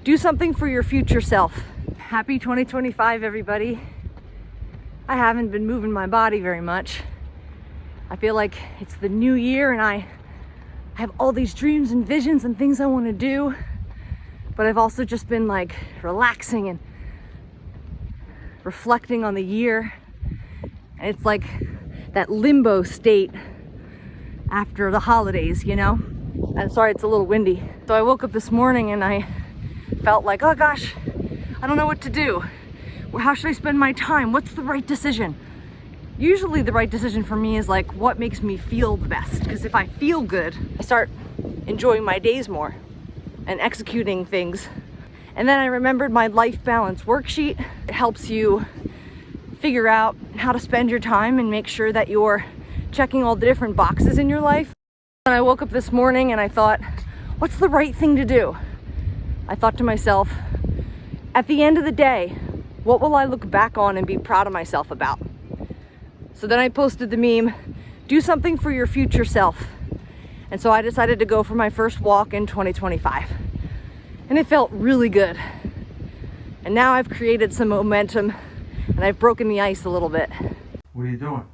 Do something for your future self. Happy 2025, everybody. I haven't been moving my body very much. I feel like it's the new year and I have all these dreams and visions and things I want to do, but I've also just been like relaxing and reflecting on the year. And it's like that limbo state after the holidays, you know? I'm sorry, it's a little windy. So I woke up this morning and I felt like, oh gosh, I don't know what to do. How should I spend my time? What's the right decision? Usually the right decision for me is like what makes me feel the best. Because if I feel good, I start enjoying my days more and executing things. And then I remembered my life balance worksheet. It helps you figure out how to spend your time and make sure that you're checking all the different boxes in your life. And I woke up this morning and I thought, what's the right thing to do? I thought to myself, at the end of the day, what will I look back on and be proud of myself about? So then I posted the meme, do something for your future self. And so I decided to go for my first walk in 2025. And it felt really good. And now I've created some momentum and I've broken the ice a little bit. What are you doing?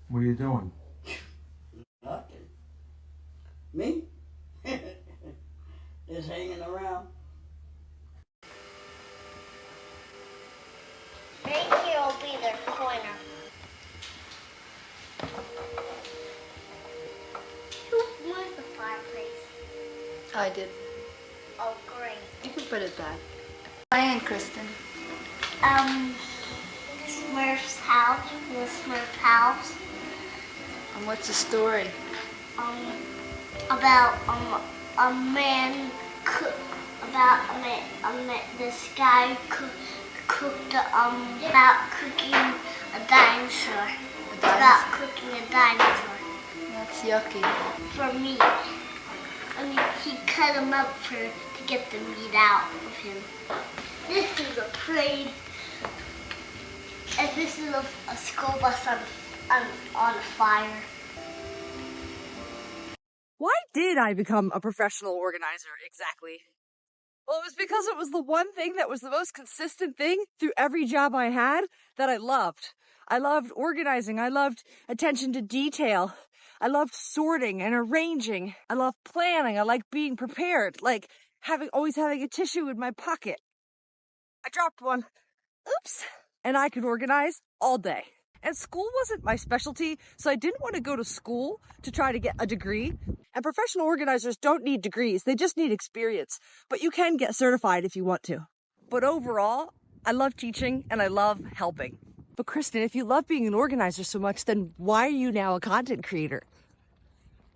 What are you doing? Nothing. Me? Just hanging around. Right here will be their corner. Who moved the fireplace? I did. Oh, great. You can put it back. Hi, Aunt Kristen. Smurf's house, the Smurf house. And what's the story? About a man this guy cooked about cooking a dinosaur. About cooking a dinosaur. That's yucky. For meat. I mean, he cut him up to get the meat out of him. This is a parade, and this is a school bus on fire. Why did I become a professional organizer exactly? Well, it was because it was the one thing that was the most consistent thing through every job I had that I loved. I loved organizing. I loved attention to detail. I loved sorting and arranging. I loved planning. I liked being prepared, like always having a tissue in my pocket. I dropped one. Oops. And I could organize all day. And school wasn't my specialty, so I didn't want to go to school to try to get a degree. And professional organizers don't need degrees, they just need experience. But you can get certified if you want to. But overall, I love teaching and I love helping. But Kristen, if you love being an organizer so much, then why are you now a content creator?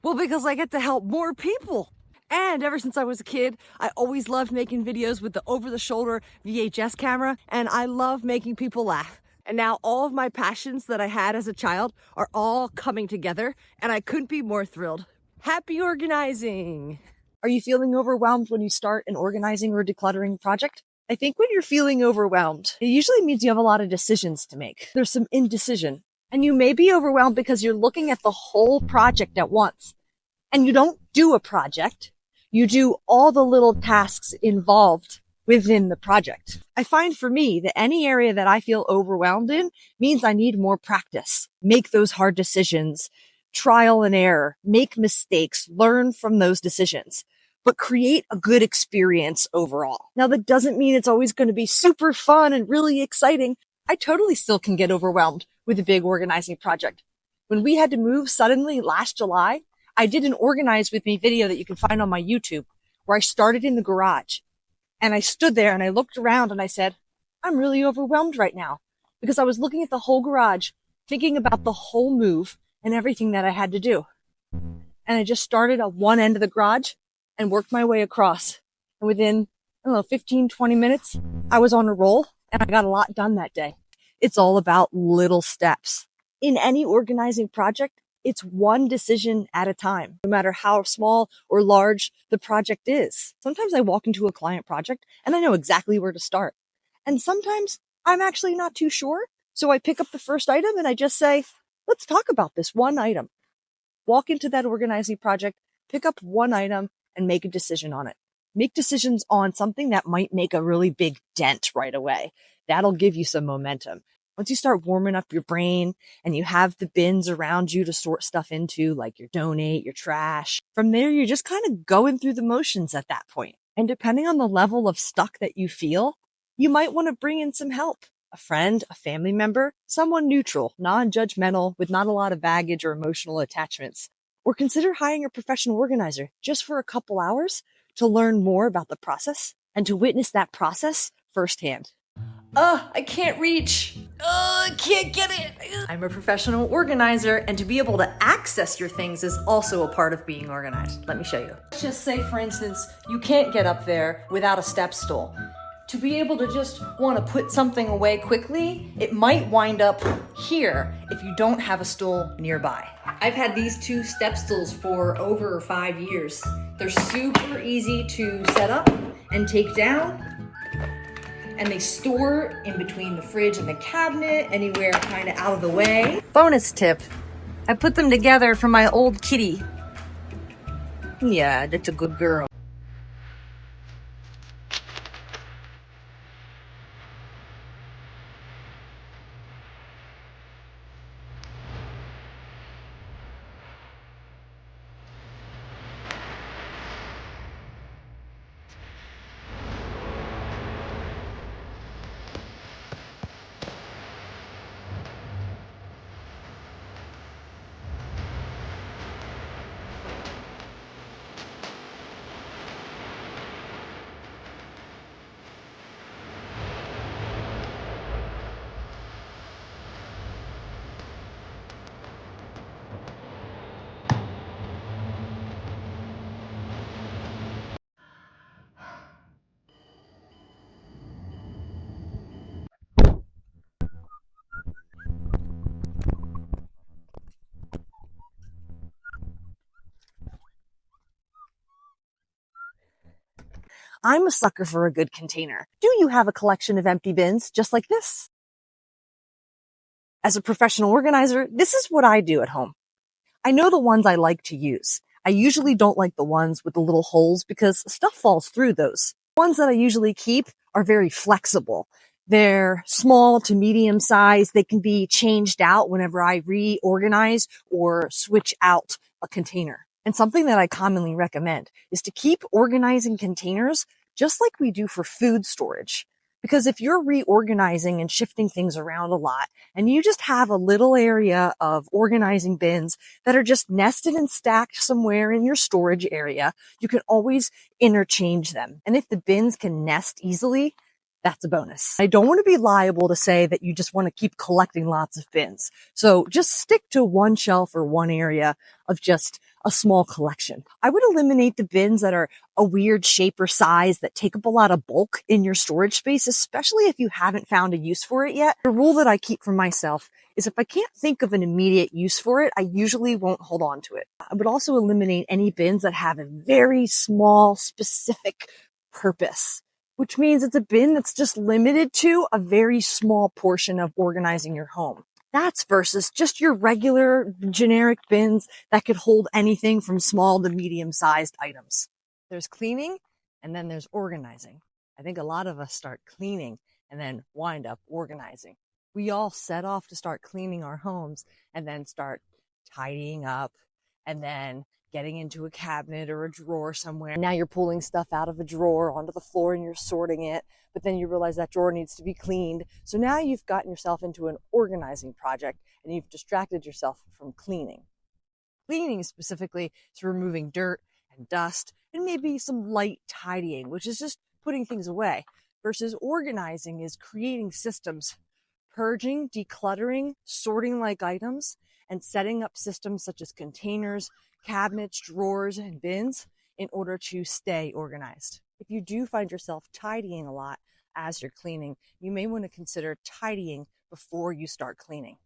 Well, because I get to help more people. And ever since I was a kid, I always loved making videos with the over-the-shoulder VHS camera, and I love making people laugh. And now all of my passions that I had as a child are all coming together, and I couldn't be more thrilled. Happy organizing! Are you feeling overwhelmed when you start an organizing or decluttering project? I think when you're feeling overwhelmed, it usually means you have a lot of decisions to make. There's some indecision. And you may be overwhelmed because you're looking at the whole project at once. And you don't do a project. You do all the little tasks involved within the project. I find for me that any area that I feel overwhelmed in means I need more practice. Make those hard decisions, trial and error, make mistakes, learn from those decisions, but create a good experience overall. Now, that doesn't mean it's always going to be super fun and really exciting. I totally still can get overwhelmed with a big organizing project. When we had to move suddenly last July, I did an Organize With Me video that you can find on my YouTube, where I started in the garage. And I stood there and I looked around and I said, I'm really overwhelmed right now, because I was looking at the whole garage, thinking about the whole move and everything that I had to do. And I just started at one end of the garage and worked my way across. And within, 15, 20 minutes, I was on a roll and I got a lot done that day. It's all about little steps. In any organizing project, it's one decision at a time, no matter how small or large the project is. Sometimes I walk into a client project and I know exactly where to start. And sometimes I'm actually not too sure. So I pick up the first item and I just say, let's talk about this one item. Walk into that organizing project, pick up one item and make a decision on it. Make decisions on something that might make a really big dent right away. That'll give you some momentum. Once you start warming up your brain and you have the bins around you to sort stuff into, like your donate, your trash, from there, you're just kind of going through the motions at that point. And depending on the level of stuck that you feel, you might want to bring in some help. A friend, a family member, someone neutral, non-judgmental, with not a lot of baggage or emotional attachments. Or consider hiring a professional organizer just for a couple hours to learn more about the process and to witness that process firsthand. I can't reach. I can't get it. I'm a professional organizer, and to be able to access your things is also a part of being organized. Let me show you. Let's just say, for instance, you can't get up there without a step stool. To be able to just want to put something away quickly, it might wind up here if you don't have a stool nearby. I've had these 2 step stools for over 5 years. They're super easy to set up and take down, and they store in between the fridge and the cabinet, anywhere kind of out of the way. Bonus tip, I put them together for my old kitty. Yeah, that's a good girl. I'm a sucker for a good container. Do you have a collection of empty bins just like this? As a professional organizer, this is what I do at home. I know the ones I like to use. I usually don't like the ones with the little holes because stuff falls through those. The ones that I usually keep are very flexible. They're small to medium size. They can be changed out whenever I reorganize or switch out a container. And something that I commonly recommend is to keep organizing containers just like we do for food storage. Because if you're reorganizing and shifting things around a lot, and you just have a little area of organizing bins that are just nested and stacked somewhere in your storage area, you can always interchange them. And if the bins can nest easily, that's a bonus. I don't want to be liable to say that you just want to keep collecting lots of bins. So just stick to one shelf or one area of just a small collection. I would eliminate the bins that are a weird shape or size that take up a lot of bulk in your storage space, especially if you haven't found a use for it yet. The rule that I keep for myself is if I can't think of an immediate use for it, I usually won't hold on to it. I would also eliminate any bins that have a very small, specific purpose, which means it's a bin that's just limited to a very small portion of organizing your home. That's versus just your regular generic bins that could hold anything from small to medium-sized items. There's cleaning and then there's organizing. I think a lot of us start cleaning and then wind up organizing. We all set off to start cleaning our homes and then start tidying up and then getting into a cabinet or a drawer somewhere. Now you're pulling stuff out of a drawer onto the floor and you're sorting it, but then you realize that drawer needs to be cleaned. So now you've gotten yourself into an organizing project and you've distracted yourself from cleaning. Cleaning specifically is removing dirt and dust and maybe some light tidying, which is just putting things away, versus organizing is creating systems, purging, decluttering, sorting like items, and setting up systems such as containers, cabinets, drawers, and bins in order to stay organized. If you do find yourself tidying a lot as you're cleaning, you may want to consider tidying before you start cleaning.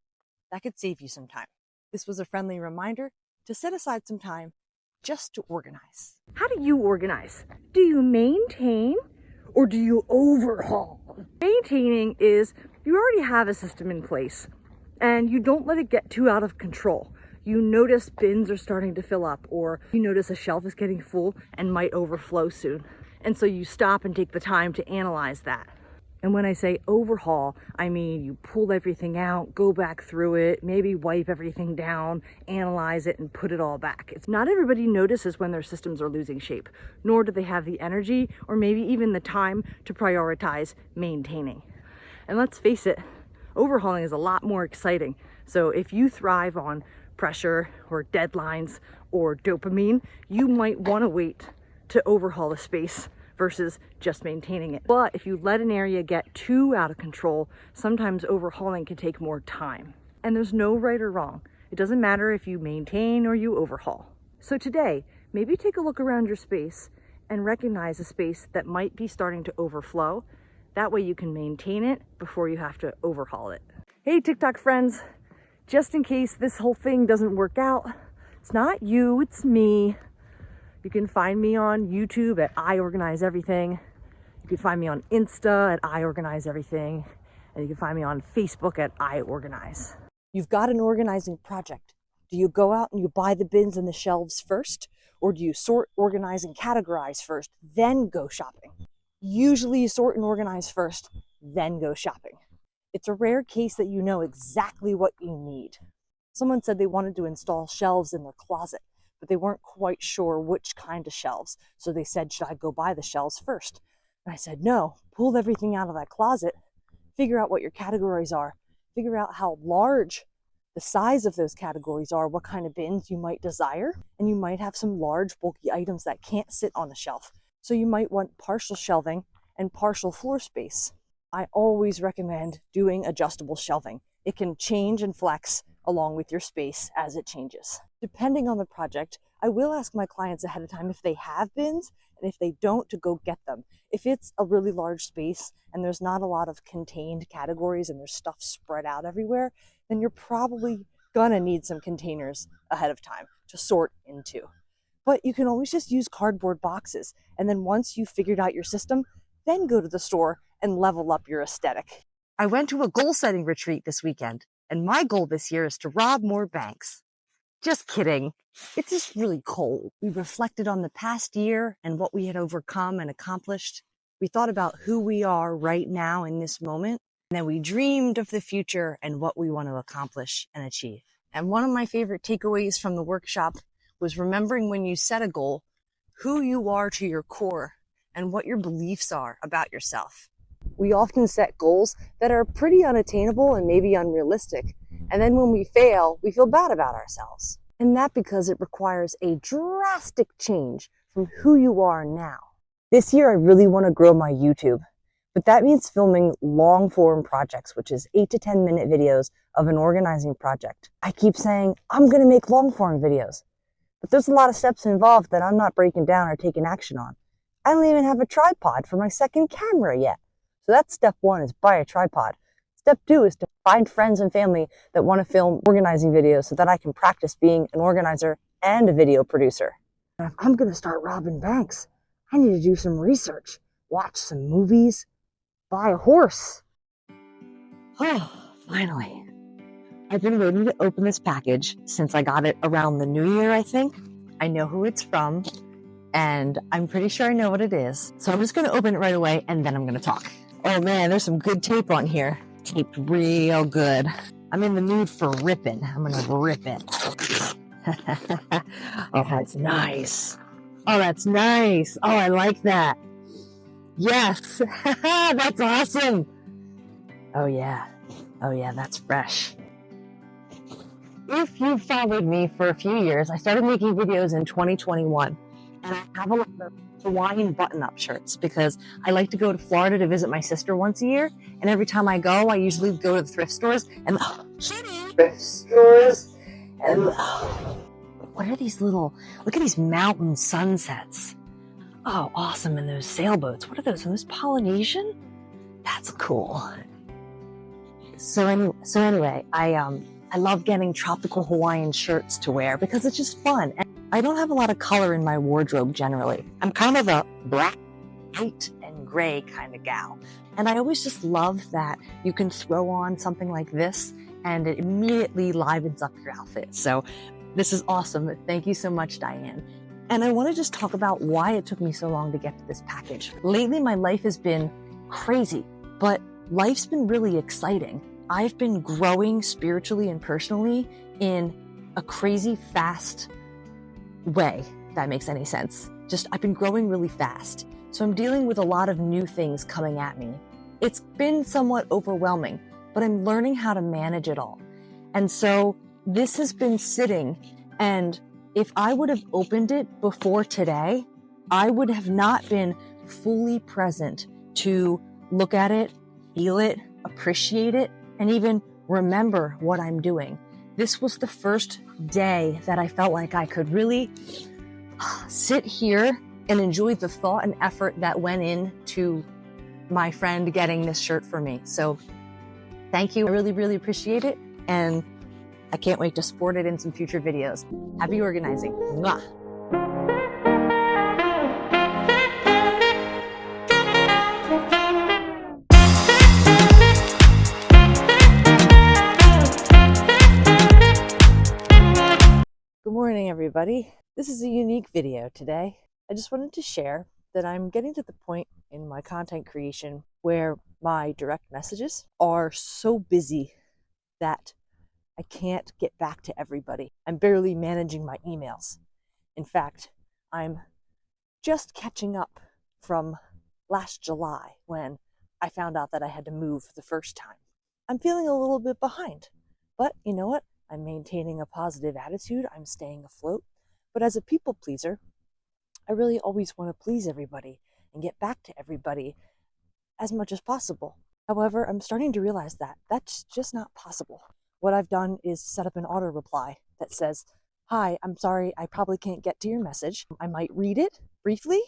That could save you some time. This was a friendly reminder to set aside some time just to organize. How do you organize? Do you maintain or do you overhaul? Maintaining is you already have a system in place and you don't let it get too out of control. You notice bins are starting to fill up, or you notice a shelf is getting full and might overflow soon. And so you stop and take the time to analyze that. And when I say overhaul, I mean you pull everything out, go back through it, maybe wipe everything down, analyze it, and put it all back. It's not everybody notices when their systems are losing shape, nor do they have the energy or maybe even the time to prioritize maintaining. And let's face it, overhauling is a lot more exciting. So if you thrive on pressure or deadlines or dopamine, you might want to wait to overhaul a space versus just maintaining it. But if you let an area get too out of control, sometimes overhauling can take more time. And there's no right or wrong. It doesn't matter if you maintain or you overhaul. So today, maybe take a look around your space and recognize a space that might be starting to overflow. That way you can maintain it before you have to overhaul it. Hey TikTok friends, just in case this whole thing doesn't work out, it's not you, it's me. You can find me on YouTube at iOrganize Everything. You can find me on Insta at iOrganize Everything. And you can find me on Facebook at iOrganize. You've got an organizing project. Do you go out and you buy the bins and the shelves first? Or do you sort, organize, and categorize first, then go shopping? Usually you sort and organize first, then go shopping. It's a rare case that you know exactly what you need. Someone said they wanted to install shelves in their closet, but they weren't quite sure which kind of shelves. So they said, should I go buy the shelves first? And I said, no, pull everything out of that closet, figure out what your categories are, figure out how large the size of those categories are, what kind of bins you might desire, and you might have some large bulky items that can't sit on the shelf. So you might want partial shelving and partial floor space. I always recommend doing adjustable shelving. It can change and flex along with your space as it changes. Depending on the project, I will ask my clients ahead of time if they have bins, and if they don't, to go get them. If it's a really large space and there's not a lot of contained categories and there's stuff spread out everywhere, then you're probably gonna need some containers ahead of time to sort into. But you can always just use cardboard boxes. And then once you've figured out your system, then go to the store and level up your aesthetic. I went to a goal setting retreat this weekend, and my goal this year is to rob more banks. Just kidding. It's just really cold. We reflected on the past year and what we had overcome and accomplished. We thought about who we are right now in this moment. And then we dreamed of the future and what we want to accomplish and achieve. And one of my favorite takeaways from the workshop was remembering when you set a goal, who you are to your core and what your beliefs are about yourself. We often set goals that are pretty unattainable and maybe unrealistic. And then when we fail, we feel bad about ourselves. And that because it requires a drastic change from who you are now. This year, I really want to grow my YouTube, but that means filming long form projects, which is 8 to 10 minute videos of an organizing project. I keep saying, I'm going to make long form videos, but there's a lot of steps involved that I'm not breaking down or taking action on. I don't even have a tripod for my second camera yet. So that's step 1, is buy a tripod. Step 2 is to find friends and family that want to film organizing videos so that I can practice being an organizer and a video producer. If I'm going to start robbing banks, I need to do some research, watch some movies, buy a horse. Oh, finally. I've been waiting to open this package since I got it around the new year, I think. I know who it's from, and I'm pretty sure I know what it is. So I'm just going to open it right away, and then I'm going to talk. Oh man, there's some good tape on here. Taped real good. I'm in the mood for ripping. I'm going to rip it. Oh, that's nice. Oh, that's nice. Oh, I like that. Yes. That's awesome. Oh yeah. Oh yeah, that's fresh. If you've followed me for a few years, I started making videos in 2021, and I have a lot of Hawaiian button-up shirts because I like to go to Florida to visit my sister once a year, and every time I go, I usually go to the thrift stores and what are these little, look at these mountain sunsets. Oh, awesome. And those sailboats. What are those? Are those Polynesian? That's cool. So anyway, I love getting tropical Hawaiian shirts to wear because it's just fun. And I don't have a lot of color in my wardrobe generally. I'm kind of a black, white, and gray kind of gal. And I always just love that you can throw on something like this and it immediately livens up your outfit. So this is awesome. Thank you so much, Diane. And I want to just talk about why it took me so long to get to this package. Lately, my life has been crazy, but life's been really exciting. I've been growing spiritually and personally in a crazy fast way, if that makes any sense. I've been growing really fast. So I'm dealing with a lot of new things coming at me. It's been somewhat overwhelming, but I'm learning how to manage it all. And so this has been sitting, and if I would have opened it before today, I would have not been fully present to look at it, feel it, appreciate it, and even remember what I'm doing. This was the first day that I felt like I could really sit here and enjoy the thought and effort that went into my friend getting this shirt for me. So thank you. I really, really appreciate it. And I can't wait to sport it in some future videos. Happy organizing. Mwah. Good morning, everybody. This is a unique video today. I just wanted to share that I'm getting to the point in my content creation where my direct messages are so busy that I can't get back to everybody. I'm barely managing my emails. In fact, I'm just catching up from last July when I found out that I had to move for the first time. I'm feeling a little bit behind, but you know what? I'm maintaining a positive attitude. I'm staying afloat. But as a people pleaser, I really always want to please everybody and get back to everybody as much as possible. However, I'm starting to realize that that's just not possible. What I've done is set up an auto reply that says, "Hi, I'm sorry, I probably can't get to your message. I might read it briefly,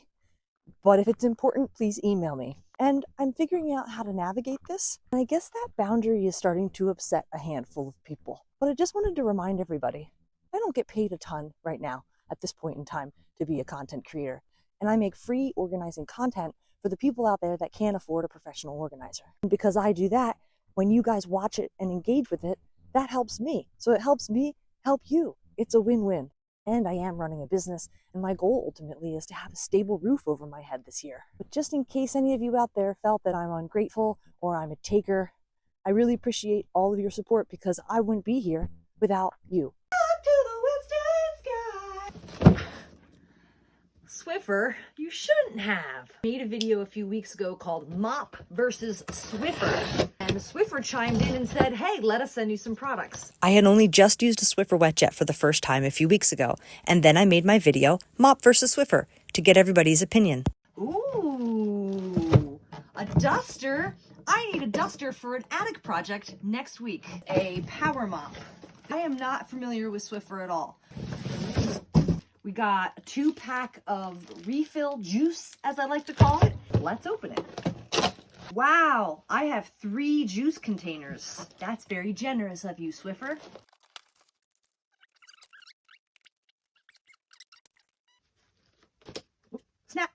but if it's important, please email me." And I'm figuring out how to navigate this. And I guess that boundary is starting to upset a handful of people. But I just wanted to remind everybody, I don't get paid a ton right now at this point in time to be a content creator. And I make free organizing content for the people out there that can't afford a professional organizer. And because I do that, when you guys watch it and engage with it, that helps me. So it helps me help you. It's a win-win. And I am running a business, and my goal ultimately is to have a stable roof over my head this year. But just in case any of you out there felt that I'm ungrateful or I'm a taker, I really appreciate all of your support because I wouldn't be here without you. Up to the western sky. Swiffer, you shouldn't have. I made a video a few weeks ago called Mop versus Swiffer. And Swiffer chimed in and said, "Hey, let us send you some products." I had only just used a Swiffer wet jet for the first time a few weeks ago. And then I made my video, Mop versus Swiffer, to get everybody's opinion. Ooh, a duster. I need a duster for an attic project next week. A power mop. I am not familiar with Swiffer at all. We got a 2-pack of refill juice, as I like to call it. Let's open it. Wow, I have 3 juice containers. That's very generous of you, Swiffer. Snap.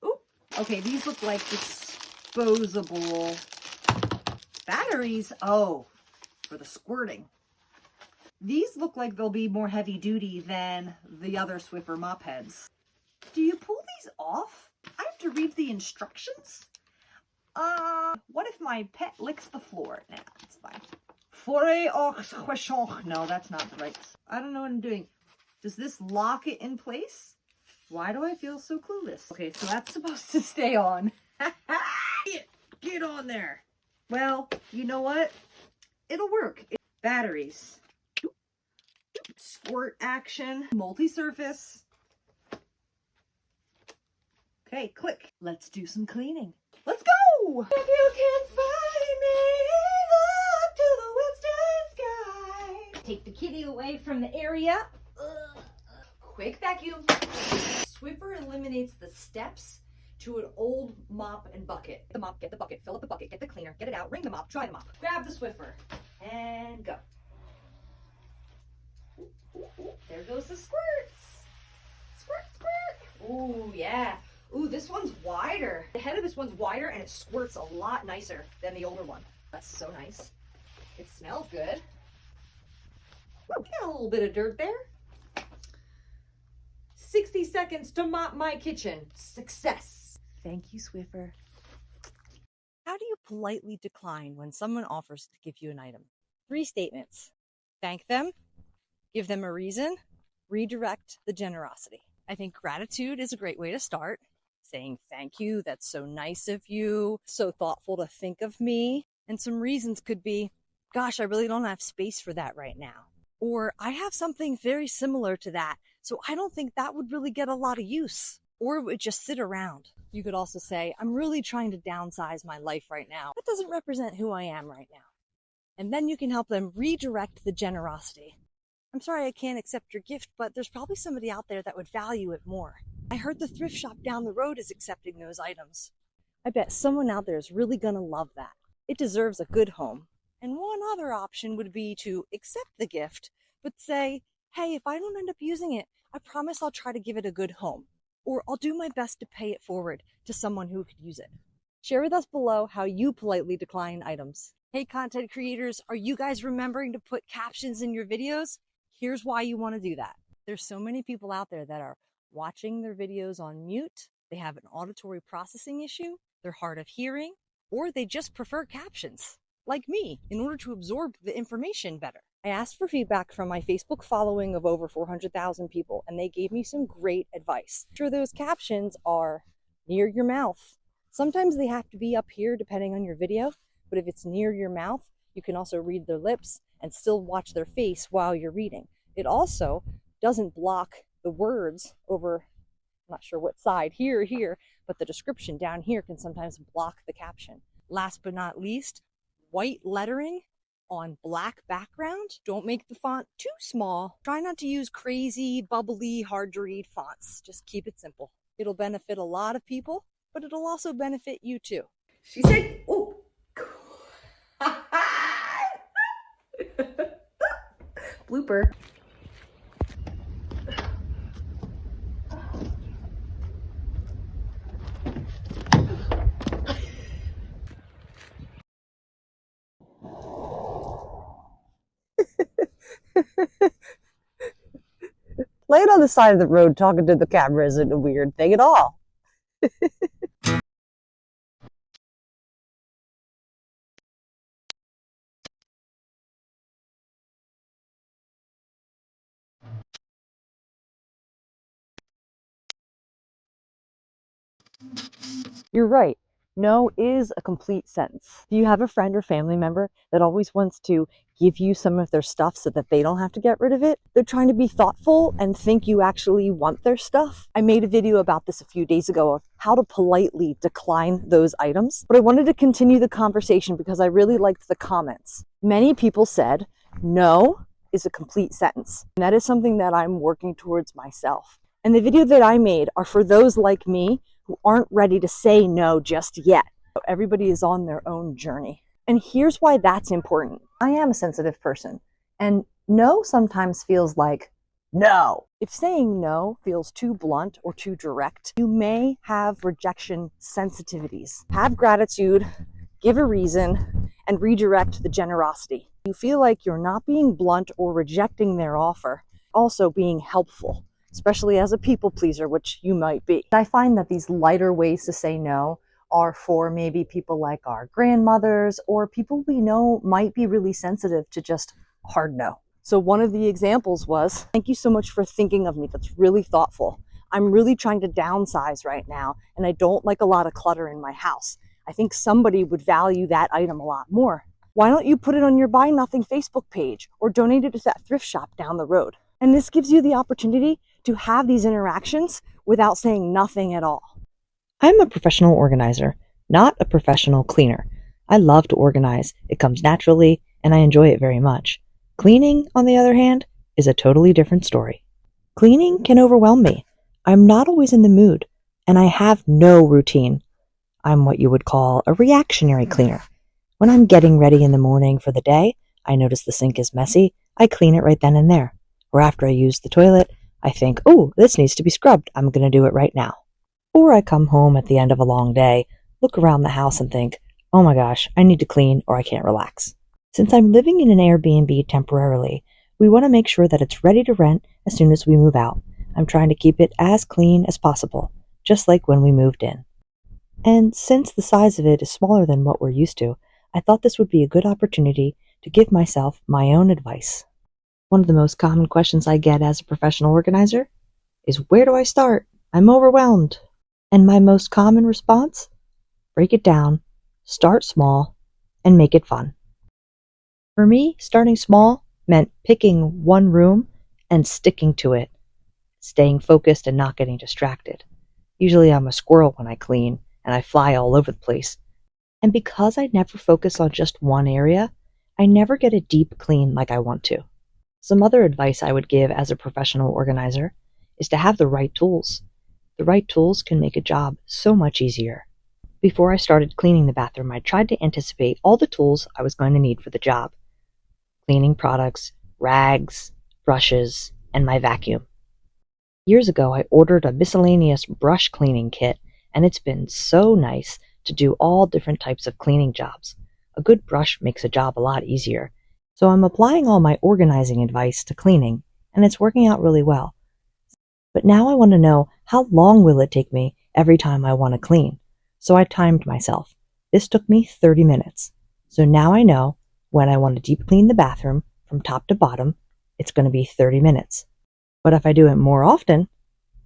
Ooh, okay, these look like disposable batteries. Oh, for the squirting. These look like they'll be more heavy duty than the other Swiffer mop heads. Do you pull these off? I have to read the instructions? What if my pet licks the floor? Nah, it's fine. No, that's not right. I don't know what I'm doing. Does this lock it in place? Why do I feel so clueless? Okay, so that's supposed to stay on. Get on there. Well, you know what? It'll work. Batteries. Squirt action. Multi-surface. Okay, click. Let's do some cleaning. Let's go! If you can find me, up to the western sky. Take the kitty away from the area. Quick vacuum. Swiffer eliminates the steps to an old mop and bucket. The mop, get the bucket, fill up the bucket, get the cleaner, get it out, ring the mop, dry the mop. Grab the Swiffer, and go. There goes the squirts. Squirt, squirt. Ooh, yeah. Ooh, this one's wider. The head of this one's wider and it squirts a lot nicer than the older one. That's so nice. It smells good. Got a little bit of dirt there. 60 seconds to mop my kitchen. Success. Thank you, Swiffer. How do you politely decline when someone offers to give you an item? 3 statements. Thank them, give them a reason, redirect the generosity. I think gratitude is a great way to start. Saying thank you, that's so nice of you, so thoughtful to think of me. And some reasons could be, gosh, I really don't have space for that right now. Or I have something very similar to that, so I don't think that would really get a lot of use. Or it would just sit around. You could also say, I'm really trying to downsize my life right now. That doesn't represent who I am right now. And then you can help them redirect the generosity. I'm sorry I can't accept your gift, but there's probably somebody out there that would value it more. I heard the thrift shop down the road is accepting those items. I bet someone out there is really gonna love that. It deserves a good home. And one other option would be to accept the gift, but say, hey, if I don't end up using it, I promise I'll try to give it a good home. Or I'll do my best to pay it forward to someone who could use it. Share with us below how you politely decline items. Hey, content creators, are you guys remembering to put captions in your videos? Here's why you want to do that. There's so many people out there that are watching their videos on mute. They have an auditory processing issue. They're hard of hearing, or they just prefer captions, like me, in order to absorb the information better. I asked for feedback from my Facebook following of over 400,000 people, and they gave me some great advice. Sure, those captions are near your mouth. Sometimes they have to be up here depending on your video, but if it's near your mouth, you can also read their lips and still watch their face while you're reading. It also doesn't block the words over, I'm not sure what side, here, but the description down here can sometimes block the caption. Last but not least, white lettering on black background. Don't make the font too small. Try not to use crazy, bubbly, hard to read fonts. Just keep it simple. It'll benefit a lot of people, but it'll also benefit you too. She said, oh. Blooper. Laying on the side of the road talking to the camera isn't a weird thing at all. You're right. No is a complete sentence. Do you have a friend or family member that always wants to give you some of their stuff so that they don't have to get rid of it? They're trying to be thoughtful and think you actually want their stuff. I made a video about this a few days ago of how to politely decline those items, but I wanted to continue the conversation because I really liked the comments. Many people said, no is a complete sentence. And that is something that I'm working towards myself. And the video that I made are for those like me who aren't ready to say no just yet. Everybody is on their own journey. And here's why that's important. I am a sensitive person, and no sometimes feels like no. If saying no feels too blunt or too direct, you may have rejection sensitivities. Have gratitude, give a reason, and redirect the generosity. You feel like you're not being blunt or rejecting their offer, also being helpful, especially as a people pleaser, which you might be. I find that these lighter ways to say no are for maybe people like our grandmothers or people we know might be really sensitive to just hard no. So one of the examples was, thank you so much for thinking of me. That's really thoughtful. I'm really trying to downsize right now, and I don't like a lot of clutter in my house. I think somebody would value that item a lot more. Why don't you put it on your Buy Nothing Facebook page or donate it to that thrift shop down the road? And this gives you the opportunity to have these interactions without saying nothing at all. I'm a professional organizer, not a professional cleaner. I love to organize. It comes naturally, and I enjoy it very much. Cleaning, on the other hand, is a totally different story. Cleaning can overwhelm me. I'm not always in the mood, and I have no routine. I'm what you would call a reactionary cleaner. When I'm getting ready in the morning for the day, I notice the sink is messy, I clean it right then and there. Or after I use the toilet, I think, oh, this needs to be scrubbed. I'm going to do it right now. Or I come home at the end of a long day, look around the house and think, oh my gosh, I need to clean or I can't relax. Since I'm living in an Airbnb temporarily, We want to make sure that it's ready to rent as soon as we move out. I'm trying to keep it as clean as possible, just like when we moved in. And since the size of it is smaller than what we're used to, I thought this would be a good opportunity to give myself my own advice. One of the most common questions I get as a professional organizer is, where do I start? I'm overwhelmed. And my most common response? Break it down, start small, and make it fun. For me, starting small meant picking one room and sticking to it, staying focused and not getting distracted. Usually I'm a squirrel when I clean, and I fly all over the place. And because I never focus on just one area, I never get a deep clean like I want to. Some other advice I would give as a professional organizer is to have the right tools. The right tools can make a job so much easier. Before I started cleaning the bathroom, I tried to anticipate all the tools I was going to need for the job. Cleaning products, rags, brushes, and my vacuum. Years ago, I ordered a miscellaneous brush cleaning kit, and it's been so nice to do all different types of cleaning jobs. A good brush makes a job a lot easier. So I'm applying all my organizing advice to cleaning, and it's working out really well. But now I want to know, how long will it take me every time I want to clean? So I timed myself. This took me 30 minutes. So now I know when I want to deep clean the bathroom from top to bottom, it's going to be 30 minutes. But if I do it more often,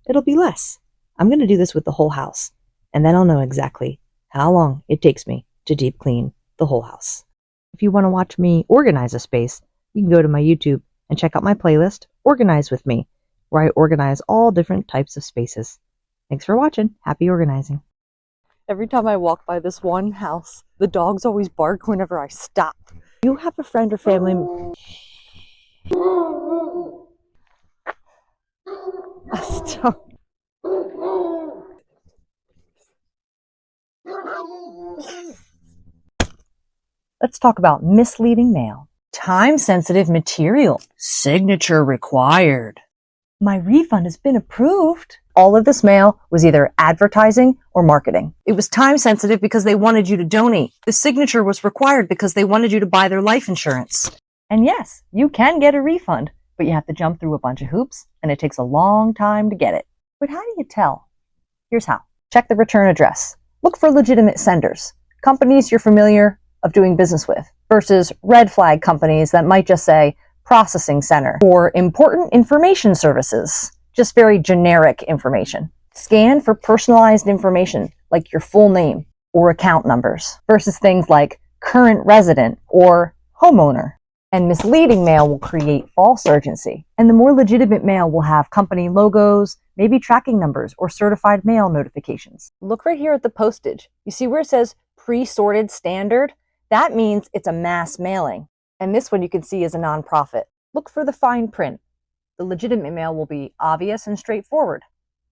it'll be less. I'm going to do this with the whole house, and then I'll know exactly how long it takes me to deep clean the whole house. If you want to watch me organize a space, you can go to my YouTube and check out my playlist, Organize with Me, where I organize all different types of spaces. Thanks for watching. Happy organizing. Every time I walk by this one house, the dogs always bark whenever I stop. You have a friend or family... Stop. Let's talk about misleading mail. Time-sensitive material. Signature required. My refund has been approved. All of this mail was either advertising or marketing. It was time-sensitive because they wanted you to donate. The signature was required because they wanted you to buy their life insurance. And yes, you can get a refund, but you have to jump through a bunch of hoops, and it takes a long time to get it. But how do you tell? Here's how. Check the return address. Look for legitimate senders, companies you're familiar of doing business with, versus red flag companies that might just say processing center or important information services, just very generic information. Scan for personalized information like your full name or account numbers versus things like current resident or homeowner. And misleading mail will create false urgency. And the more legitimate mail will have company logos, maybe tracking numbers, or certified mail notifications. Look right here at the postage. You see where it says pre-sorted standard? That means it's a mass mailing. And this one you can see is a nonprofit. Look for the fine print. The legitimate mail will be obvious and straightforward.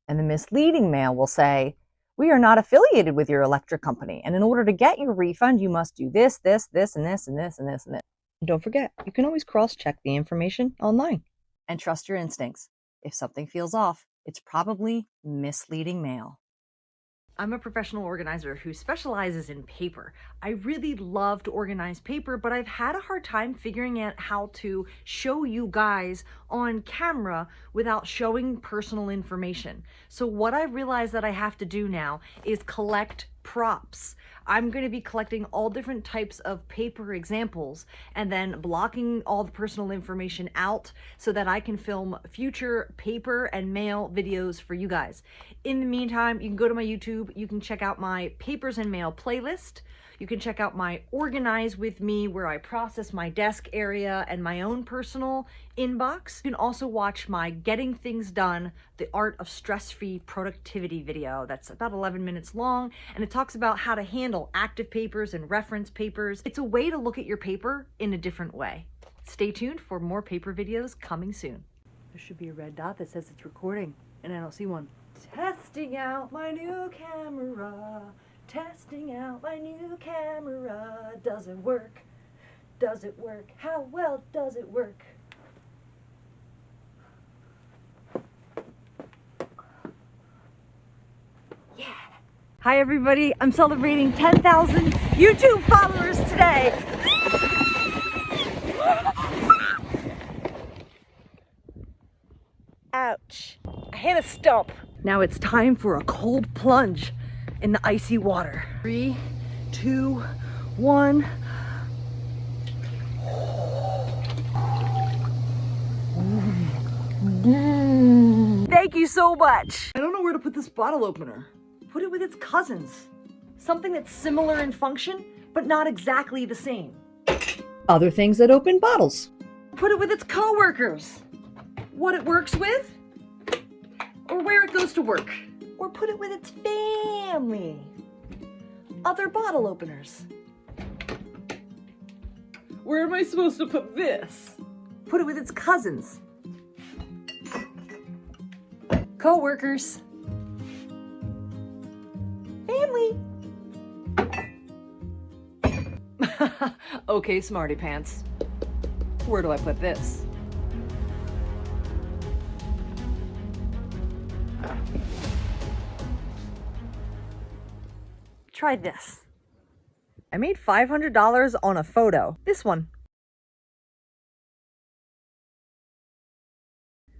And the misleading mail will say, we are not affiliated with your electric company. And in order to get your refund, you must do this, this, this, and this, and this, and this, and this. And don't forget, you can always cross-check the information online. And trust your instincts. If something feels off, it's probably misleading mail. I'm a professional organizer who specializes in paper. I really love to organize paper, but I've had a hard time figuring out how to show you guys on camera without showing personal information. So what I realized that I have to do now is collect props. I'm going to be collecting all different types of paper examples and then blocking all the personal information out so that I can film future paper and mail videos for you guys. In the meantime, you can go to my YouTube, you can check out my papers and mail playlist. You can check out my Organize with Me where I process my desk area and my own personal inbox. You can also watch my Getting Things Done, the Art of Stress-Free Productivity video. That's about 11 minutes long, and it talks about how to handle active papers and reference papers. It's a way to look at your paper in a different way. Stay tuned for more paper videos coming soon. There should be a red dot that says it's recording, and I don't see one. Testing out my new camera. Testing out my new camera. Does it work? Does it work? How well does it work? Yeah. Hi everybody, I'm celebrating 10,000 YouTube followers today. hit a stump. Now it's time for a cold plunge in the icy water. 3, 2, 1. Thank you so much. I don't know where to put this bottle opener. Put it with its cousins. Something that's similar in function, but not exactly the same. Other things that open bottles. Put it with its coworkers. What it works with, or where it goes to work. Or put it with its family. Other bottle openers. Where am I supposed to put this? Put it with its cousins. Coworkers. Family. Okay, smarty pants. Where do I put this? Try this. I made $500 on a photo. This one.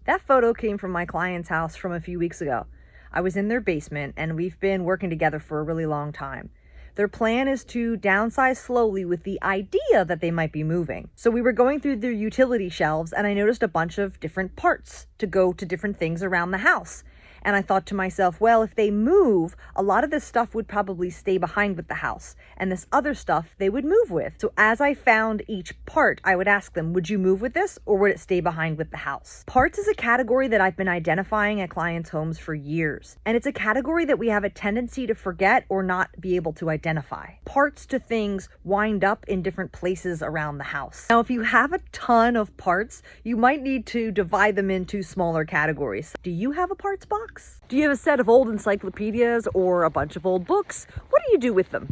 That photo came from my client's house from a few weeks ago. I was in their basement and we've been working together for a really long time. Their plan is to downsize slowly with the idea that they might be moving. So we were going through their utility shelves and I noticed a bunch of different parts to go to different things around the house. And I thought to myself, well, if they move, a lot of this stuff would probably stay behind with the house. And this other stuff they would move with. So as I found each part, I would ask them, would you move with this or would it stay behind with the house? Parts is a category that I've been identifying at clients' homes for years. And it's a category that we have a tendency to forget or not be able to identify. Parts to things wind up in different places around the house. Now, if you have a ton of parts, you might need to divide them into smaller categories. Do you have a parts box? Do you have a set of old encyclopedias or a bunch of old books? What do you do with them?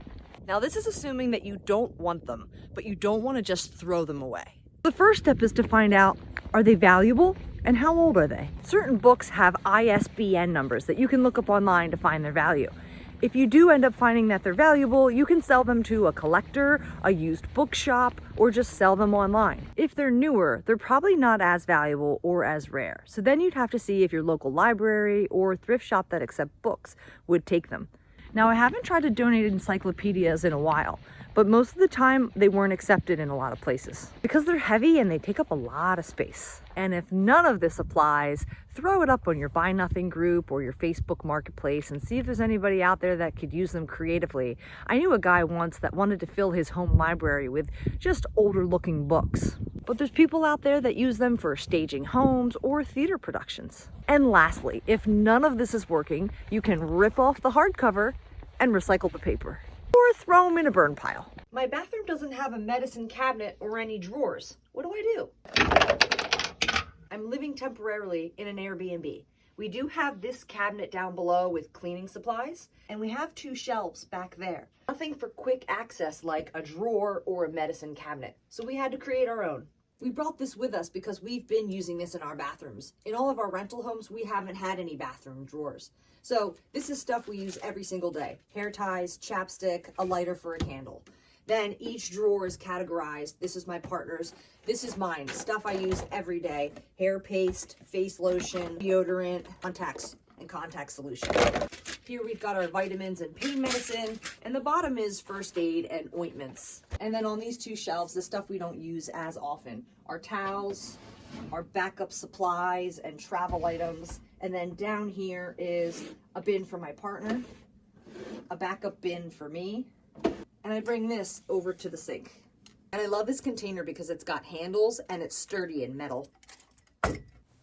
Now, this is assuming that you don't want them, but you don't want to just throw them away. The first step is to find out, are they valuable and how old are they? Certain books have ISBN numbers that you can look up online to find their value. If you do end up finding that they're valuable, you can sell them to a collector, a used bookshop, or just sell them online. If they're newer, they're probably not as valuable or as rare. So then you'd have to see if your local library or thrift shop that accepts books would take them. Now, I haven't tried to donate encyclopedias in a while, but most of the time they weren't accepted in a lot of places because they're heavy and they take up a lot of space. And if none of this applies, throw it up on your Buy Nothing group or your Facebook Marketplace and see if there's anybody out there that could use them creatively. I knew a guy once that wanted to fill his home library with just older looking books. But there's people out there that use them for staging homes or theater productions. And lastly, if none of this is working, you can rip off the hardcover and recycle the paper. Or throw them in a burn pile. My bathroom doesn't have a medicine cabinet or any drawers. What do I do? I'm living temporarily in an Airbnb. We do have this cabinet down below with cleaning supplies, and we have 2 shelves back there. Nothing for quick access like a drawer or a medicine cabinet. So we had to create our own. We brought this with us because we've been using this in our bathrooms. In all of our rental homes, we haven't had any bathroom drawers. So this is stuff we use every single day. Hair ties, chapstick, a lighter for a candle. Then each drawer is categorized. This is my partner's. This is mine. Stuff I use every day. Hair paste, face lotion, deodorant, contacts, and contact solution. Here we've got our vitamins and pain medicine. And the bottom is first aid and ointments. And then on these 2 shelves, the stuff we don't use as often. Our towels, our backup supplies and travel items. And then down here is a bin for my partner, a backup bin for me. And I bring this over to the sink. And I love this container because it's got handles and it's sturdy and metal.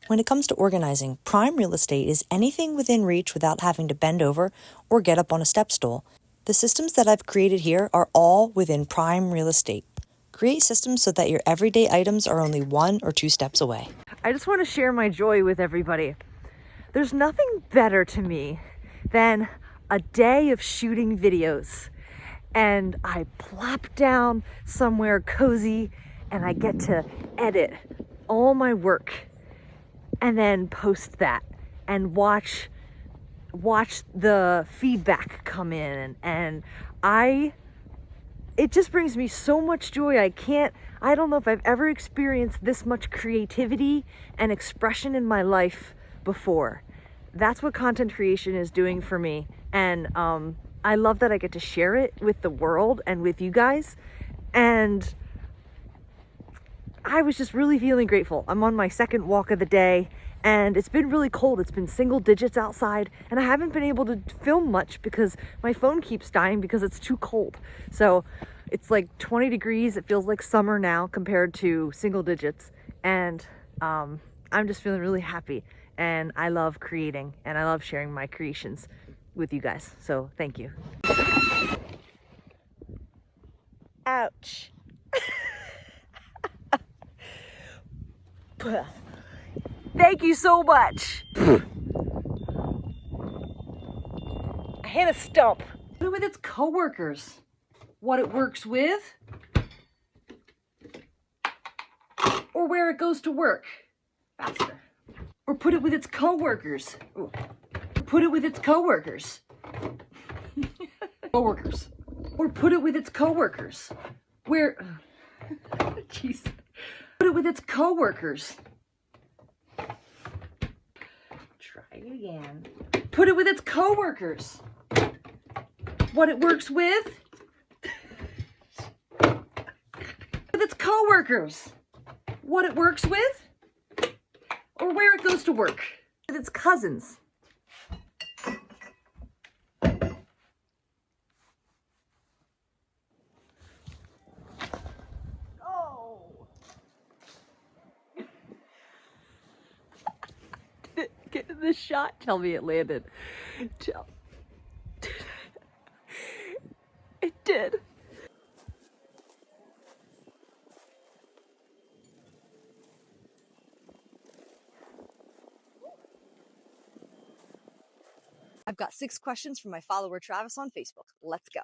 When it comes to organizing, prime real estate is anything within reach without having to bend over or get up on a step stool. The systems that I've created here are all within prime real estate. Create systems so that your everyday items are only 1 or 2 steps away. I just want to share my joy with everybody. There's nothing better to me than a day of shooting videos. And I plop down somewhere cozy and I get to edit all my work and then post that and watch the feedback come in. And it just brings me so much joy. I don't know if I've ever experienced this much creativity and expression in my life before. that's what content creation is doing for me. And I love that I get to share it with the world and with you guys. And I was just really feeling grateful. I'm on my second walk of the day and it's been really cold. It's been single digits outside and I haven't been able to film much because my phone keeps dying because it's too cold. So it's like 20 degrees. It feels like summer now compared to single digits. And I'm just feeling really happy. And I love creating and I love sharing my creations with you guys. So thank you. Ouch. Thank you so much. I hit a stump. Put it with its coworkers. What it works with, or where it goes to work. Faster. Or put it with its coworkers. Ooh. Put it with its coworkers. Coworkers. Or put it with its coworkers. Where? Jeez. Put it with its coworkers. Try it again. Put it with its coworkers. What it works with? With its coworkers. What it works with? Or where it goes to work. With its cousins. Oh. Get the shot. Tell me it landed. It did. I've got 6 questions from my follower Travis on Facebook. Let's go.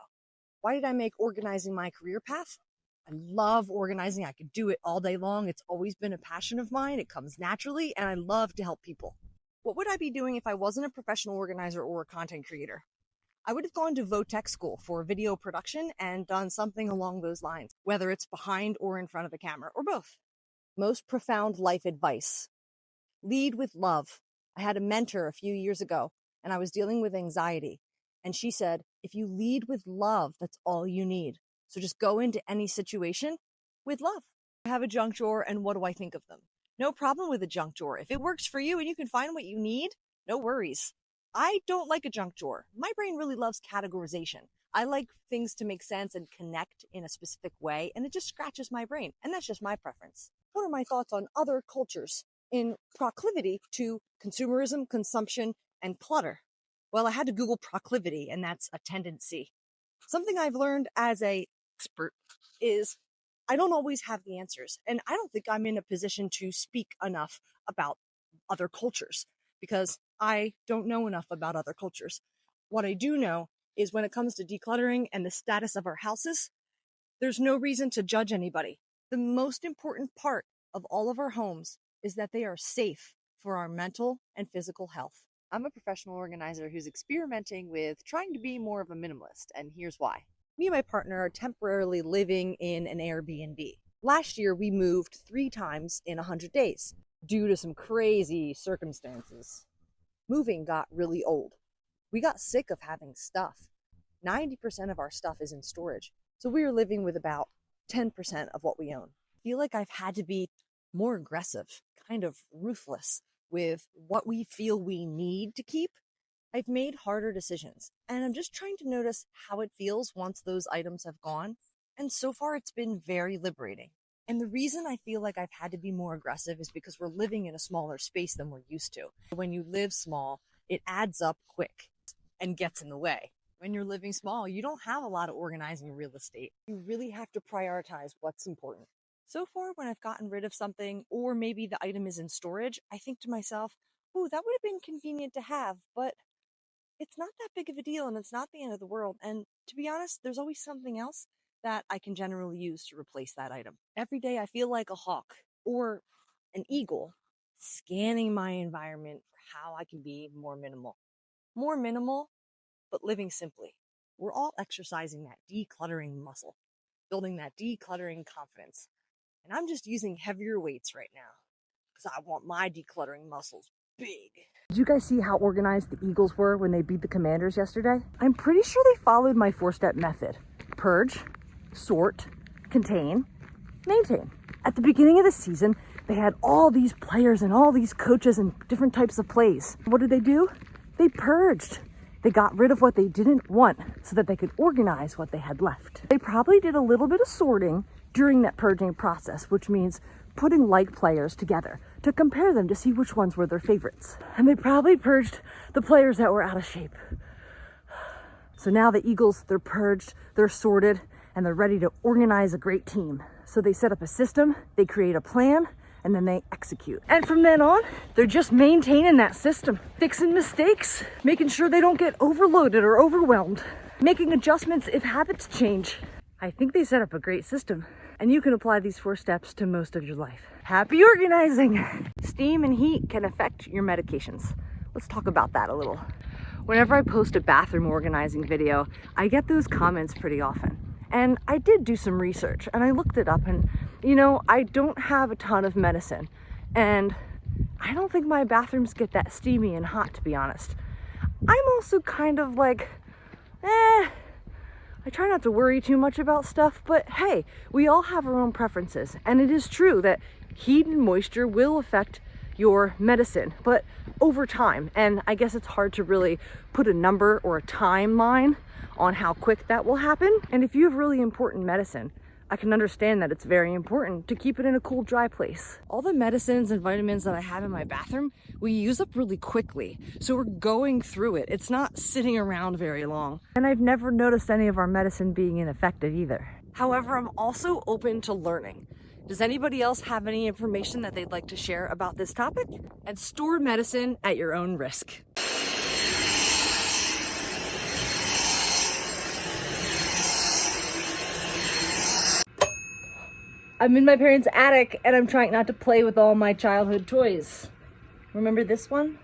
Why did I make organizing my career path? I love organizing. I could do it all day long. It's always been a passion of mine. It comes naturally, and I love to help people. What would I be doing if I wasn't a professional organizer or a content creator? I would have gone to Votech school for video production and done something along those lines, whether it's behind or in front of the camera, or both. Most profound life advice. Lead with love. I had a mentor a few years ago, and I was dealing with anxiety. And she said, if you lead with love, that's all you need. So just go into any situation with love. I have a junk drawer, and what do I think of them? No problem with a junk drawer. If it works for you and you can find what you need, no worries. I don't like a junk drawer. My brain really loves categorization. I like things to make sense and connect in a specific way, and it just scratches my brain. And that's just my preference. What are my thoughts on other cultures in proclivity to consumerism, consumption, and clutter? Well, I had to Google proclivity, and that's a tendency. Something I've learned as an expert is I don't always have the answers, and I don't think I'm in a position to speak enough about other cultures because I don't know enough about other cultures. What I do know is when it comes to decluttering and the status of our houses, there's no reason to judge anybody. The most important part of all of our homes is that they are safe for our mental and physical health. I'm a professional organizer who's experimenting with trying to be more of a minimalist, and here's why. Me and my partner are temporarily living in an Airbnb. Last year, we moved 3 times in 100 days due to some crazy circumstances. Moving got really old. We got sick of having stuff. 90% of our stuff is in storage, so we are living with about 10% of what we own. I feel like I've had to be more aggressive, kind of ruthless with what we feel we need to keep. I've made harder decisions, and I'm just trying to notice how it feels once those items have gone. And so far, it's been very liberating. And the reason I feel like I've had to be more aggressive is because we're living in a smaller space than we're used to. When you live small, it adds up quick and gets in the way. When you're living small, you don't have a lot of organizing real estate. You really have to prioritize what's important. So far, when I've gotten rid of something, or maybe the item is in storage, I think to myself, oh, that would have been convenient to have, but it's not that big of a deal and it's not the end of the world. And to be honest, there's always something else that I can generally use to replace that item. Every day I feel like a hawk or an eagle scanning my environment for how I can be more minimal. More minimal, but living simply. We're all exercising that decluttering muscle, building that decluttering confidence. And I'm just using heavier weights right now because I want my decluttering muscles big. Did you guys see how organized the Eagles were when they beat the Commanders yesterday? I'm pretty sure they followed my 4-step method. Purge, sort, contain, maintain. At the beginning of the season, they had all these players and all these coaches and different types of plays. What did they do? They purged. They got rid of what they didn't want so that they could organize what they had left. They probably did a little bit of sorting during that purging process, which means putting like players together to compare them to see which ones were their favorites. And they probably purged the players that were out of shape. So now the Eagles, they're purged, they're sorted, and they're ready to organize a great team. So they set up a system, they create a plan, and then they execute. And from then on, they're just maintaining that system, fixing mistakes, making sure they don't get overloaded or overwhelmed, making adjustments if habits change. I think they set up a great system, and you can apply these 4 steps to most of your life. Happy organizing! Steam and heat can affect your medications. Let's talk about that a little. Whenever I post a bathroom organizing video, I get those comments pretty often. And I did do some research and I looked it up, and you know, I don't have a ton of medicine, and I don't think my bathrooms get that steamy and hot, to be honest. I'm also kind of like, I try not to worry too much about stuff, but hey, we all have our own preferences, and it is true that heat and moisture will affect your medicine, but over time, and I guess it's hard to really put a number or a timeline on how quick that will happen. And if you have really important medicine, I can understand that it's very important to keep it in a cool, dry place. All the medicines and vitamins that I have in my bathroom, we use up really quickly. So we're going through it. It's not sitting around very long. And I've never noticed any of our medicine being ineffective either. However, I'm also open to learning. Does anybody else have any information that they'd like to share about this topic? And store medicine at your own risk. I'm in my parents' attic and I'm trying not to play with all my childhood toys. Remember this one?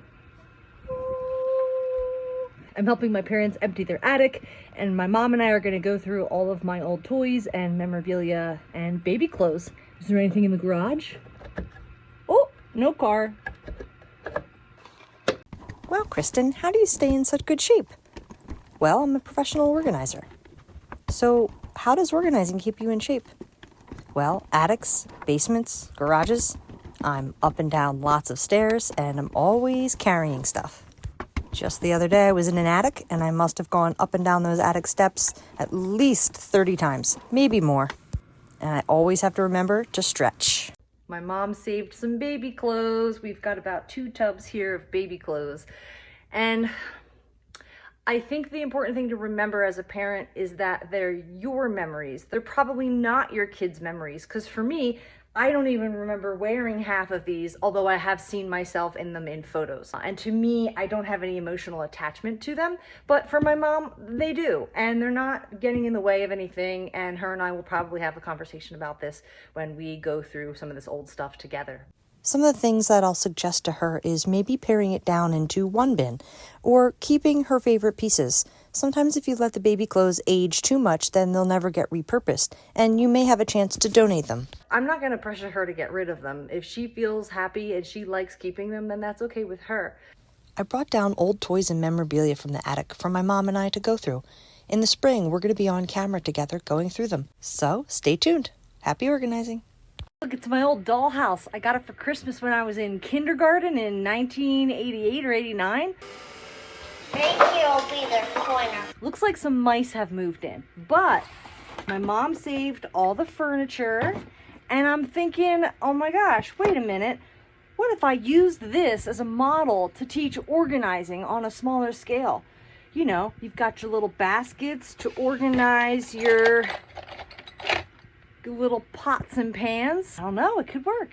I'm helping my parents empty their attic, and my mom and I are gonna go through all of my old toys and memorabilia and baby clothes. Is there anything in the garage? Oh, no car. Well, Kristen, how do you stay in such good shape? Well, I'm a professional organizer. So, how does organizing keep you in shape? Well, attics, basements, garages. I'm up and down lots of stairs, and I'm always carrying stuff. Just the other day, I was in an attic, and I must have gone up and down those attic steps at least 30 times, maybe more. And I always have to remember to stretch. My mom saved some baby clothes. We've got about 2 tubs here of baby clothes. And I think the important thing to remember as a parent is that they're your memories. They're probably not your kids' memories. Because for me, I don't even remember wearing half of these, although I have seen myself in them in photos. And to me, I don't have any emotional attachment to them. But for my mom, they do. And they're not getting in the way of anything. And her and I will probably have a conversation about this when we go through some of this old stuff together. Some of the things that I'll suggest to her is maybe paring it down into one bin or keeping her favorite pieces. Sometimes if you let the baby clothes age too much, then they'll never get repurposed, and you may have a chance to donate them. I'm not going to pressure her to get rid of them. If she feels happy and she likes keeping them, then that's okay with her. I brought down old toys and memorabilia from the attic for my mom and I to go through. In the spring, we're going to be on camera together going through them. So stay tuned. Happy organizing. Look, it's my old dollhouse. I got it for Christmas when I was in kindergarten in 1988 or 89. Right here will be their corner. Looks like some mice have moved in, but my mom saved all the furniture, and I'm thinking, oh my gosh, wait a minute. What if I used this as a model to teach organizing on a smaller scale? You know, you've got your little baskets to organize your little pots and pans. I don't know, it could work.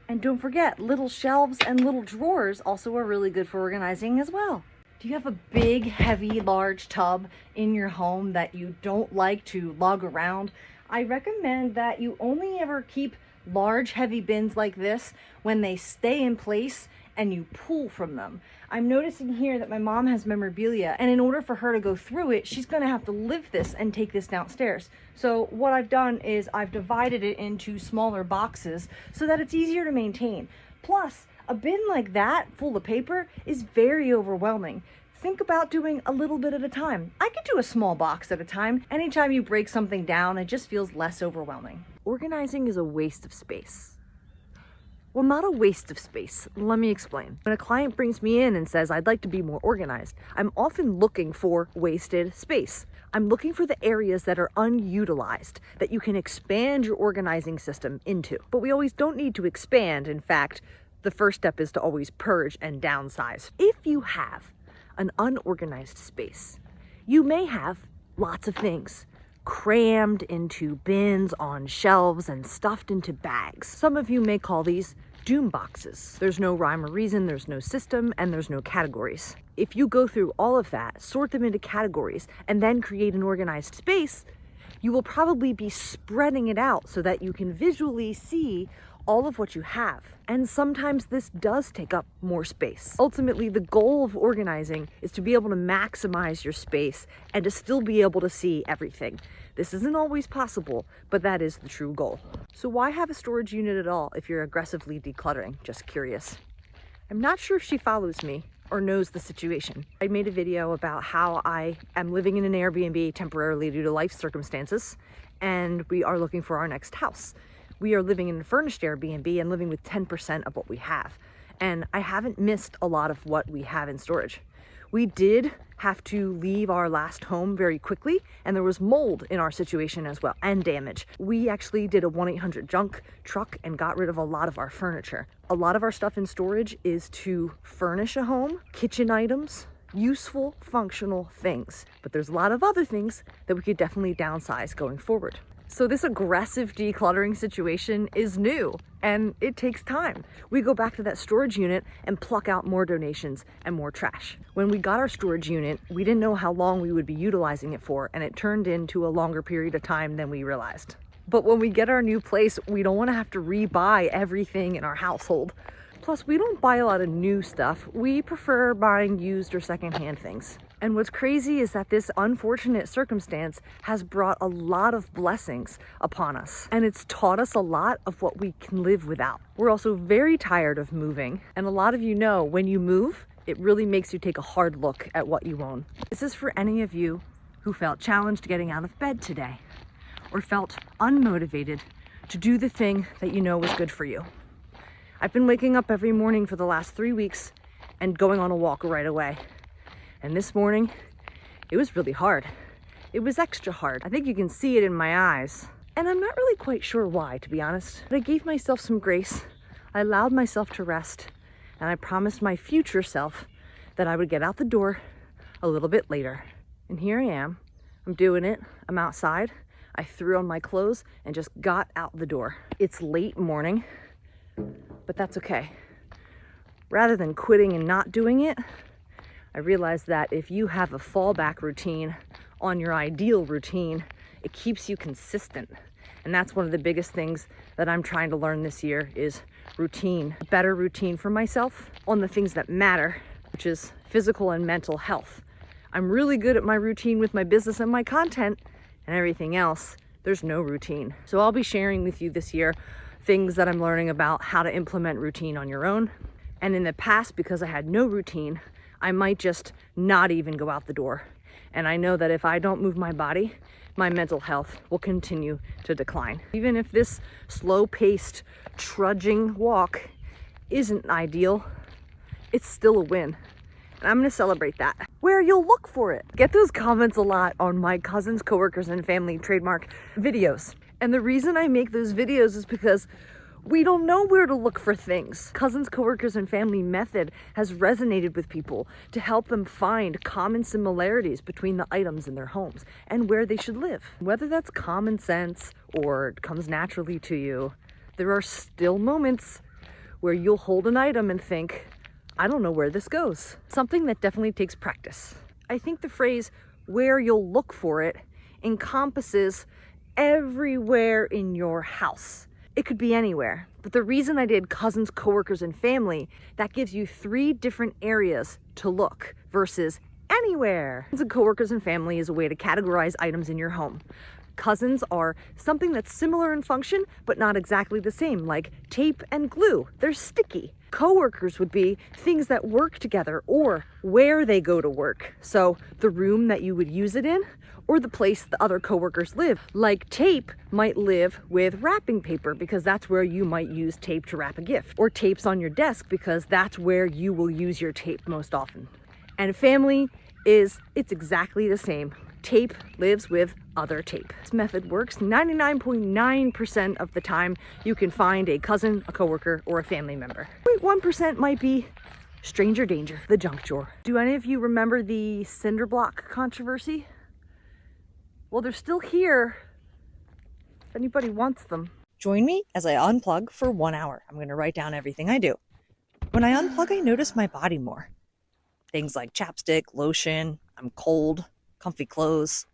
And don't forget, little shelves and little drawers also are really good for organizing as well. Do you have a big, heavy, large tub in your home that you don't like to lug around? I recommend that you only ever keep large, heavy bins like this when they stay in place and you pull from them. I'm noticing here that my mom has memorabilia, and in order for her to go through it, she's gonna have to lift this and take this downstairs. So what I've done is I've divided it into smaller boxes so that it's easier to maintain. Plus, A bin like that, full of paper, is very overwhelming. Think about doing a little bit at a time. I could do a small box at a time. Anytime you break something down, it just feels less overwhelming. Organizing is a waste of space. Well, not a waste of space. Let me explain. When a client brings me in and says, I'd like to be more organized, I'm often looking for wasted space. I'm looking for the areas that are unutilized, that you can expand your organizing system into. But we always don't need to expand. In fact, the first step is to always purge and downsize. If you have an unorganized space, you may have lots of things crammed into bins on shelves and stuffed into bags. Some of you may call these doom boxes. There's no rhyme or reason, there's no system, and there's no categories. If you go through all of that, sort them into categories, and then create an organized space, you will probably be spreading it out so that you can visually see all of what you have. And sometimes this does take up more space. Ultimately, the goal of organizing is to be able to maximize your space and to still be able to see everything. This isn't always possible, but that is the true goal. So why have a storage unit at all if you're aggressively decluttering? Just curious. I'm not sure if she follows me or knows the situation. I made a video about how I am living in an Airbnb temporarily due to life circumstances, and we are looking for our next house. We are living in a furnished Airbnb and living with 10% of what we have. And I haven't missed a lot of what we have in storage. We did have to leave our last home very quickly, and there was mold in our situation as well, and damage. We actually did a 1-800-JUNK truck and got rid of a lot of our furniture. A lot of our stuff in storage is to furnish a home, kitchen items, useful, functional things. But there's a lot of other things that we could definitely downsize going forward. So this aggressive decluttering situation is new and it takes time. We go back to that storage unit and pluck out more donations and more trash. When we got our storage unit, we didn't know how long we would be utilizing it for, and it turned into a longer period of time than we realized. But when we get our new place, we don't want to have to rebuy everything in our household. Plus, we don't buy a lot of new stuff. We prefer buying used or secondhand things. And what's crazy is that this unfortunate circumstance has brought a lot of blessings upon us. And it's taught us a lot of what we can live without. We're also very tired of moving. And a lot of you know when you move, it really makes you take a hard look at what you own. This is for any of you who felt challenged getting out of bed today, or felt unmotivated to do the thing that you know was good for you. I've been waking up every morning for the last 3 weeks and going on a walk right away. And this morning, it was really hard. It was extra hard. I think you can see it in my eyes. And I'm not really quite sure why, to be honest. But I gave myself some grace. I allowed myself to rest. And I promised my future self that I would get out the door a little bit later. And here I am. I'm doing it. I'm outside. I threw on my clothes and just got out the door. It's late morning, but that's okay. Rather than quitting and not doing it, I realized that if you have a fallback routine on your ideal routine, it keeps you consistent. And that's one of the biggest things that I'm trying to learn this year is routine. A better routine for myself on the things that matter, which is physical and mental health. I'm really good at my routine with my business and my content, and everything else, there's no routine. So I'll be sharing with you this year things that I'm learning about how to implement routine on your own. And in the past, because I had no routine, I might just not even go out the door. And I know that if I don't move my body, my mental health will continue to decline. Even if this slow-paced, trudging walk isn't ideal, it's still a win. And I'm gonna celebrate that. Where you'll look for it. Get those comments a lot on my cousins, coworkers, and family trademark videos. And the reason I make those videos is because we don't know where to look for things. Cousins, coworkers, and family method has resonated with people to help them find common similarities between the items in their homes and where they should live. Whether that's common sense or it comes naturally to you, there are still moments where you'll hold an item and think, I don't know where this goes. Something that definitely takes practice. I think the phrase, where you'll look for it, encompasses everywhere in your house. It could be anywhere. But the reason I did cousins, coworkers, and family, that gives you 3 different areas to look versus anywhere. Friends and coworkers and family is a way to categorize items in your home. Cousins are something that's similar in function, but not exactly the same, like tape and glue. They're sticky. Coworkers would be things that work together or where they go to work. So the room that you would use it in, or the place the other coworkers live. Like tape might live with wrapping paper because that's where you might use tape to wrap a gift. Or tape's on your desk because that's where you will use your tape most often. And family it's exactly the same. Tape lives with other tape. This method works 99.9% of the time. You can find a cousin, a coworker, or a family member. 0.1% might be stranger danger, the junk drawer. Do any of you remember the cinder block controversy? Well, they're still here if anybody wants them. Join me as I unplug for 1 hour. I'm going to write down everything I do. When I unplug, I notice my body more. Things like chapstick, lotion, I'm cold, comfy clothes.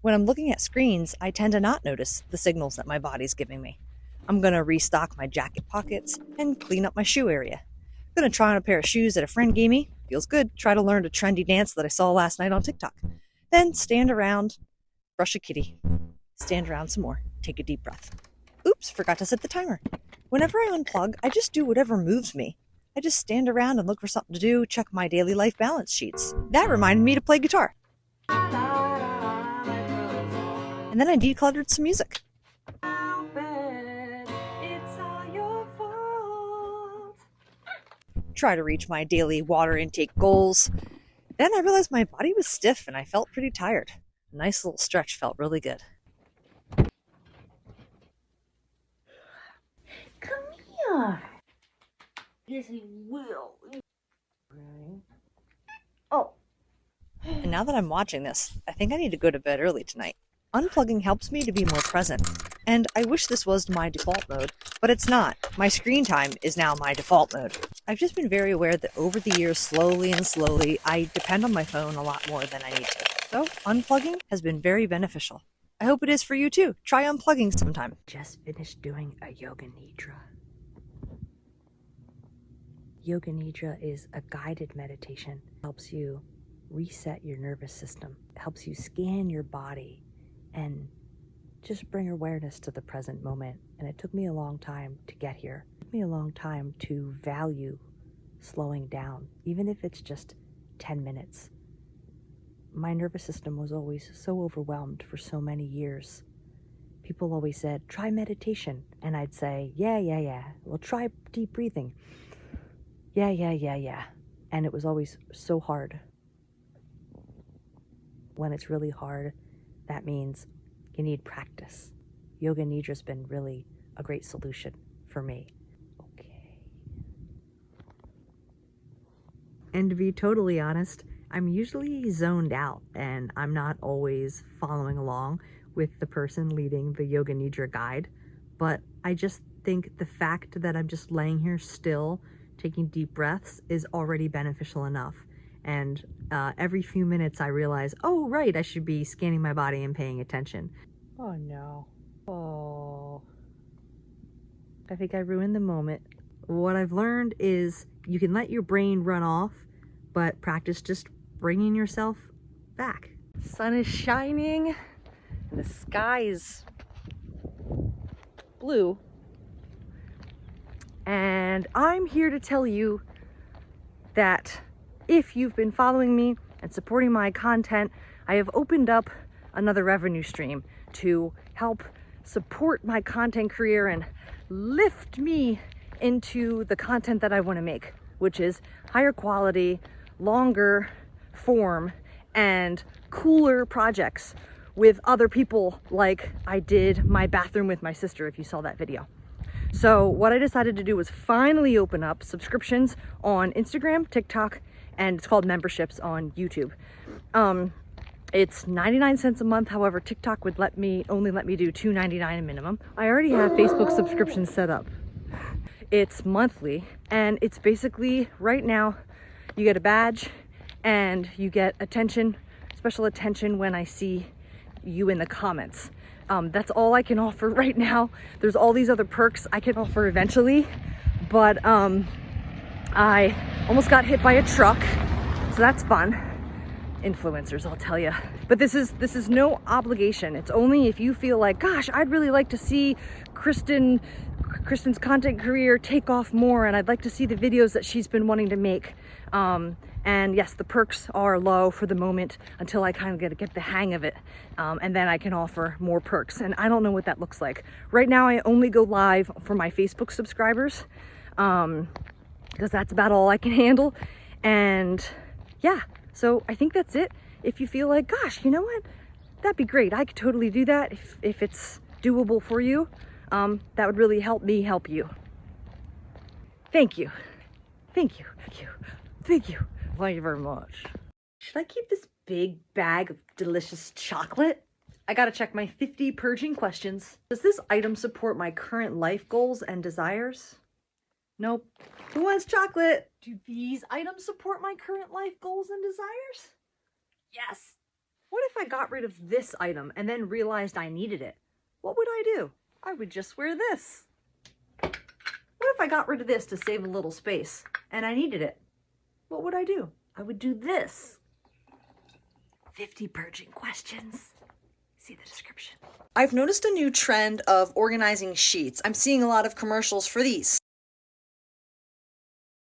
When I'm looking at screens, I tend to not notice the signals that my body's giving me. I'm going to restock my jacket pockets and clean up my shoe area. I'm going to try on a pair of shoes that a friend gave me. Feels good. Try to learn a trendy dance that I saw last night on TikTok. Then stand around, brush a kitty, stand around some more, take a deep breath. Oops, forgot to set the timer. Whenever I unplug, I just do whatever moves me. I just stand around and look for something to do, check my daily life balance sheets. That reminded me to play guitar. And then I decluttered some music. Try to reach my daily water intake goals. Then I realized my body was stiff and I felt pretty tired. A nice little stretch felt really good. Come here. Yes, he will. Oh. And now that I'm watching this, I think I need to go to bed early tonight. Unplugging helps me to be more present. And I wish this was my default mode, but it's not. My screen time is now my default mode. I've just been very aware that over the years, slowly, I depend on my phone a lot more than I need to. So unplugging has been very beneficial. I hope it is for you too. Try unplugging sometime. Just finished doing a Yoga Nidra. Yoga Nidra is a guided meditation. It helps you reset your nervous system. It helps you scan your body and just bring awareness to the present moment. And it took me a long time to get here. It took me a long time to value slowing down, even if it's just 10 minutes. My nervous system was always so overwhelmed for so many years. People always said, try meditation. And I'd say, yeah. Well, try deep breathing. Yeah. And it was always so hard. When it's really hard, that means you need practice. Yoga Nidra's been really a great solution for me. Okay. And to be totally honest, I'm usually zoned out and I'm not always following along with the person leading the Yoga Nidra guide. But I just think the fact that I'm just laying here still, taking deep breaths, is already beneficial enough. And every few minutes I realize, oh, right, I should be scanning my body and paying attention. Oh, no. Oh. I think I ruined the moment. What I've learned is you can let your brain run off, but practice just bringing yourself back. The sun is shining and the sky is blue. And I'm here to tell you that if you've been following me and supporting my content, I have opened up another revenue stream to help support my content career and lift me into the content that I want to make, which is higher quality, longer form, and cooler projects with other people, like I did my bathroom with my sister, if you saw that video. So what I decided to do was finally open up subscriptions on Instagram, TikTok, and it's called memberships on YouTube. It's 99 cents a month. However, TikTok would only let me do $2.99 a minimum. I already have Facebook subscriptions set up. It's monthly, and it's basically, right now, you get a badge and you get attention, special attention when I see you in the comments. That's all I can offer right now. There's all these other perks I can offer eventually, but I almost got hit by a truck So that's fun. Influencers, I'll tell you. But this is no obligation. It's only if you feel like, gosh, I'd really like to see Kristen's content career take off more, and I'd like to see the videos that she's been wanting to make. And yes, the perks are low for the moment until I kind of get the hang of it. And then I can offer more perks. And I don't know what that looks like. Right now, I only go live for my Facebook subscribers because that's about all I can handle. And yeah, so I think that's it. If you feel like, gosh, you know what? That'd be great. I could totally do that if it's doable for you. That would really help me help you. Thank you. Thank you. Thank you. Thank you. Thank you very much. Should I keep this big bag of delicious chocolate? I gotta check my 50 purging questions. Does this item support my current life goals and desires? Nope. Who wants chocolate? Do these items support my current life goals and desires? Yes. What if I got rid of this item and then realized I needed it? What would I do? I would just wear this. What if I got rid of this to save a little space and I needed it? What would I do? I would do this. 50 purging questions. See the description. I've noticed a new trend of organizing sheets. I'm seeing a lot of commercials for these.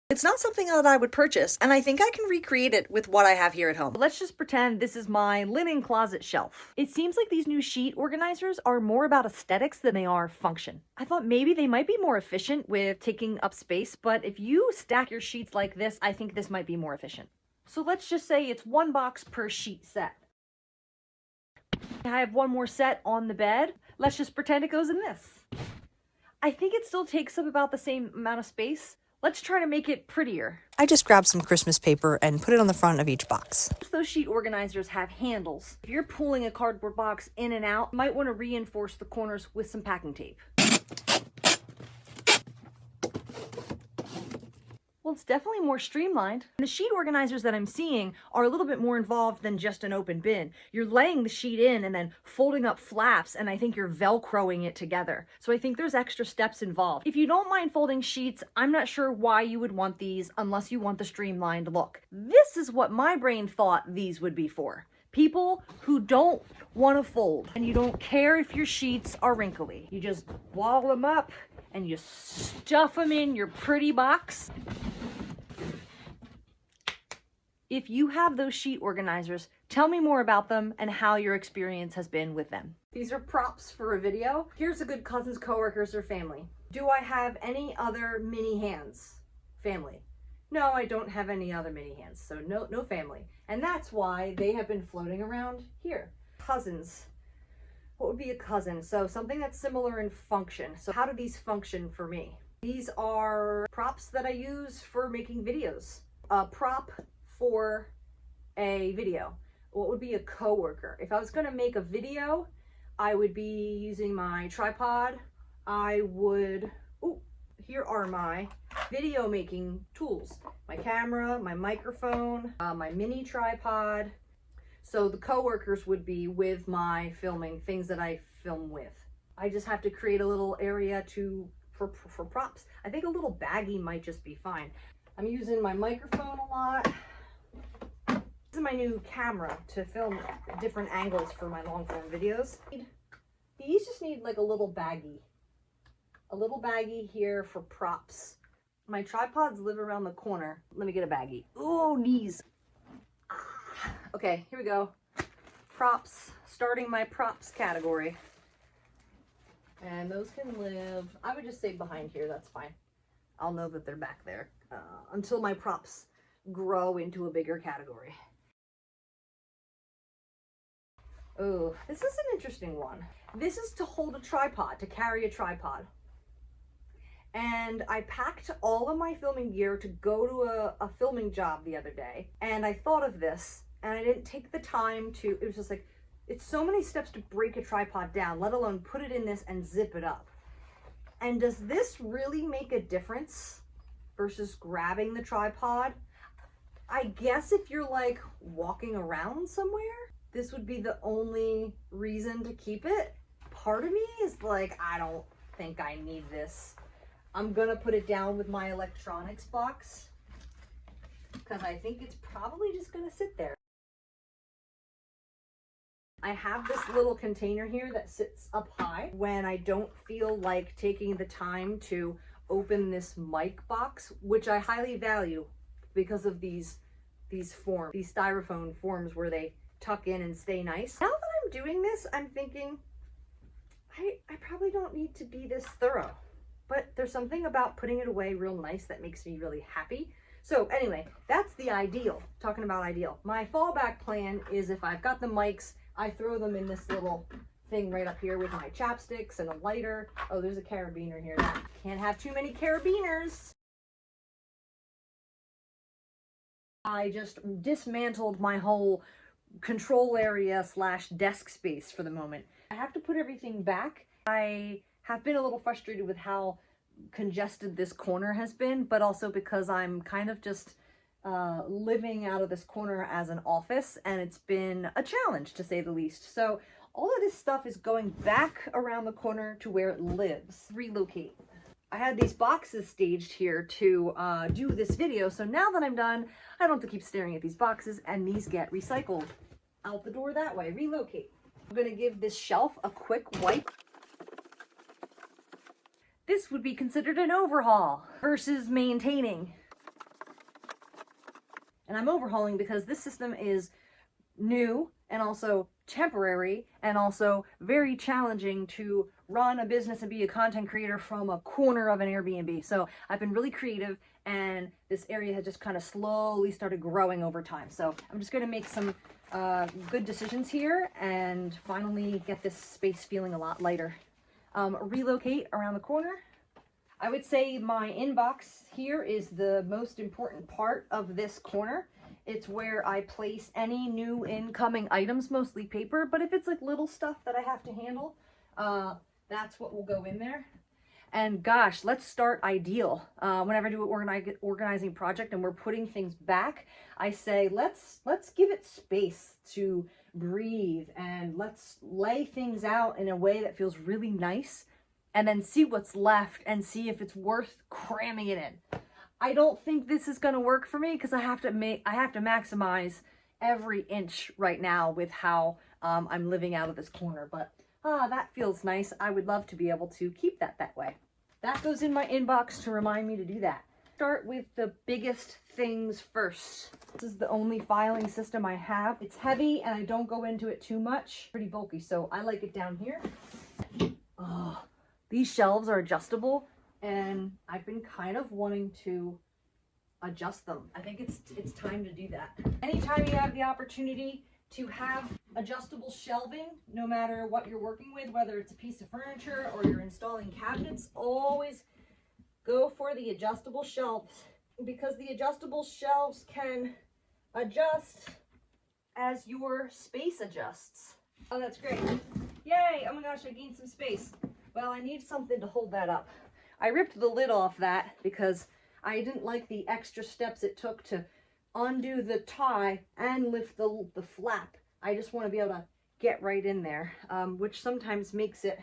It's not something that I would purchase, and I think I can recreate it with what I have here at home. Let's just pretend this is my linen closet shelf. It seems like these new sheet organizers are more about aesthetics than they are function. I thought maybe they might be more efficient with taking up space, but if you stack your sheets like this, I think this might be more efficient. So let's just say it's 1 box per sheet set. I have one more set on the bed. Let's just pretend it goes in this. I think it still takes up about the same amount of space. Let's try to make it prettier. I just grabbed some Christmas paper and put it on the front of each box. Those sheet organizers have handles. If you're pulling a cardboard box in and out, you might want to reinforce the corners with some packing tape. Well, it's definitely more streamlined. The sheet organizers that I'm seeing are a little bit more involved than just an open bin. You're laying the sheet in and then folding up flaps, and I think you're Velcroing it together. So I think there's extra steps involved. If you don't mind folding sheets, I'm not sure why you would want these unless you want the streamlined look. This is what my brain thought these would be for. People who don't want to fold, and you don't care if your sheets are wrinkly. You just wall them up and you stuff them in your pretty box. If you have those sheet organizers, tell me more about them and how your experience has been with them. These are props for a video. Here's a good cousins, coworkers, or family. Do I have any other mini hands? Family. No, I don't have any other mini hands, so no family. And that's why they have been floating around here. Cousins. What would be a cousin? So something that's similar in function. So how do these function for me? These are props that I use for making videos. A prop for a video. What would be a coworker? If I was going to make a video, I would be using my tripod. Here are my video making tools. My camera, my microphone, my mini tripod. So the coworkers would be with my filming, things that I film with. I just have to create a little area for props. I think a little baggie might just be fine. I'm using my microphone a lot. This is my new camera to film different angles for my long form videos. These just need like a little baggie. A little baggie here for props. My tripods live around the corner. Let me get a baggie. Oh, knees. Okay, here we go. Props, starting my props category. And those can live, I would just say behind here, that's fine. I'll know that they're back there until my props grow into a bigger category. Oh, this is an interesting one. This is to hold a tripod, to carry a tripod. And I packed all of my filming gear to go to a filming job the other day. And I thought of this, and I didn't take the time to, it was just like, it's so many steps to break a tripod down, let alone put it in this and zip it up. And does this really make a difference versus grabbing the tripod? I guess if you're like walking around somewhere, this would be the only reason to keep it. Part of me is like, I don't think I need this. I'm gonna put it down with my electronics box. because I think it's probably just going to sit there. I have this little container here that sits up high when I don't feel like taking the time to open this mic box, which I highly value because of these styrofoam forms where they tuck in and stay nice. Now that I'm doing this, I'm thinking I probably don't need to be this thorough, but there's something about putting it away real nice that makes me really happy. So anyway, that's the ideal. Talking about ideal. My fallback plan is if I've got the mics, I throw them in this little thing right up here with my chapsticks and a lighter. Oh, there's a carabiner here. Can't have too many carabiners. I just dismantled my whole control area / desk space for the moment. I have to put everything back. I have been a little frustrated with how congested this corner has been, but also because I'm kind of just living out of this corner as an office, and it's been a challenge to say the least. So all of this stuff is going back around the corner to where it lives. Relocate. I had these boxes staged here to do this video, so now that I'm done, I don't have to keep staring at these boxes, and these get recycled out the door that way. Relocate. I'm going to give this shelf a quick wipe. This would be considered an overhaul versus maintaining. And I'm overhauling because this system is new and also temporary and also very challenging to run a business and be a content creator from a corner of an Airbnb. So I've been really creative, and this area has just kind of slowly started growing over time. So I'm just going to make some good decisions here and finally get this space feeling a lot lighter. Relocate around the corner. I would say my inbox here is the most important part of this corner. It's where I place any new incoming items, mostly paper, but if it's like little stuff that I have to handle, that's what will go in there. And gosh, let's start ideal. Whenever I do an organizing project and we're putting things back, I say, let's give it space to breathe, and let's lay things out in a way that feels really nice, and then see what's left and see if it's worth cramming it in. I don't think this is going to work for me because I have to maximize every inch right now with how I'm living out of this corner, but that feels nice. I would love to be able to keep that way. That goes in my inbox to remind me to do that. Start with the biggest things first. This is the only filing system I have. It's heavy and I don't go into it too much. Pretty bulky, so I like it down here. Oh, these shelves are adjustable, and I've been kind of wanting to adjust them. I think it's time to do that. Anytime you have the opportunity to have adjustable shelving, no matter what you're working with, whether it's a piece of furniture or you're installing cabinets, always go for the adjustable shelves, because the adjustable shelves can adjust as your space adjusts. Oh, that's great. Yay! Oh my gosh, I gained some space. Well, I need something to hold that up. I ripped the lid off that because I didn't like the extra steps it took to undo the tie and lift the flap. I just want to be able to get right in there, which sometimes makes it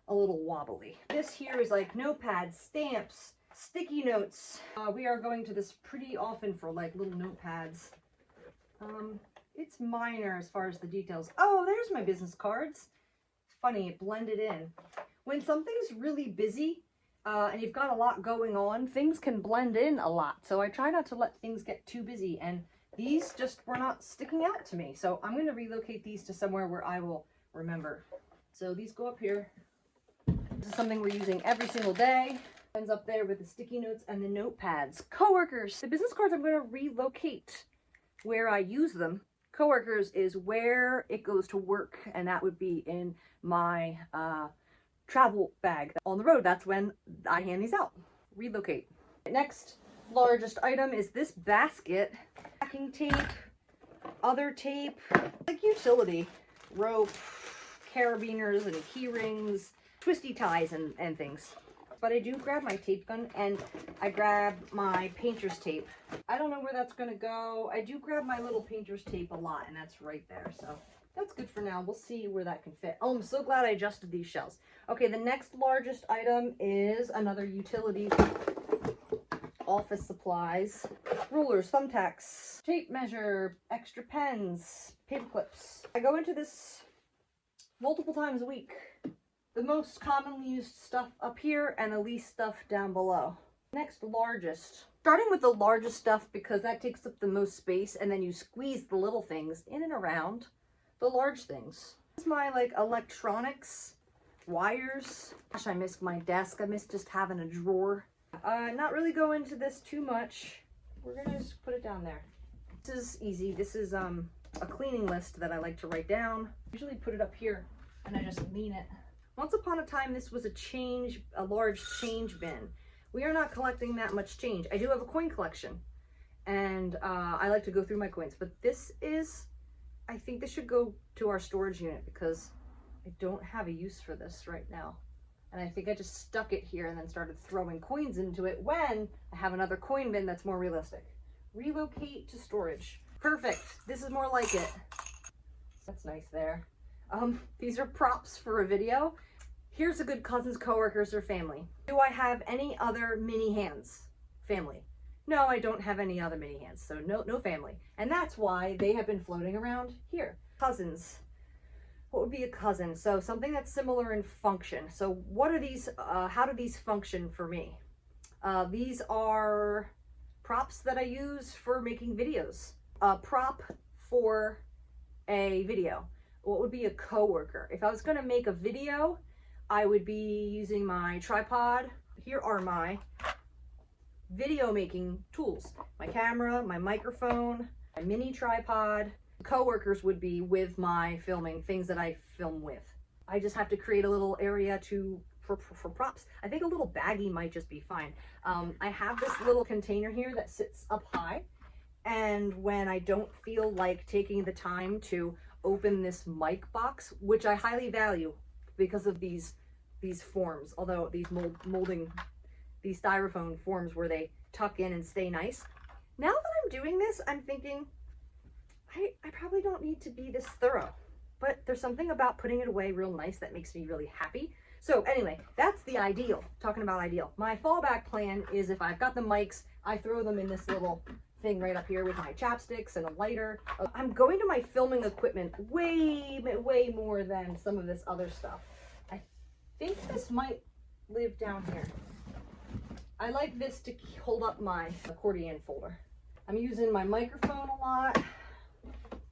a little wobbly. This here is like notepads, stamps, sticky notes. We are going to this pretty often for like little notepads. It's minor as far as the details. Oh, there's my business cards. It's funny, it blended in. When something's really busy and you've got a lot going on, things can blend in a lot. So I try not to let things get too busy, and these just were not sticking out to me. So I'm going to relocate these to somewhere where I will remember. So these go up here. This is something we're using every single day. Ends up there with the sticky notes and the notepads. Coworkers. The business cards I'm going to relocate where I use them. Coworkers is where it goes to work, and that would be in my travel bag on the road. That's when I hand these out. Relocate. Next largest item is this basket. Packing tape, other tape, like utility, rope, carabiners and key rings, twisty ties and things. But I do grab my tape gun and I grab my painter's tape. I don't know where that's gonna go. I do grab my little painter's tape a lot, and that's right there. So that's good for now. We'll see where that can fit. Oh, I'm so glad I adjusted these shelves. Okay, the next largest item is another utility office supplies, rulers, thumbtacks, tape measure, extra pens, paper clips. I go into this multiple times a week. The most commonly used stuff up here and the least stuff down below. Next largest. Starting with the largest stuff because that takes up the most space, and then you squeeze the little things in and around the large things. This is my like electronics, wires. Gosh, I miss my desk. I miss just having a drawer. Not really go into this too much. We're gonna just put it down there. This is easy. This is a cleaning list that I like to write down. Usually put it up here and I just lean it. Once upon a time, this was a large change bin. We are not collecting that much change. I do have a coin collection, and I like to go through my coins, but I think this should go to our storage unit because I don't have a use for this right now. And I think I just stuck it here and then started throwing coins into it when I have another coin bin that's more realistic. Relocate to storage. Perfect. This is more like it. That's nice there. These are props for a video. Here's a good cousins, coworkers, or family. Do I have any other mini hands? Family. No, I don't have any other mini hands, so no family. And that's why they have been floating around here. Cousins. What would be a cousin? So something that's similar in function. So what are these, how do these function for me? These are props that I use for making videos. A prop for a video. What would be a coworker? If I was gonna make a video, I would be using my tripod. Here are my video making tools. My camera, my microphone, my mini tripod. Coworkers would be with my filming, things that I film with. I just have to create a little area for props. I think a little baggie might just be fine. I have this little container here that sits up high, and when I don't feel like taking the time to open this mic box, which I highly value because of these forms, although these these styrofoam forms where they tuck in and stay nice. Now that I'm doing this, I'm thinking, I probably don't need to be this thorough, but there's something about putting it away real nice that makes me really happy. So anyway, that's the ideal, talking about ideal. My fallback plan is if I've got the mics, I throw them in this little thing right up here with my chapsticks and a lighter. I'm going to my filming equipment way more than some of this other stuff. I think this might live down here. I like this to hold up my accordion folder. I'm using my microphone a lot.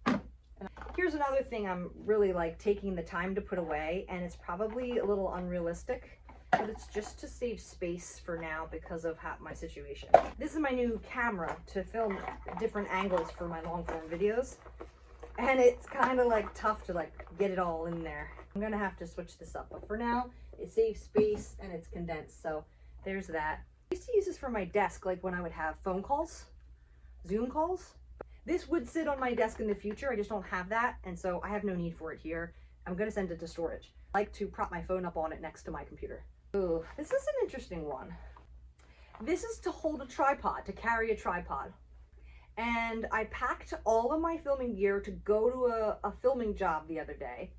And here's another thing I'm really like taking the time to put away, and it's probably a little unrealistic, but it's just to save space for now because of my situation. This is my new camera to film different angles for my long form videos, and it's kind of like tough to like get it all in there. I'm gonna have to switch this up, but for now it saves space and it's condensed, so there's that. I used to use this for my desk, like when I would have phone calls, Zoom calls. This would sit on my desk in the future. I just don't have that, and so I have no need for it here. I'm gonna send it to storage. I like to prop my phone up on it next to my computer. Ooh, this is an interesting one. This is to hold a tripod, to carry a tripod. And I packed all of my filming gear to go to a filming job the other day.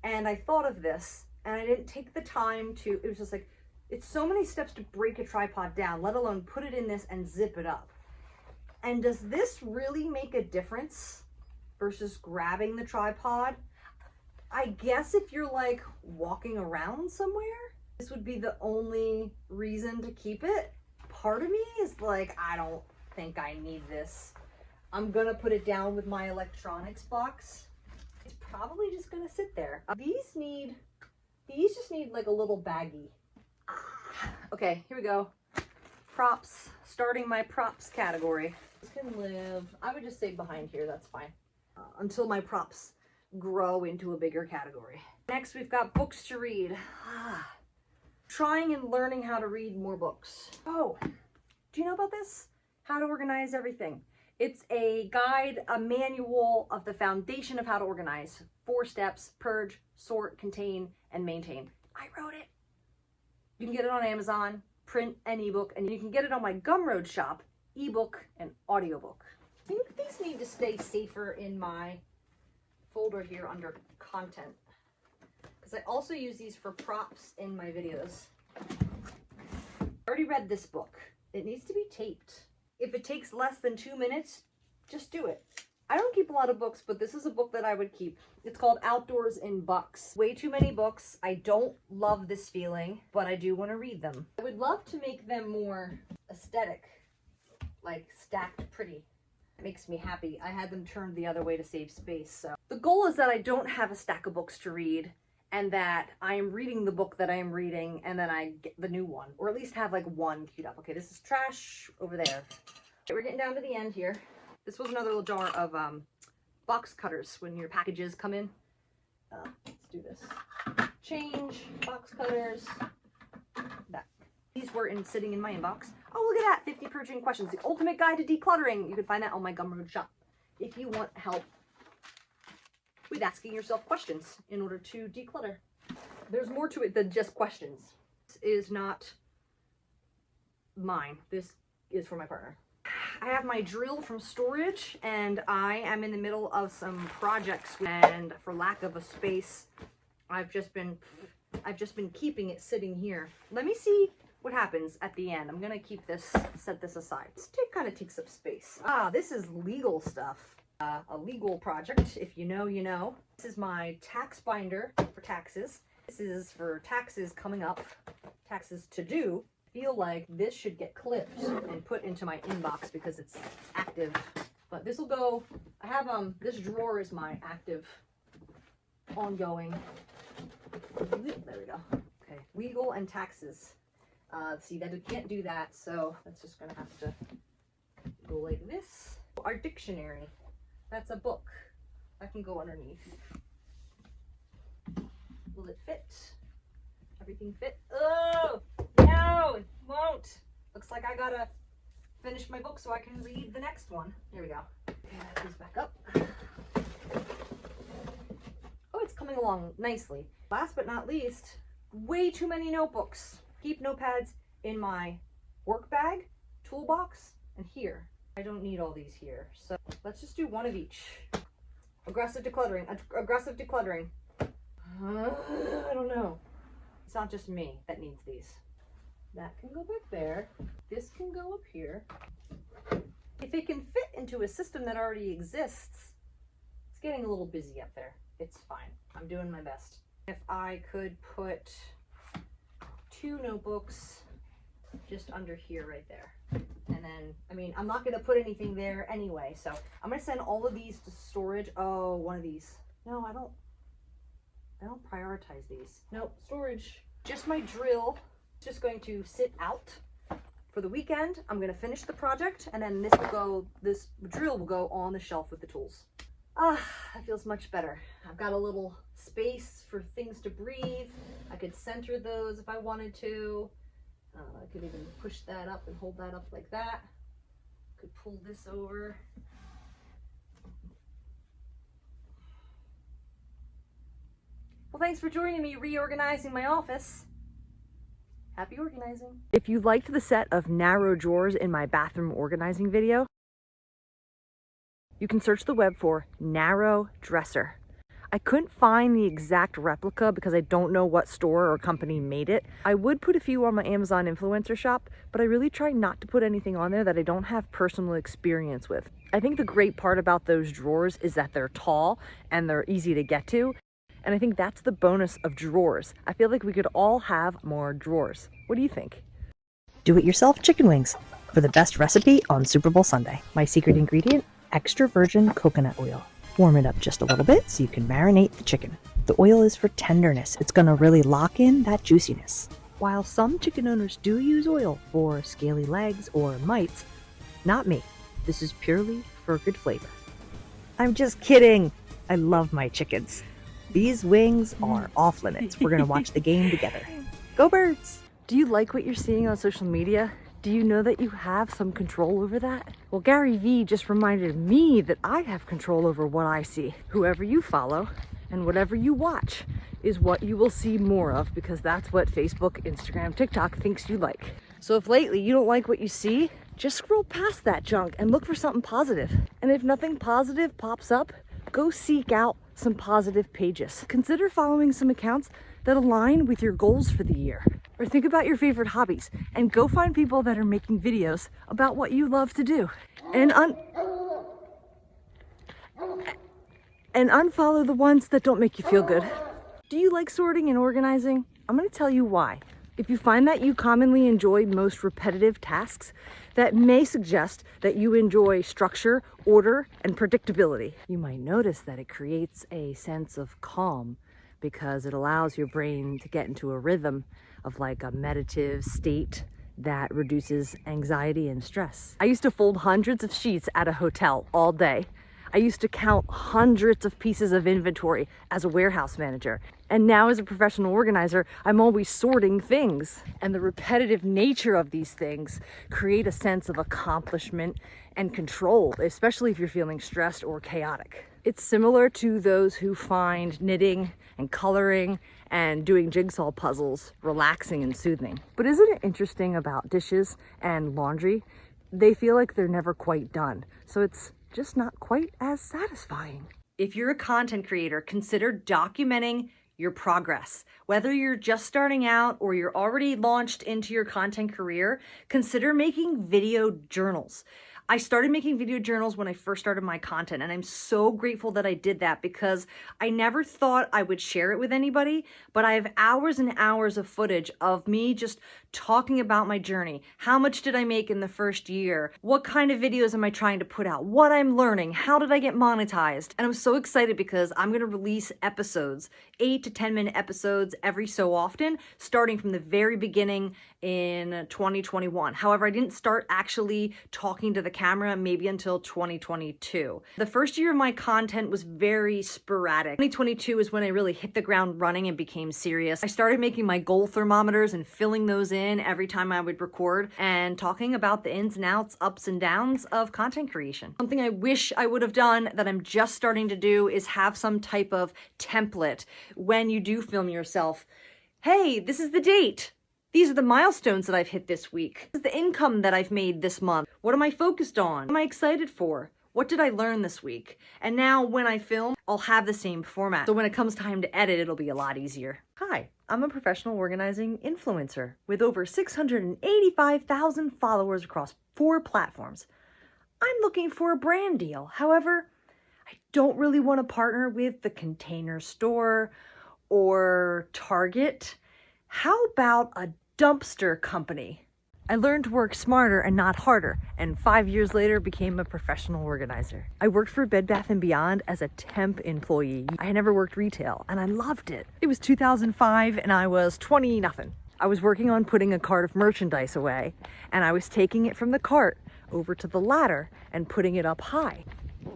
And I thought of this, and I didn't take the time to, it was just like, it's so many steps to break a tripod down, let alone put it in this and zip it up. And does this really make a difference versus grabbing the tripod? I guess if you're like walking around somewhere, this would be the only reason to keep it. Part of me is like, I don't think I need this. I'm gonna put it down with my electronics box. It's probably just gonna sit there. These just need like a little baggie. Okay, here we go. Props, starting my props category. This can live, I would just say behind here, that's fine. Until my props grow into a bigger category. Next, we've got books to read. Trying and learning how to read more books. Oh, do you know about this? How to organize everything. It's a guide, a manual of the foundation of how to organize. 4 steps: purge, sort, contain, and maintain. I wrote it. You can get it on Amazon, print and ebook, and you can get it on my Gumroad Shop, ebook and audiobook. I think these need to stay safer in my folder here under content, because I also use these for props in my videos. I already read this book. It needs to be taped. If it takes less than 2 minutes, just do it. I don't keep a lot of books, but this is a book that I would keep. It's called Outdoors in Bucks. Way too many books. I don't love this feeling, but I do want to read them. I would love to make them more aesthetic, like stacked pretty. It makes me happy. I had them turned the other way to save space. So the goal is that I don't have a stack of books to read, and that I am reading the book that I am reading, and then I get the new one, or at least have like one queued up. Okay, this is trash over there. Okay, we're getting down to the end here. This was another little jar of box cutters when your packages come in. Let's do this. Change, box cutters, that. These were sitting in my inbox. Oh, look at that, 50 purging questions. The ultimate guide to decluttering. You can find that on my Gumroad shop if you want help with asking yourself questions in order to declutter. There's more to it than just questions. This is not mine. This is for my partner. I have my drill from storage, and I am in the middle of some projects, and for lack of a space, I've just been keeping it sitting here. Let me see what happens at the end. I'm gonna keep this, set this aside. This kind of takes up space. This is legal stuff. A legal project. If you know, you know. This is my tax binder for taxes. This is for taxes coming up, taxes to do. I feel like this should get clipped and put into my inbox because it's active. But this will go, I have, this drawer is my active, ongoing. There we go. Okay, legal and taxes. See that we can't do that, so that's just gonna have to go like this. Our dictionary. That's a book. That can go underneath. Will it fit? Everything fit? Oh, no, it won't. Looks like I gotta finish my book so I can read the next one. Here we go. Okay, that goes back up. Oh, it's coming along nicely. Last but not least, way too many notebooks. Keep notepads in my work bag, toolbox, and here. I don't need all these here. So let's just do one of each. Aggressive decluttering. Aggressive decluttering. I don't know. It's not just me that needs these. That can go back there. This can go up here. If it can fit into a system that already exists, it's getting a little busy up there. It's fine. I'm doing my best. If I could put 2 notebooks just under here right there. And then, I mean, I'm not going to put anything there anyway, so I'm going to send all of these to storage. Oh, one of these. No, I don't prioritize these. Nope, storage. Just my drill. Just going to sit out for the weekend. I'm going to finish the project, and then this drill will go on the shelf with the tools. That feels much better. I've got a little space for things to breathe. I could center those if I wanted to. I could even push that up and hold that up like that. Could pull this over. Well, thanks for joining me reorganizing my office. Happy organizing. If you liked the set of narrow drawers in my bathroom organizing video, you can search the web for narrow dresser. I couldn't find the exact replica because I don't know what store or company made it. I would put a few on my Amazon influencer shop, but I really try not to put anything on there that I don't have personal experience with. I think the great part about those drawers is that they're tall and they're easy to get to. And I think that's the bonus of drawers. I feel like we could all have more drawers. What do you think? Do-it-yourself chicken wings for the best recipe on Super Bowl Sunday. My secret ingredient, extra virgin coconut oil. Warm it up just a little bit so you can marinate the chicken. The oil is for tenderness. It's gonna really lock in that juiciness. While some chicken owners do use oil for scaly legs or mites, not me. This is purely for good flavor. I'm just kidding. I love my chickens. These wings are off limits. We're gonna watch the game together. Go Birds! Do you like what you're seeing on social media? Do you know that you have some control over that? Well, Gary Vee just reminded me that I have control over what I see. Whoever you follow and whatever you watch is what you will see more of, because that's what Facebook, Instagram, TikTok thinks you like. So if lately you don't like what you see, just scroll past that junk and look for something positive. And if nothing positive pops up, go seek out some positive pages. Consider following some accounts that align with your goals for the year. Or Or think about your favorite hobbies and go find people that are making videos about what you love to do. And unfollow the ones that don't make you feel good. Do you like sorting and organizing? I'm going to tell you why. If you find that you commonly enjoy most repetitive tasks, that may suggest that you enjoy structure, order, and predictability. You might notice that it creates a sense of calm because it allows your brain to get into a rhythm of like a meditative state that reduces anxiety and stress. I used to fold hundreds of sheets at a hotel all day. I used to count hundreds of pieces of inventory as a warehouse manager. And now as a professional organizer, I'm always sorting things. And the repetitive nature of these things create a sense of accomplishment and control, especially if you're feeling stressed or chaotic. It's similar to those who find knitting and coloring and doing jigsaw puzzles relaxing and soothing. But isn't it interesting about dishes and laundry? They feel like they're never quite done. So it's just not quite as satisfying. If you're a content creator, consider documenting your progress. Whether you're just starting out or you're already launched into your content career, consider making video journals. I started making video journals when I first started my content, and I'm so grateful that I did that because I never thought I would share it with anybody, but I have hours and hours of footage of me just talking about my journey. How much did I make in the first year? What kind of videos am I trying to put out? What I'm learning? How did I get monetized? And I'm so excited because I'm going to release episodes, 8 to 10 minute episodes every so often, starting from the very beginning in 2021. However, I didn't start actually talking to the camera maybe until 2022. The first year of my content was very sporadic. 2022 is when I really hit the ground running and became serious. I started making my goal thermometers and filling those in every time I would record and talking about the ins and outs, ups and downs of content creation. Something I wish I would have done that I'm just starting to do is have some type of template when you do film yourself. Hey, this is the date. These are the milestones that I've hit this week. This is the income that I've made this month. What am I focused on? What am I excited for? What did I learn this week? And now when I film, I'll have the same format. So when it comes time to edit, it'll be a lot easier. Hi, I'm a professional organizing influencer with over 685,000 followers across 4 platforms. I'm looking for a brand deal. However, I don't really want to partner with the Container Store or Target. How about a dumpster company? I learned to work smarter and not harder, and 5 years later became a professional organizer. I worked for Bed Bath & Beyond as a temp employee. I had never worked retail, and I loved it. It was 2005, and I was 20-nothing. I was working on putting a cart of merchandise away, and I was taking it from the cart over to the ladder and putting it up high.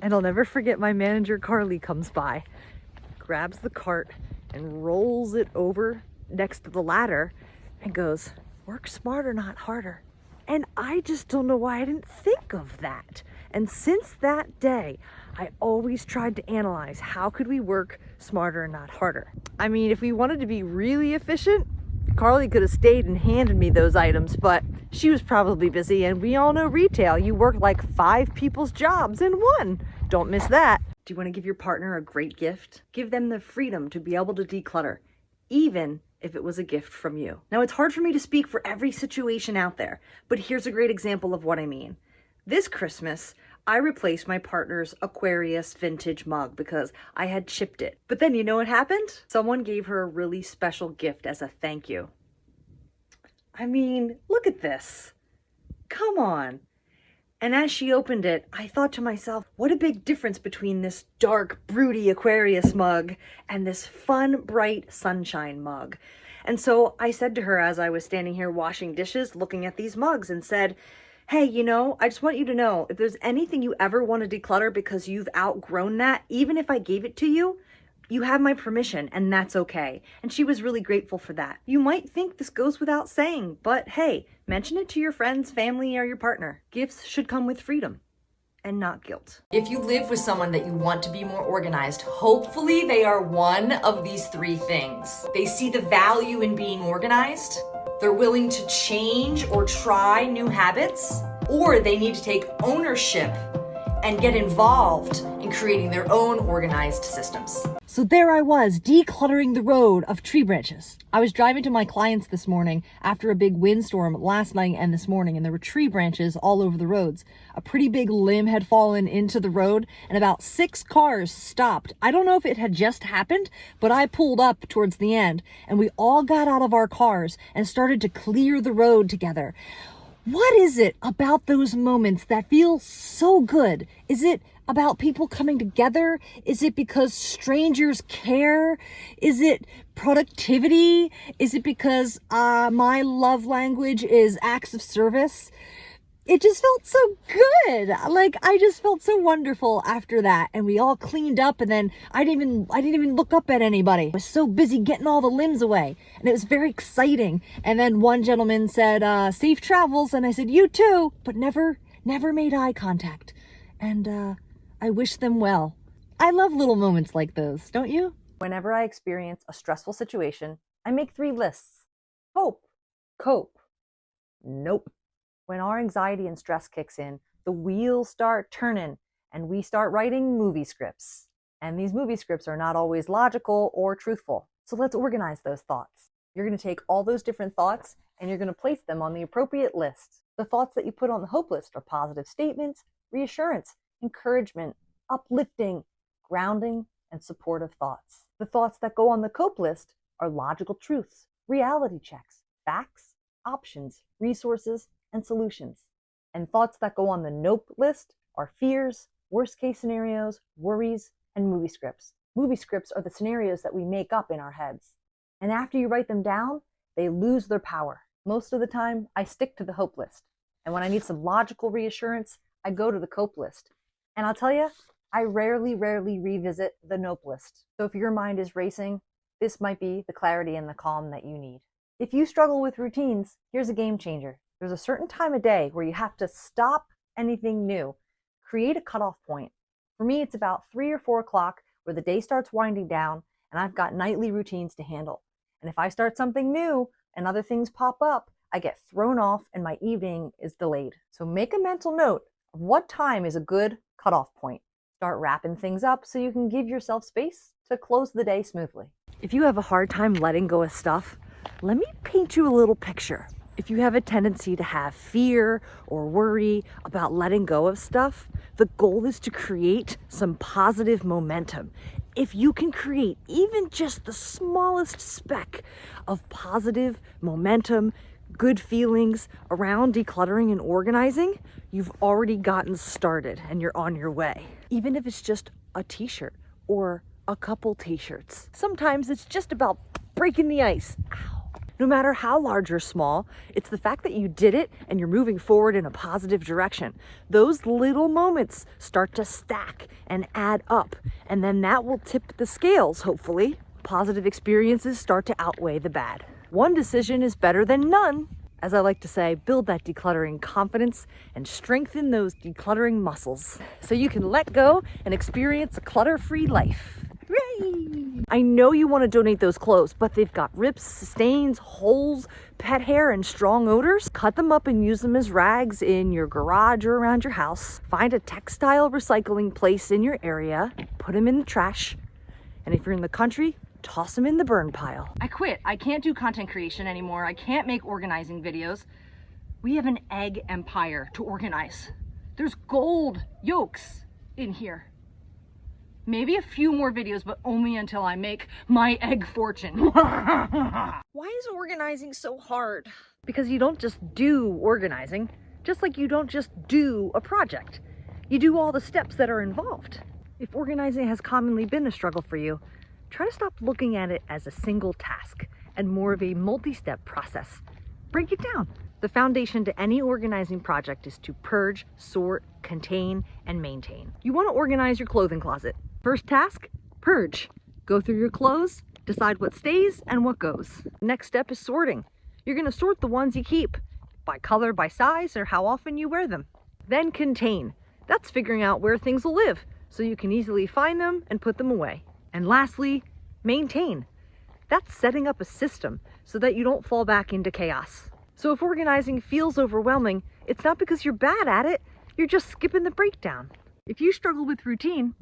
And I'll never forget my manager, Carly, comes by, grabs the cart, and rolls it over next to the ladder and goes, "Work smarter, not harder." And I just don't know why I didn't think of that. And since that day, I always tried to analyze how could we work smarter and not harder. I mean, if we wanted to be really efficient, Carly could have stayed and handed me those items, but she was probably busy, and we all know retail. You work like 5 people's jobs in one. Don't miss that. Do you want to give your partner a great gift? Give them the freedom to be able to declutter, even if it was a gift from you. Now, it's hard for me to speak for every situation out there, but here's a great example of what I mean. This Christmas, I replaced my partner's Aquarius vintage mug because I had chipped it. But then you know what happened? Someone gave her a really special gift as a thank you. I mean, look at this. Come on. And as she opened it, I thought to myself, what a big difference between this dark, broody Aquarius mug and this fun, bright sunshine mug. And so I said to her as I was standing here washing dishes, looking at these mugs, and said, hey, you know, I just want you to know, if there's anything you ever want to declutter because you've outgrown that, even if I gave it to you, you have my permission, and that's okay. And she was really grateful for that. You might think this goes without saying, but hey, mention it to your friends, family, or your partner. Gifts should come with freedom and not guilt. If you live with someone that you want to be more organized, hopefully they are one of these 3 things. They see the value in being organized, they're willing to change or try new habits, or they need to take ownership and get involved in creating their own organized systems. So there I was, decluttering the road of tree branches. I was driving to my clients this morning after a big windstorm last night and this morning, and there were tree branches all over the roads. A pretty big limb had fallen into the road, and about 6 cars stopped. I don't know if it had just happened, but I pulled up towards the end, and we all got out of our cars and started to clear the road together. What is it about those moments that feel so good? Is it about people coming together? Is it because strangers care? Is it productivity? Is it because my love language is acts of service? It just felt so good. Like, I just felt so wonderful after that. And we all cleaned up, and then I didn't even look up at anybody. I was so busy getting all the limbs away, and it was very exciting. And then one gentleman said, safe travels. And I said, you too, but never made eye contact. And, I wish them well. I love little moments like those, don't you? Whenever I experience a stressful situation, I make 3 lists. Hope, cope, nope. When our anxiety and stress kicks in, the wheels start turning and we start writing movie scripts. And these movie scripts are not always logical or truthful. So let's organize those thoughts. You're going to take all those different thoughts and you're going to place them on the appropriate list. The thoughts that you put on the hope list are positive statements, reassurance, encouragement, uplifting, grounding, and supportive thoughts. The thoughts that go on the cope list are logical truths, reality checks, facts, options, resources, and solutions. And thoughts that go on the nope list are fears, worst case scenarios, worries, and movie scripts. Movie scripts are the scenarios that we make up in our heads. And after you write them down, they lose their power. Most of the time, I stick to the hope list. And when I need some logical reassurance, I go to the cope list. And I'll tell you, I rarely revisit the nope list. So if your mind is racing, this might be the clarity and the calm that you need. If you struggle with routines, here's a game changer. There's a certain time of day where you have to stop anything new. Create a cutoff point. For me, it's about 3 or 4 o'clock where the day starts winding down and I've got nightly routines to handle. And if I start something new and other things pop up, I get thrown off and my evening is delayed. So make a mental note of what time is a good cutoff point. Start wrapping things up so you can give yourself space to close the day smoothly. If you have a hard time letting go of stuff, let me paint you a little picture. If you have a tendency to have fear or worry about letting go of stuff, the goal is to create some positive momentum. If you can create even just the smallest speck of positive momentum, good feelings around decluttering and organizing, you've already gotten started and you're on your way. Even if it's just a t-shirt or a couple t-shirts. Sometimes it's just about breaking the ice. Ow. No matter how large or small, it's the fact that you did it and you're moving forward in a positive direction. Those little moments start to stack and add up, and then that will tip the scales, hopefully. Positive experiences start to outweigh the bad. One decision is better than none. As I like to say, build that decluttering confidence and strengthen those decluttering muscles so you can let go and experience a clutter-free life. Hooray! I know you want to donate those clothes, but they've got rips, stains, holes, pet hair, and strong odors. Cut them up and use them as rags in your garage or around your house. Find a textile recycling place in your area, put them in the trash, and if you're in the country, toss them in the burn pile. I quit. I can't do content creation anymore. I can't make organizing videos. We have an egg empire to organize. There's gold yolks in here. Maybe a few more videos, but only until I make my egg fortune. Why is organizing so hard? Because you don't just do organizing, just like you don't just do a project. You do all the steps that are involved. If organizing has commonly been a struggle for you, try to stop looking at it as a single task and more of a multi-step process. Break it down. The foundation to any organizing project is to purge, sort, contain, and maintain. You want to organize your clothing closet. First task, purge. Go through your clothes, decide what stays and what goes. Next step is sorting. You're going to sort the ones you keep by color, by size, or how often you wear them. Then contain. That's figuring out where things will live so you can easily find them and put them away. And lastly, maintain. That's setting up a system so that you don't fall back into chaos. So if organizing feels overwhelming, it's not because you're bad at it, you're just skipping the breakdown. If you struggle with routine,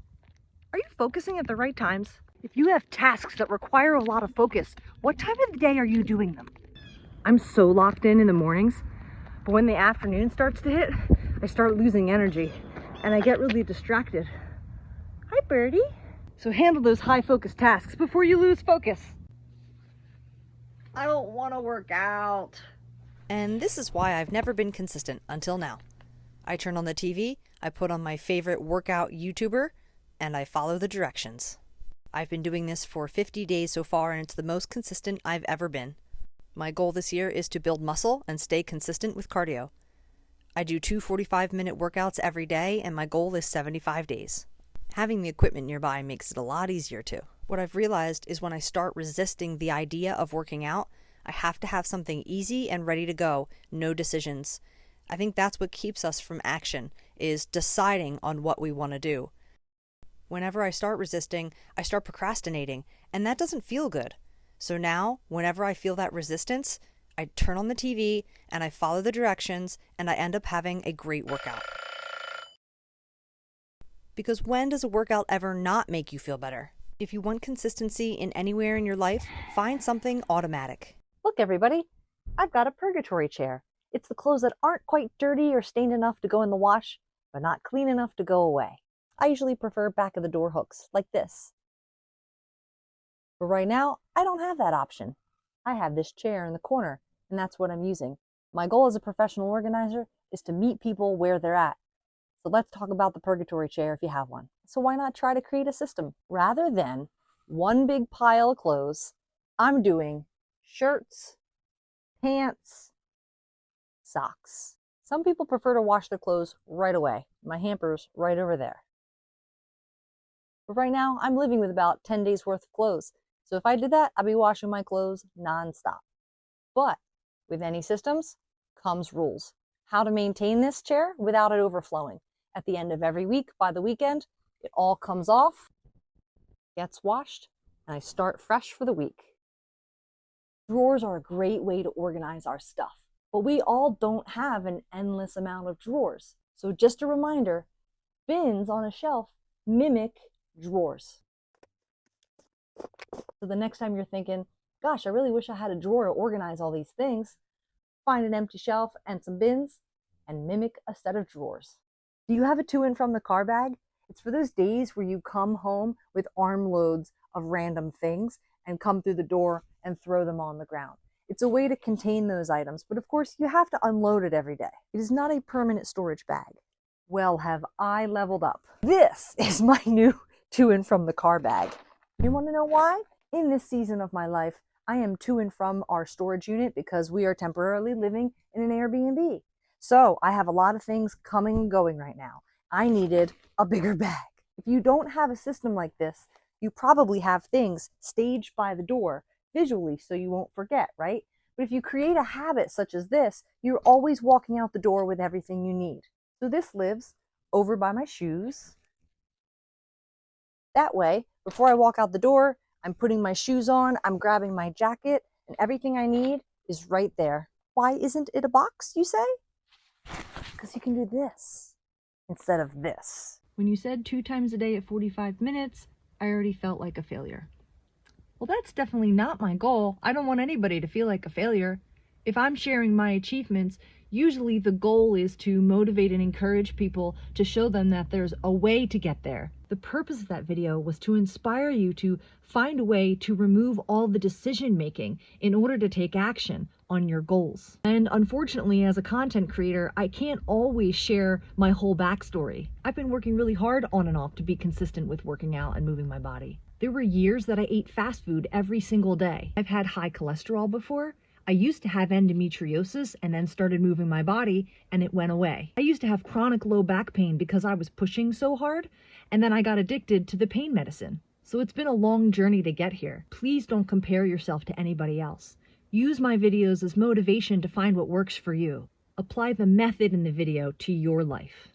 are you focusing at the right times? If you have tasks that require a lot of focus, what time of the day are you doing them? I'm so locked in the mornings, but when the afternoon starts to hit, I start losing energy and I get really distracted. Hi, Birdie. So handle those high focus tasks before you lose focus. I don't want to work out. And this is why I've never been consistent until now. I turn on the TV, I put on my favorite workout YouTuber, and I follow the directions. I've been doing this for 50 days so far, and it's the most consistent I've ever been. My goal this year is to build muscle and stay consistent with cardio. I do 2 45-minute workouts every day, and my goal is 75 days. Having the equipment nearby makes it a lot easier too. What I've realized is when I start resisting the idea of working out, I have to have something easy and ready to go, no decisions. I think that's what keeps us from action, is deciding on what we want to do. Whenever I start resisting, I start procrastinating, and that doesn't feel good. So now, whenever I feel that resistance, I turn on the TV and I follow the directions, and I end up having a great workout. Because when does a workout ever not make you feel better? If you want consistency in anywhere in your life, find something automatic. Look, everybody, I've got a purgatory chair. It's the clothes that aren't quite dirty or stained enough to go in the wash, but not clean enough to go away. I usually prefer back of the door hooks, like this. But right now, I don't have that option. I have this chair in the corner, and that's what I'm using. My goal as a professional organizer is to meet people where they're at. So let's talk about the purgatory chair if you have one. So why not try to create a system? Rather than one big pile of clothes, I'm doing shirts, pants, socks. Some people prefer to wash their clothes right away. My hamper's right over there. But right now, I'm living with about 10 days worth of clothes. So if I did that, I'd be washing my clothes nonstop. But with any systems comes rules. How to maintain this chair without it overflowing. At the end of every week, by the weekend, it all comes off, gets washed, and I start fresh for the week. Drawers are a great way to organize our stuff, but we all don't have an endless amount of drawers. So just a reminder, bins on a shelf mimic drawers. So the next time you're thinking, gosh, I really wish I had a drawer to organize all these things, find an empty shelf and some bins and mimic a set of drawers. Do you have a to and from the car bag? It's for those days where you come home with armloads of random things and come through the door and throw them on the ground. It's a way to contain those items, but of course you have to unload it every day. It is not a permanent storage bag. Well, have I leveled up. This is my new to and from the car bag. You want to know why? In this season of my life, I am to and from our storage unit because we are temporarily living in an Airbnb. So I have a lot of things coming and going right now. I needed a bigger bag. If you don't have a system like this, you probably have things staged by the door visually so you won't forget, right? But if you create a habit such as this, you're always walking out the door with everything you need. So this lives over by my shoes. That way, before I walk out the door, I'm putting my shoes on, I'm grabbing my jacket, and everything I need is right there. Why isn't it a box, you say? Because you can do this instead of this. When you said 2 times a day at 45 minutes, I already felt like a failure. Well, that's definitely not my goal. I don't want anybody to feel like a failure. If I'm sharing my achievements, usually the goal is to motivate and encourage people to show them that there's a way to get there. The purpose of that video was to inspire you to find a way to remove all the decision making in order to take action on your goals. And unfortunately, as a content creator, I can't always share my whole backstory. I've been working really hard on and off to be consistent with working out and moving my body. There were years that I ate fast food every single day. I've had high cholesterol before. I used to have endometriosis and then started moving my body and it went away. I used to have chronic low back pain because I was pushing so hard, and then I got addicted to the pain medicine. So it's been a long journey to get here. Please don't compare yourself to anybody else. Use my videos as motivation to find what works for you. Apply the method in the video to your life.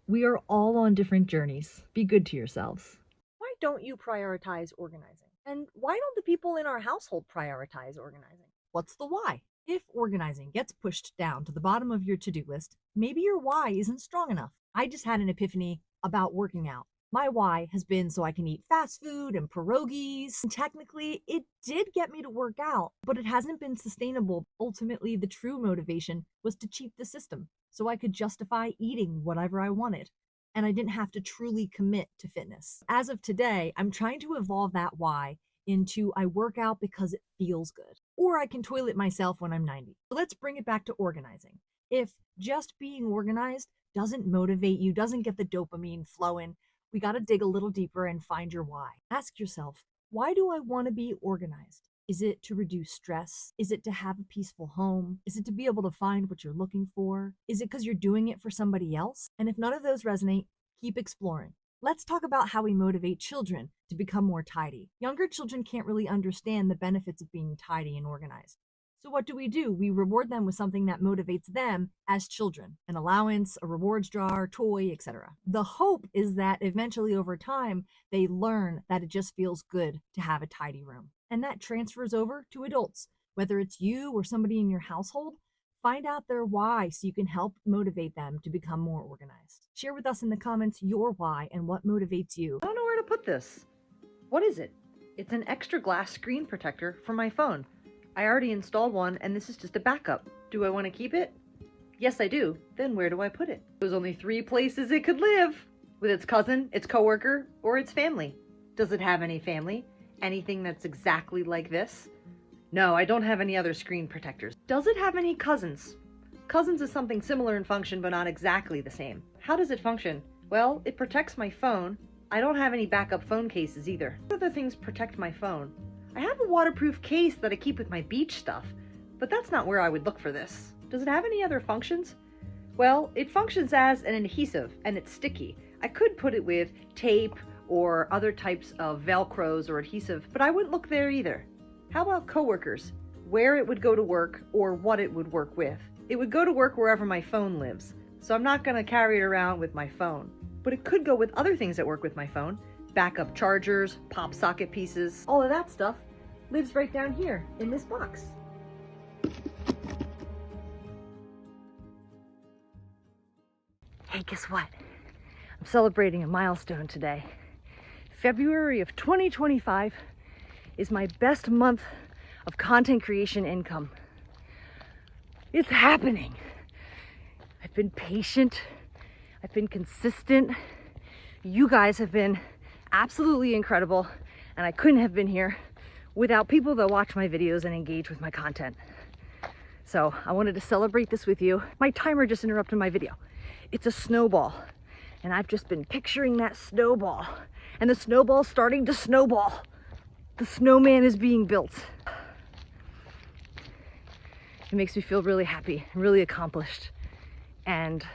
We are all on different journeys. Be good to yourselves. Why don't you prioritize organizing? And why don't the people in our household prioritize organizing? What's the why? If organizing gets pushed down to the bottom of your to-do list, maybe your why isn't strong enough. I just had an epiphany about working out. My why has been so I can eat fast food and pierogies. And technically, it did get me to work out, but it hasn't been sustainable. Ultimately, the true motivation was to cheat the system so I could justify eating whatever I wanted. And I didn't have to truly commit to fitness. As of today, I'm trying to evolve that why into I work out because it feels good, or I can toilet myself when I'm 90. So let's bring it back to organizing. If just being organized doesn't motivate you, doesn't get the dopamine flowing, we got to dig a little deeper and find your why. Ask yourself, why do I want to be organized? Is it to reduce stress? Is it to have a peaceful home? Is it to be able to find what you're looking for? Is it because you're doing it for somebody else? And if none of those resonate, keep exploring. Let's talk about how we motivate children to become more tidy. Younger children can't really understand the benefits of being tidy and organized. So what do? We reward them with something that motivates them as children, an allowance, a rewards jar, toy, etc. The hope is that eventually over time, they learn that it just feels good to have a tidy room. And that transfers over to adults, whether it's you or somebody in your household. Find out their why so you can help motivate them to become more organized. Share with us in the comments your why and what motivates you. I don't know where to put this. What is it? It's an extra glass screen protector for my phone. I already installed one and this is just a backup. Do I want to keep it? Yes, I do. Then where do I put it? There's only 3 places it could live. With its cousin, its coworker, or its family. Does it have any family? Anything that's exactly like this? No, I don't have any other screen protectors. Does it have any cousins? Cousins is something similar in function, but not exactly the same. How does it function? Well, it protects my phone. I don't have any backup phone cases either. What other things protect my phone? I have a waterproof case that I keep with my beach stuff, but that's not where I would look for this. Does it have any other functions? Well, it functions as an adhesive, and it's sticky. I could put it with tape or other types of Velcros or adhesive, but I wouldn't look there either. How about Coworkers? Where it would go to work or what it would work with. It would go to work wherever my phone lives, so I'm not going to carry it around with my phone. But it could go with other things that work with my phone. Backup chargers, pop socket pieces, all of that stuff lives right down here in this box. Hey, guess what? I'm celebrating a milestone today. February of 2025 is my best month of content creation income. It's happening. I've been patient. I've been consistent. You guys have been absolutely incredible, and I couldn't have been here without people that watch my videos and engage with my content. So I wanted to celebrate this with you. My timer just interrupted my video. It's a snowball, and I've just been picturing that snowball, and the snowball's starting to snowball. The snowman is being built. It makes me feel really happy and really accomplished, and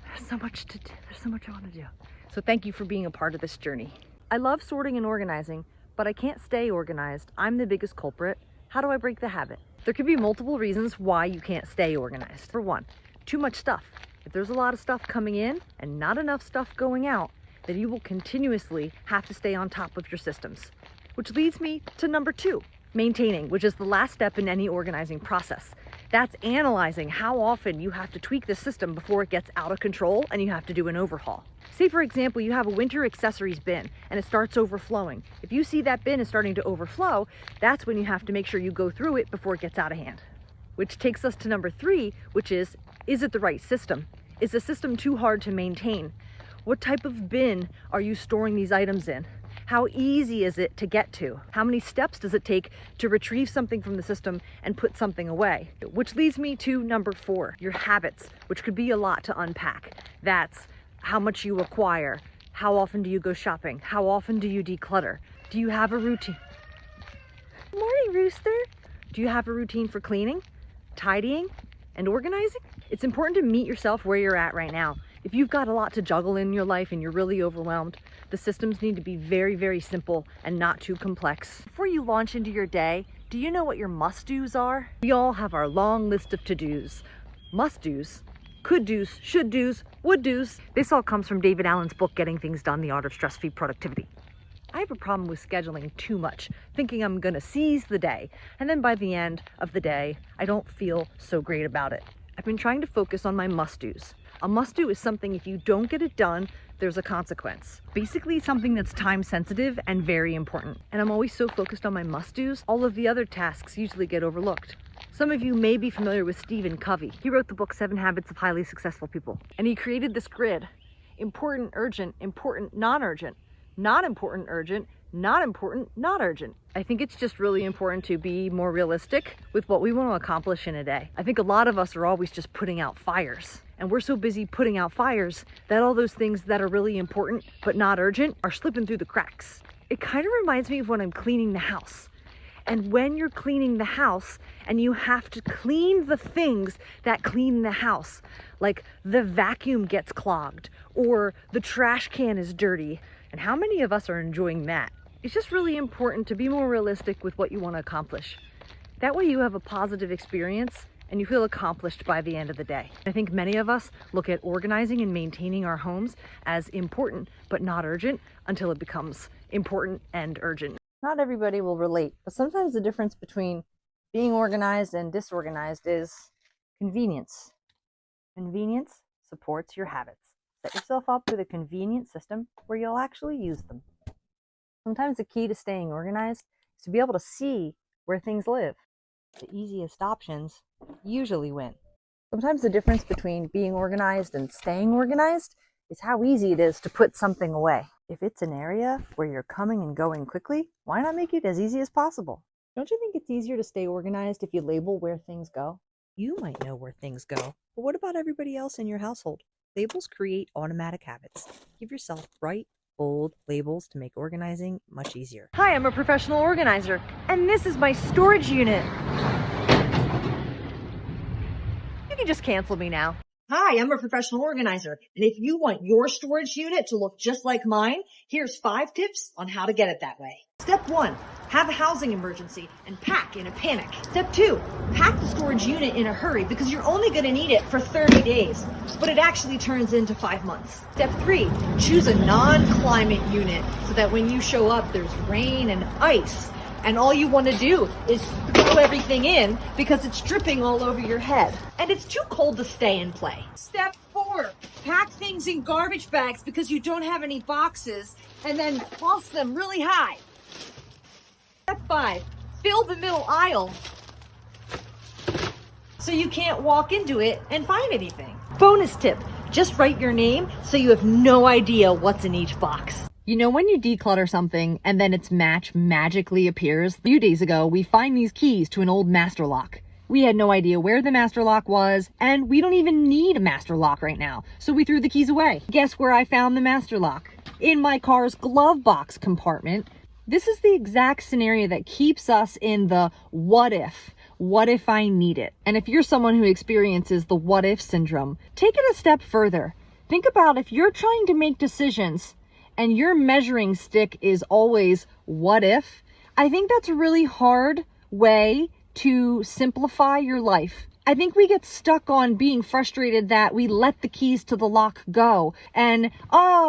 there's so much to do. There's so much I want to do. So thank you for being a part of this journey. I love sorting and organizing, but I can't stay organized. I'm the biggest culprit. How do I break the habit? There could be multiple reasons why you can't stay organized. For one, too much stuff. If there's a lot of stuff coming in and not enough stuff going out, then you will continuously have to stay on top of your systems. Which leads me to number 2, maintaining, which is the last step in any organizing process. That's analyzing how often you have to tweak the system before it gets out of control and you have to do an overhaul. Say, for example, you have a winter accessories bin and it starts overflowing. If you see that bin is starting to overflow, that's when you have to make sure you go through it before it gets out of hand. Which takes us to number 3, which is it the right system? Is the system too hard to maintain? What type of bin are you storing these items in? How easy is it to get to? How many steps does it take to retrieve something from the system and put something away? Which leads me to number 4, your habits, which could be a lot to unpack. That's how much you acquire. How often do you go shopping? How often do you declutter? Do you have a routine? Good morning, Rooster. Do you have a routine for cleaning, tidying, and organizing? It's important to meet yourself where you're at right now. If you've got a lot to juggle in your life and you're really overwhelmed, the systems need to be very, very simple and not too complex. Before you launch into your day, do you know what your must-dos are? We all have our long list of to-dos. Must-dos, could-dos, should-dos, would-dos. This all comes from David Allen's book, Getting Things Done, The Art of Stress-Free Productivity. I have a problem with scheduling too much, thinking I'm gonna seize the day, and then by the end of the day, I don't feel so great about it. I've been trying to focus on my must-dos. A must-do is something if you don't get it done there's a consequence. Basically something that's time sensitive and very important. And I'm always so focused on my must-dos, all of the other tasks usually get overlooked. Some of you may be familiar with Stephen Covey. He wrote the book 7 Habits of Highly Successful People. And he created this grid: important, urgent, important, non-urgent, not important, urgent, not important, not urgent. I think it's just really important to be more realistic with what we want to accomplish in a day. I think a lot of us are always just putting out fires. And we're so busy putting out fires that all those things that are really important but not urgent are slipping through the cracks. It kind of reminds me of when I'm cleaning the house. And when you're cleaning the house and you have to clean the things that clean the house, like the vacuum gets clogged or the trash can is dirty. And how many of us are enjoying that? It's just really important to be more realistic with what you want to accomplish. That way you have a positive experience and you feel accomplished by the end of the day. I think many of us look at organizing and maintaining our homes as important but not urgent until it becomes important and urgent. Not everybody will relate, but sometimes the difference between being organized and disorganized is convenience. Convenience supports your habits. Set yourself up with a convenient system where you'll actually use them. Sometimes the key to staying organized is to be able to see where things live. The easiest options usually win. Sometimes the difference between being organized and staying organized is how easy it is to put something away. If it's an area where you're coming and going quickly, why not make it as easy as possible? Don't you think it's easier to stay organized if you label where things go? You might know where things go, but what about everybody else in your household? Labels create automatic habits. Give yourself bright, bold labels to make organizing much easier. Hi, I'm a professional organizer, and this is my storage unit. You can just cancel me now. Hi, I'm a professional organizer, and if you want your storage unit to look just like mine, here's 5 tips on how to get it that way. Step 1, have a housing emergency and pack in a panic. Step 2, pack the storage unit in a hurry because you're only going to need it for 30 days, but it actually turns into 5 months. Step 3, choose a non-climate unit so that when you show up, there's rain and ice. And all you want to do is throw everything in because it's dripping all over your head. And it's too cold to stay and play. Step 4, pack things in garbage bags because you don't have any boxes and then toss them really high. Step 5, fill the middle aisle so you can't walk into it and find anything. Bonus tip, just write your name so you have no idea what's in each box. You know when you declutter something and then its match magically appears? A few days ago, we find these keys to an old master lock. We had no idea where the master lock was, and we don't even need a master lock right now, so we threw the keys away. Guess where I found the master lock? In my car's glove box compartment. This is the exact scenario that keeps us in the what if I need it? And if you're someone who experiences the what if syndrome, take it a step further. Think about if you're trying to make decisions and your measuring stick is always what if, I think that's a really hard way to simplify your life. I think we get stuck on being frustrated that we let the keys to the lock go and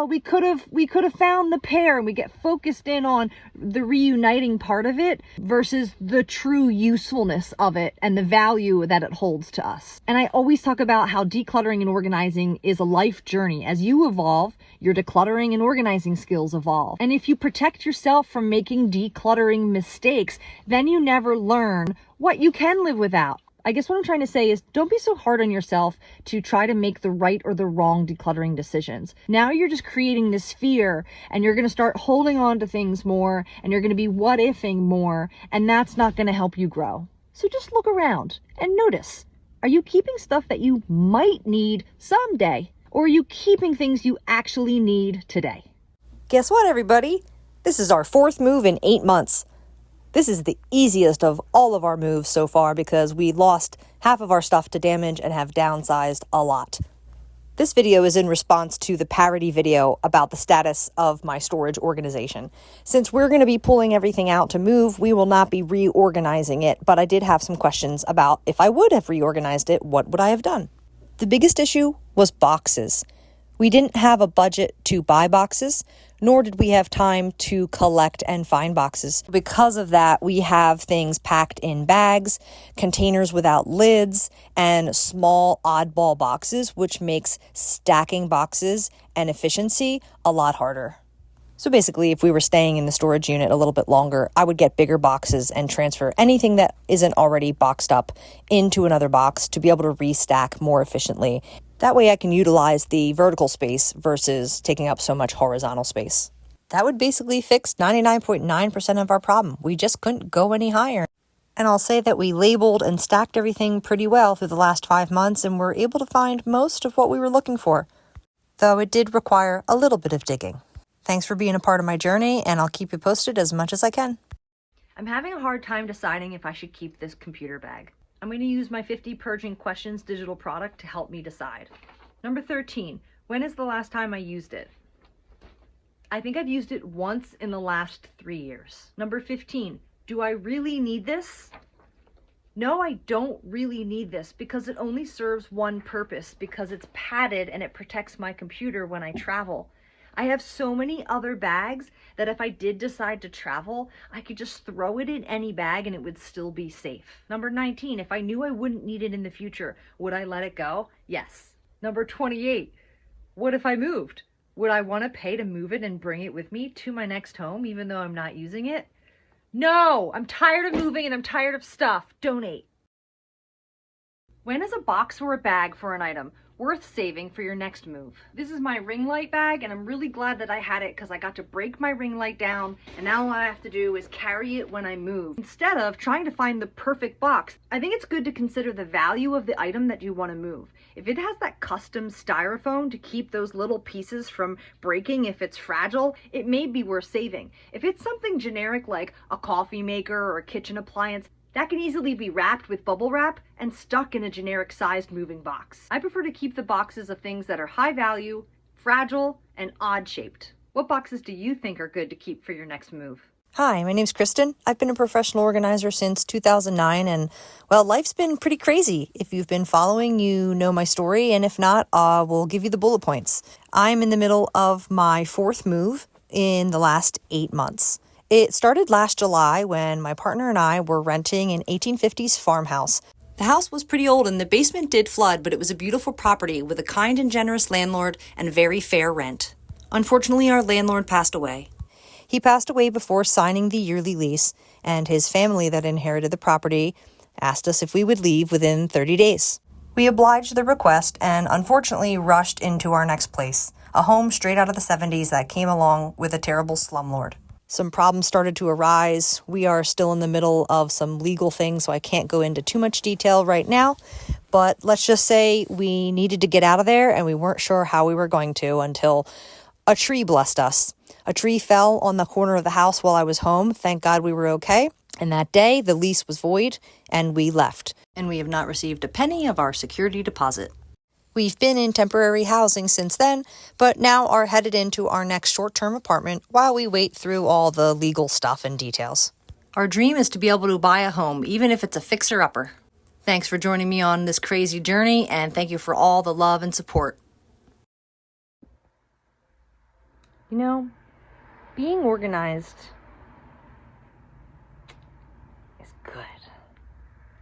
we could have found the pair, and we get focused in on the reuniting part of it versus the true usefulness of it and the value that it holds to us. And I always talk about how decluttering and organizing is a life journey. As you evolve, your decluttering and organizing skills evolve. And if you protect yourself from making decluttering mistakes, then you never learn what you can live without. I guess what I'm trying to say is don't be so hard on yourself to try to make the right or the wrong decluttering decisions. Now you're just creating this fear and you're going to start holding on to things more and you're going to be what-ifing more, and that's not going to help you grow. So just look around and notice. Are you keeping stuff that you might need someday, or are you keeping things you actually need today? Guess what, everybody? This is our 4th move in 8 months. This is the easiest of all of our moves so far because we lost half of our stuff to damage and have downsized a lot. This video is in response to the parody video about the status of my storage organization. Since we're going to be pulling everything out to move, we will not be reorganizing it, but I did have some questions about if I would have reorganized it, what would I have done? The biggest issue was boxes. We didn't have a budget to buy boxes, nor did we have time to collect and find boxes. Because of that, we have things packed in bags, containers without lids, and small oddball boxes, which makes stacking boxes and efficiency a lot harder. So basically, if we were staying in the storage unit a little bit longer, I would get bigger boxes and transfer anything that isn't already boxed up into another box to be able to restack more efficiently. That way I can utilize the vertical space versus taking up so much horizontal space. That would basically fix 99.9% of our problem. We just couldn't go any higher. And I'll say that we labeled and stacked everything pretty well through the last 5 months and were able to find most of what we were looking for, though it did require a little bit of digging. Thanks for being a part of my journey, and I'll keep you posted as much as I can. I'm having a hard time deciding if I should keep this computer bag. I'm going to use my 50 Purging Questions digital product to help me decide. Number 13, when is the last time I used it? I think I've used it once in the last 3 years. Number 15, do I really need this? No, I don't really need this because it only serves one purpose, because it's padded and it protects my computer when I travel. I have so many other bags that if I did decide to travel, I could just throw it in any bag and it would still be safe. Number 19, if I knew I wouldn't need it in the future, would I let it go? Yes. Number 28, what if I moved? Would I want to pay to move it and bring it with me to my next home even though I'm not using it? No, I'm tired of moving and I'm tired of stuff. Donate. When is a box or a bag for an item worth saving for your next move? This is my ring light bag, and I'm really glad that I had it because I got to break my ring light down, and now all I have to do is carry it when I move instead of trying to find the perfect box. I think it's good to consider the value of the item that you want to move. If it has that custom styrofoam to keep those little pieces from breaking if it's fragile, it may be worth saving. If it's something generic like a coffee maker or a kitchen appliance, that can easily be wrapped with bubble wrap and stuck in a generic sized moving box. I prefer to keep the boxes of things that are high value, fragile, and odd shaped. What boxes do you think are good to keep for your next move? Hi, my name's Kristen. I've been a professional organizer since 2009, and well, life's been pretty crazy. If you've been following, you know my story, and if not, we'll give you the bullet points. I'm in the middle of my 4th move in the last 8 months. It started last July when my partner and I were renting an 1850s farmhouse. The house was pretty old and the basement did flood, but it was a beautiful property with a kind and generous landlord and very fair rent. Unfortunately, our landlord passed away. He passed away before signing the yearly lease, and his family that inherited the property asked us if we would leave within 30 days. We obliged the request and unfortunately rushed into our next place, a home straight out of the 70s that came along with a terrible slumlord. Some problems started to arise. We are still in the middle of some legal things, so I can't go into too much detail right now. But let's just say we needed to get out of there, and we weren't sure how we were going to until a tree blessed us. A tree fell on the corner of the house while I was home. Thank God we were okay. And that day, the lease was void, and we left. And we have not received a penny of our security deposit. We've been in temporary housing since then, but now are headed into our next short-term apartment while we wait through all the legal stuff and details. Our dream is to be able to buy a home, even if it's a fixer-upper. Thanks for joining me on this crazy journey, and thank you for all the love and support. You know, being organized is good.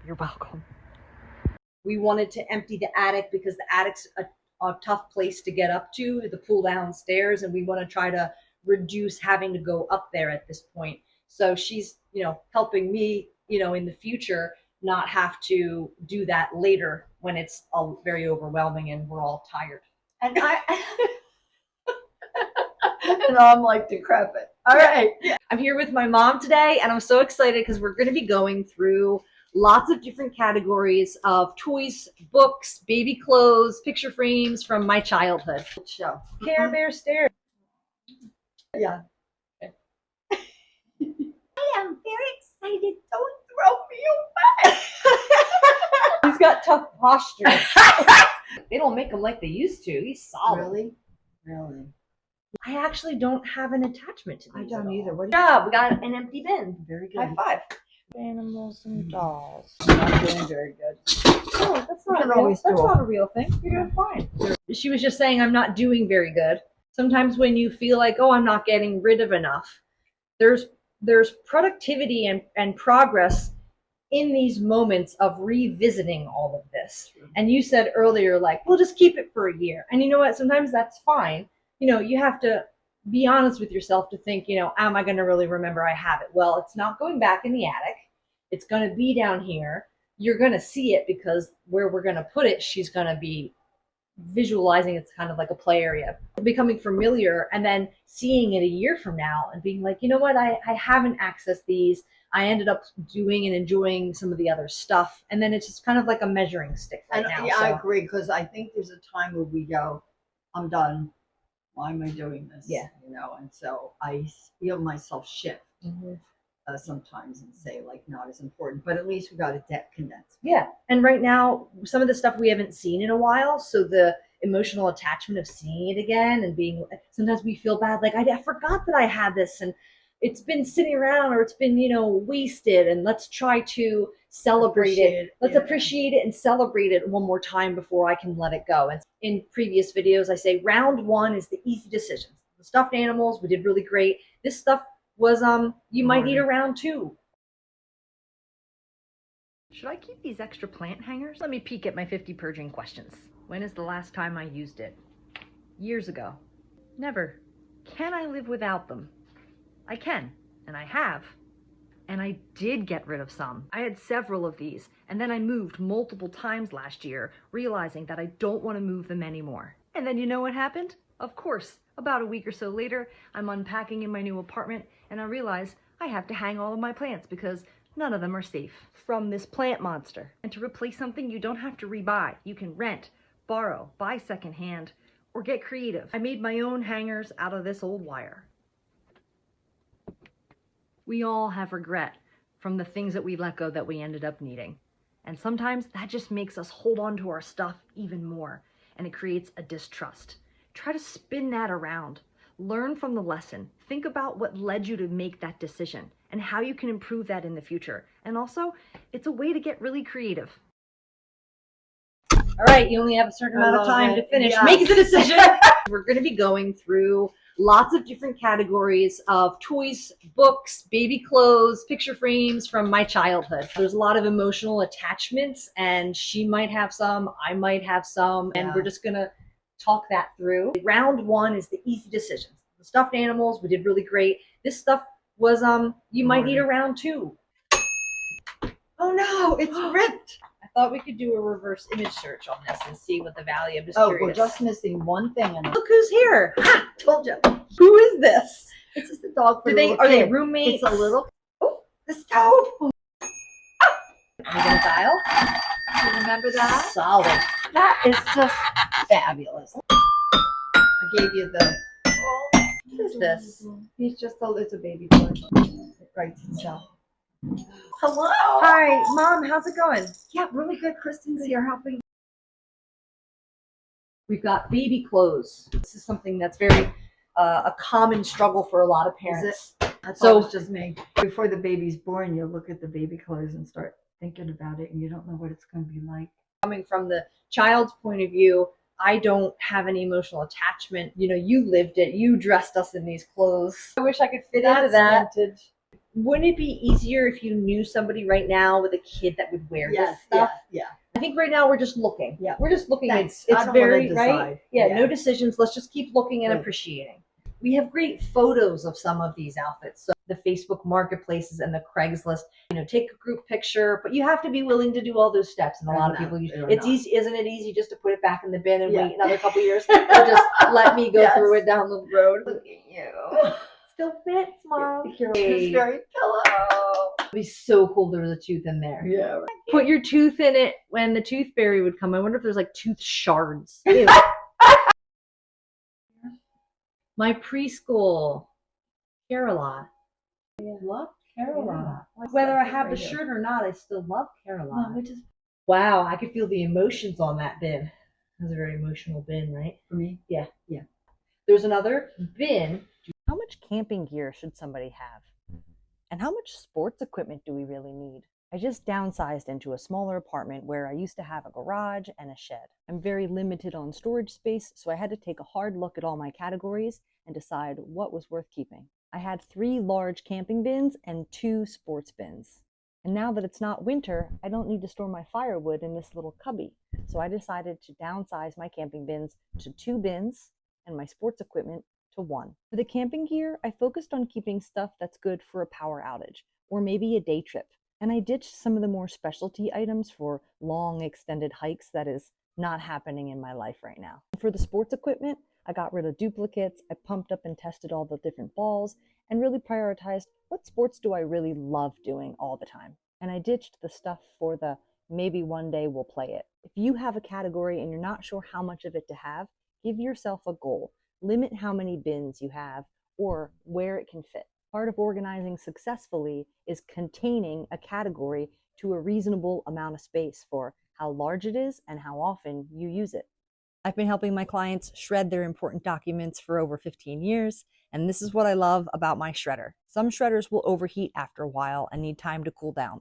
You're welcome. We wanted to empty the attic because the attic's a tough place to get up to, the pull down stairs, and we want to try to reduce having to go up there at this point. So she's, helping me, in the future, not have to do that later when it's all very overwhelming and we're all tired. And and I'm like decrepit. All right. I'm here with my mom today, and I'm so excited because we're going to be going through lots of different categories of toys, books, baby clothes, picture frames from my childhood. Show. Care Bear stairs. Yeah. I am very excited. Don't throw me away. He's got tough posture. They don't make them like they used to. He's solid. Really? I actually don't have an attachment to these. I don't either. What Good job. We got an empty bin. Very good. High five. Animals and dolls. Not doing very good. Oh, that's We not can real. always That's do not a real thing. You're doing fine. She was just saying I'm not doing very good. Sometimes when you feel like, oh, I'm not getting rid of enough, there's productivity and progress in these moments of revisiting all of this. And you said earlier, like, we'll just keep it for a year. And you know what? Sometimes that's fine. You know, you have to be honest with yourself to think, you know, am I going to really remember I have it? Well, it's not going back in the attic. It's going to be down here. You're going to see it because where we're going to put it, she's going to be visualizing. It's kind of like a play area, becoming familiar, and then seeing it a year from now and being like, you know what, I haven't accessed these. I ended up doing and enjoying some of the other stuff. And then it's just kind of like a measuring stick right now. Yeah, so. I agree, because I think there's a time where we go, I'm done. Why am I doing this? Yeah. You know, and so I feel myself shift Mm-hmm. Sometimes and say, like, not as important, but at least we got a debt condensed. Yeah. And right now, some of the stuff we haven't seen in a while. So the emotional attachment of seeing it again and being, sometimes we feel bad. Like, I forgot that I had this and it's been sitting around or it's been, you know, wasted. And let's try to celebrate it. Let's appreciate it and celebrate it one more time before I can let it go. And in previous videos, I say round one is the easy decisions. The stuffed animals, we did really great. This stuff was, you might need a round two. Should I keep these extra plant hangers? Let me peek at my 50 purging questions. When is the last time I used it? Years ago. Never. Can I live without them? I can, and I have. And I did get rid of some. I had several of these, and then I moved multiple times last year, realizing that I don't want to move them anymore. And then you know what happened? Of course, about a week or so later, I'm unpacking in my new apartment, and I realize I have to hang all of my plants because none of them are safe from this plant monster. And to replace something, you don't have to rebuy. You can rent, borrow, buy secondhand, or get creative. I made my own hangers out of this old wire. We all have regret from the things that we let go that we ended up needing. And sometimes that just makes us hold on to our stuff even more, and it creates a distrust. Try to spin that around. Learn from the lesson. Think about what led you to make that decision and how you can improve that in the future. And also, it's a way to get really creative. All right, you only have a certain amount of time to finish. Yes. Make the decision. We're going to be going through lots of different categories of toys, books, baby clothes, picture frames from my childhood. There's a lot of emotional attachments, and she might have some, I might have some, and we're just going to talk that through. Round one is the easy decisions. The stuffed animals, we did really great. This stuff was, you might need a round two. Oh no, it's ripped. I thought we could do a reverse image search on this and see what the value. I'm just Oh, curious. we're just missing one thing in it. Look who's here. Ha! Told you. Who is this? It's just a dog for Are they roommates? It's a little. Oh, the stove. Are we gonna dial? You remember that? Solid. That is just fabulous. I gave you the. What is this? He's just it's a baby toy. It writes itself. Hello. Hi, Mom. How's it going? Yeah, really good. Kristen's here helping. We've got baby clothes. This is something that's very a common struggle for a lot of parents. I thought So- it was just me. Before the baby's born, you look at the baby clothes and start thinking about it, and you don't know what it's going to be like. Coming from the child's point of view, I don't have any emotional attachment. You know, you lived it. You dressed us in these clothes. I wish I could fit into that. Vintage. Wouldn't it be easier if you knew somebody right now with a kid that would wear this stuff? Yeah. I think right now we're just looking. Yeah. We're just looking. Thanks. It's I don't very wanna right. decide. Yeah, Yeah. no decisions. Let's just keep looking and Good. appreciating. We have great photos of some of these outfits. So the Facebook marketplaces and the Craigslist, you know, take a group picture, but you have to be willing to do all those steps. And a lot of people use they're it's not. easy, isn't it easy just to put it back in the bin and Yeah. wait another couple years or just let me go Yes. through it down the road? Look at you. Still fits, Mom. It's very pillow. It'd be so cool if there was a tooth in there. Yeah. Right. Put your tooth in it when the tooth fairy would come. I wonder if there's like tooth shards. Ew. My preschool. Caroline. Love Caroline. Whether I have the shirt or not, I still love Caroline. Wow, I could feel the emotions on that bin. That's a very emotional bin, right? For me? Yeah. Yeah. There's another bin. How much camping gear should somebody have? And how much sports equipment do we really need? I just downsized into a smaller apartment where I used to have a garage and a shed. I'm very limited on storage space, so I had to take a hard look at all my categories and decide what was worth keeping. I had 3 large camping bins and 2 sports bins. And now that it's not winter, I don't need to store my firewood in this little cubby. So I decided to downsize my camping bins to 2 bins and my sports equipment to 1. For the camping gear, I focused on keeping stuff that's good for a power outage or maybe a day trip. And I ditched some of the more specialty items for long extended hikes that is not happening in my life right now. For the sports equipment, I got rid of duplicates, I pumped up and tested all the different balls, and really prioritized what sports do I really love doing all the time. And I ditched the stuff for the maybe one day we'll play it. If you have a category and you're not sure how much of it to have, give yourself a goal. Limit how many bins you have or where it can fit. Part of organizing successfully is containing a category to a reasonable amount of space for how large it is and how often you use it. I've been helping my clients shred their important documents for over 15 years, and this is what I love about my shredder. Some shredders will overheat after a while and need time to cool down.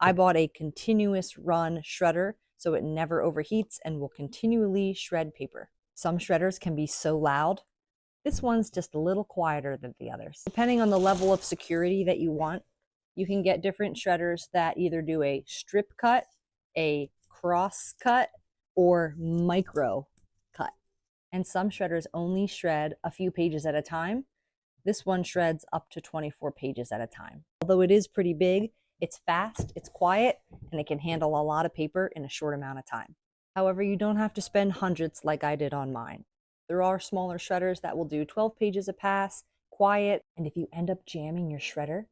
I bought a continuous run shredder so it never overheats and will continually shred paper. Some shredders can be so loud. This one's just a little quieter than the others. Depending on the level of security that you want, you can get different shredders that either do a strip cut, a cross cut, or micro cut. And some shredders only shred a few pages at a time. This one shreds up to 24 pages at a time. Although it is pretty big, it's fast, it's quiet, and it can handle a lot of paper in a short amount of time. However, you don't have to spend hundreds like I did on mine. There are smaller shredders that will do 12 pages a pass, quiet, and if you end up jamming your shredder,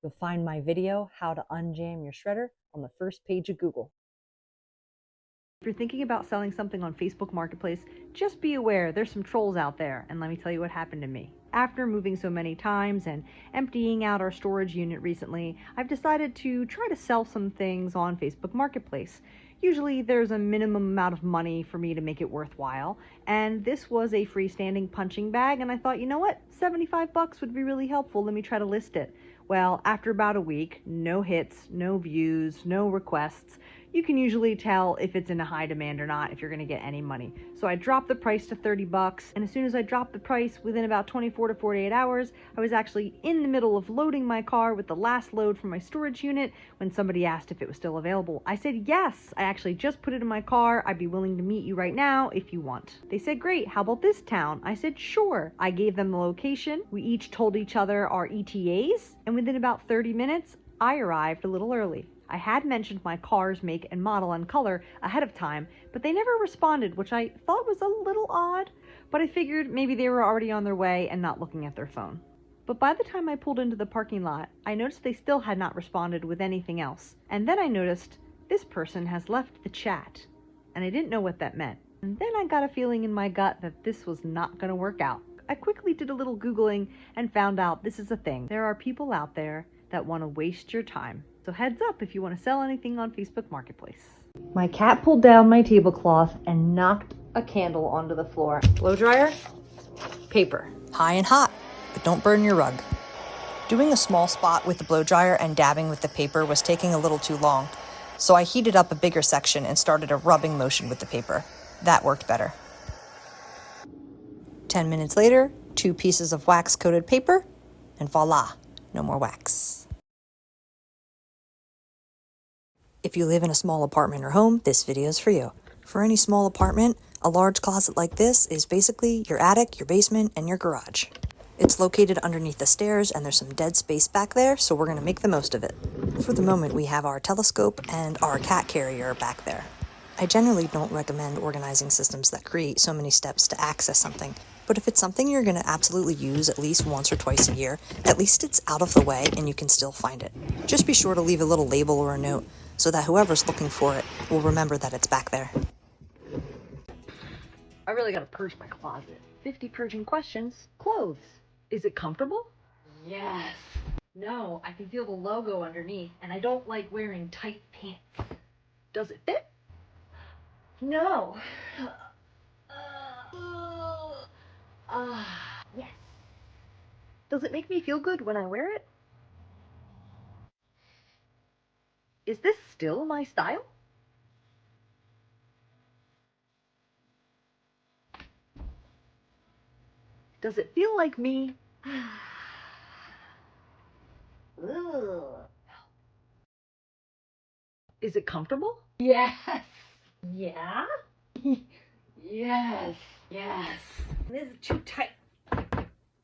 you'll find my video, How to Unjam Your Shredder, on the first page of Google. If you're thinking about selling something on Facebook Marketplace, just be aware there's some trolls out there, and let me tell you what happened to me. After moving so many times and emptying out our storage unit recently, I've decided to try to sell some things on Facebook Marketplace. Usually there's a minimum amount of money for me to make it worthwhile, and this was a freestanding punching bag, and I thought, you know what, $75 would be really helpful, let me try to list it. Well, after about a week, no hits, no views, no requests. You can usually tell if it's in a high demand or not if you're going to get any money. So I dropped the price to $30, and as soon as I dropped the price, within about 24 to 48 hours, I was actually in the middle of loading my car with the last load from my storage unit when somebody asked if it was still available. I said yes, I actually just put it in my car. I'd be willing to meet you right now if you want. They said, great, how about this town? I said, sure. I gave them the location. We each told each other our ETAs, and within about 30 minutes, I arrived a little early. I had mentioned my car's make and model and color ahead of time, but they never responded, which I thought was a little odd, but I figured maybe they were already on their way and not looking at their phone. But by the time I pulled into the parking lot, I noticed they still had not responded with anything else. And then I noticed this person has left the chat, and I didn't know what that meant. And then I got a feeling in my gut that this was not going to work out. I quickly did a little Googling and found out this is a thing. There are people out there that want to waste your time. So heads up if you want to sell anything on Facebook Marketplace. My cat pulled down my tablecloth and knocked a candle onto the floor. Blow dryer, paper. High and hot, but don't burn your rug. Doing a small spot with the blow dryer and dabbing with the paper was taking a little too long, so I heated up a bigger section and started a rubbing motion with the paper. That worked better. 10 minutes later, 2 pieces of wax-coated paper, and voila, no more wax. If you live in a small apartment or home, this video is for you. For any small apartment, a large closet like this is basically your attic, your basement, and your garage. It's located underneath the stairs, and there's some dead space back there, so we're going to make the most of it. For the moment, we have our telescope and our cat carrier back there. I generally don't recommend organizing systems that create so many steps to access something, but if it's something you're going to absolutely use at least once or twice a year, at least it's out of the way and you can still find it. Just be sure to leave a little label or a note so that whoever's looking for it will remember that it's back there. I really gotta purge my closet. 50 purging questions. Clothes. Is it comfortable? Yes. No, I can feel the logo underneath, and I don't like wearing tight pants. Does it fit? No. Yes. Does it make me feel good when I wear it? Is this still my style? Does it feel like me? Is it comfortable? Yes. Yeah. Yes. Yes. This is too tight.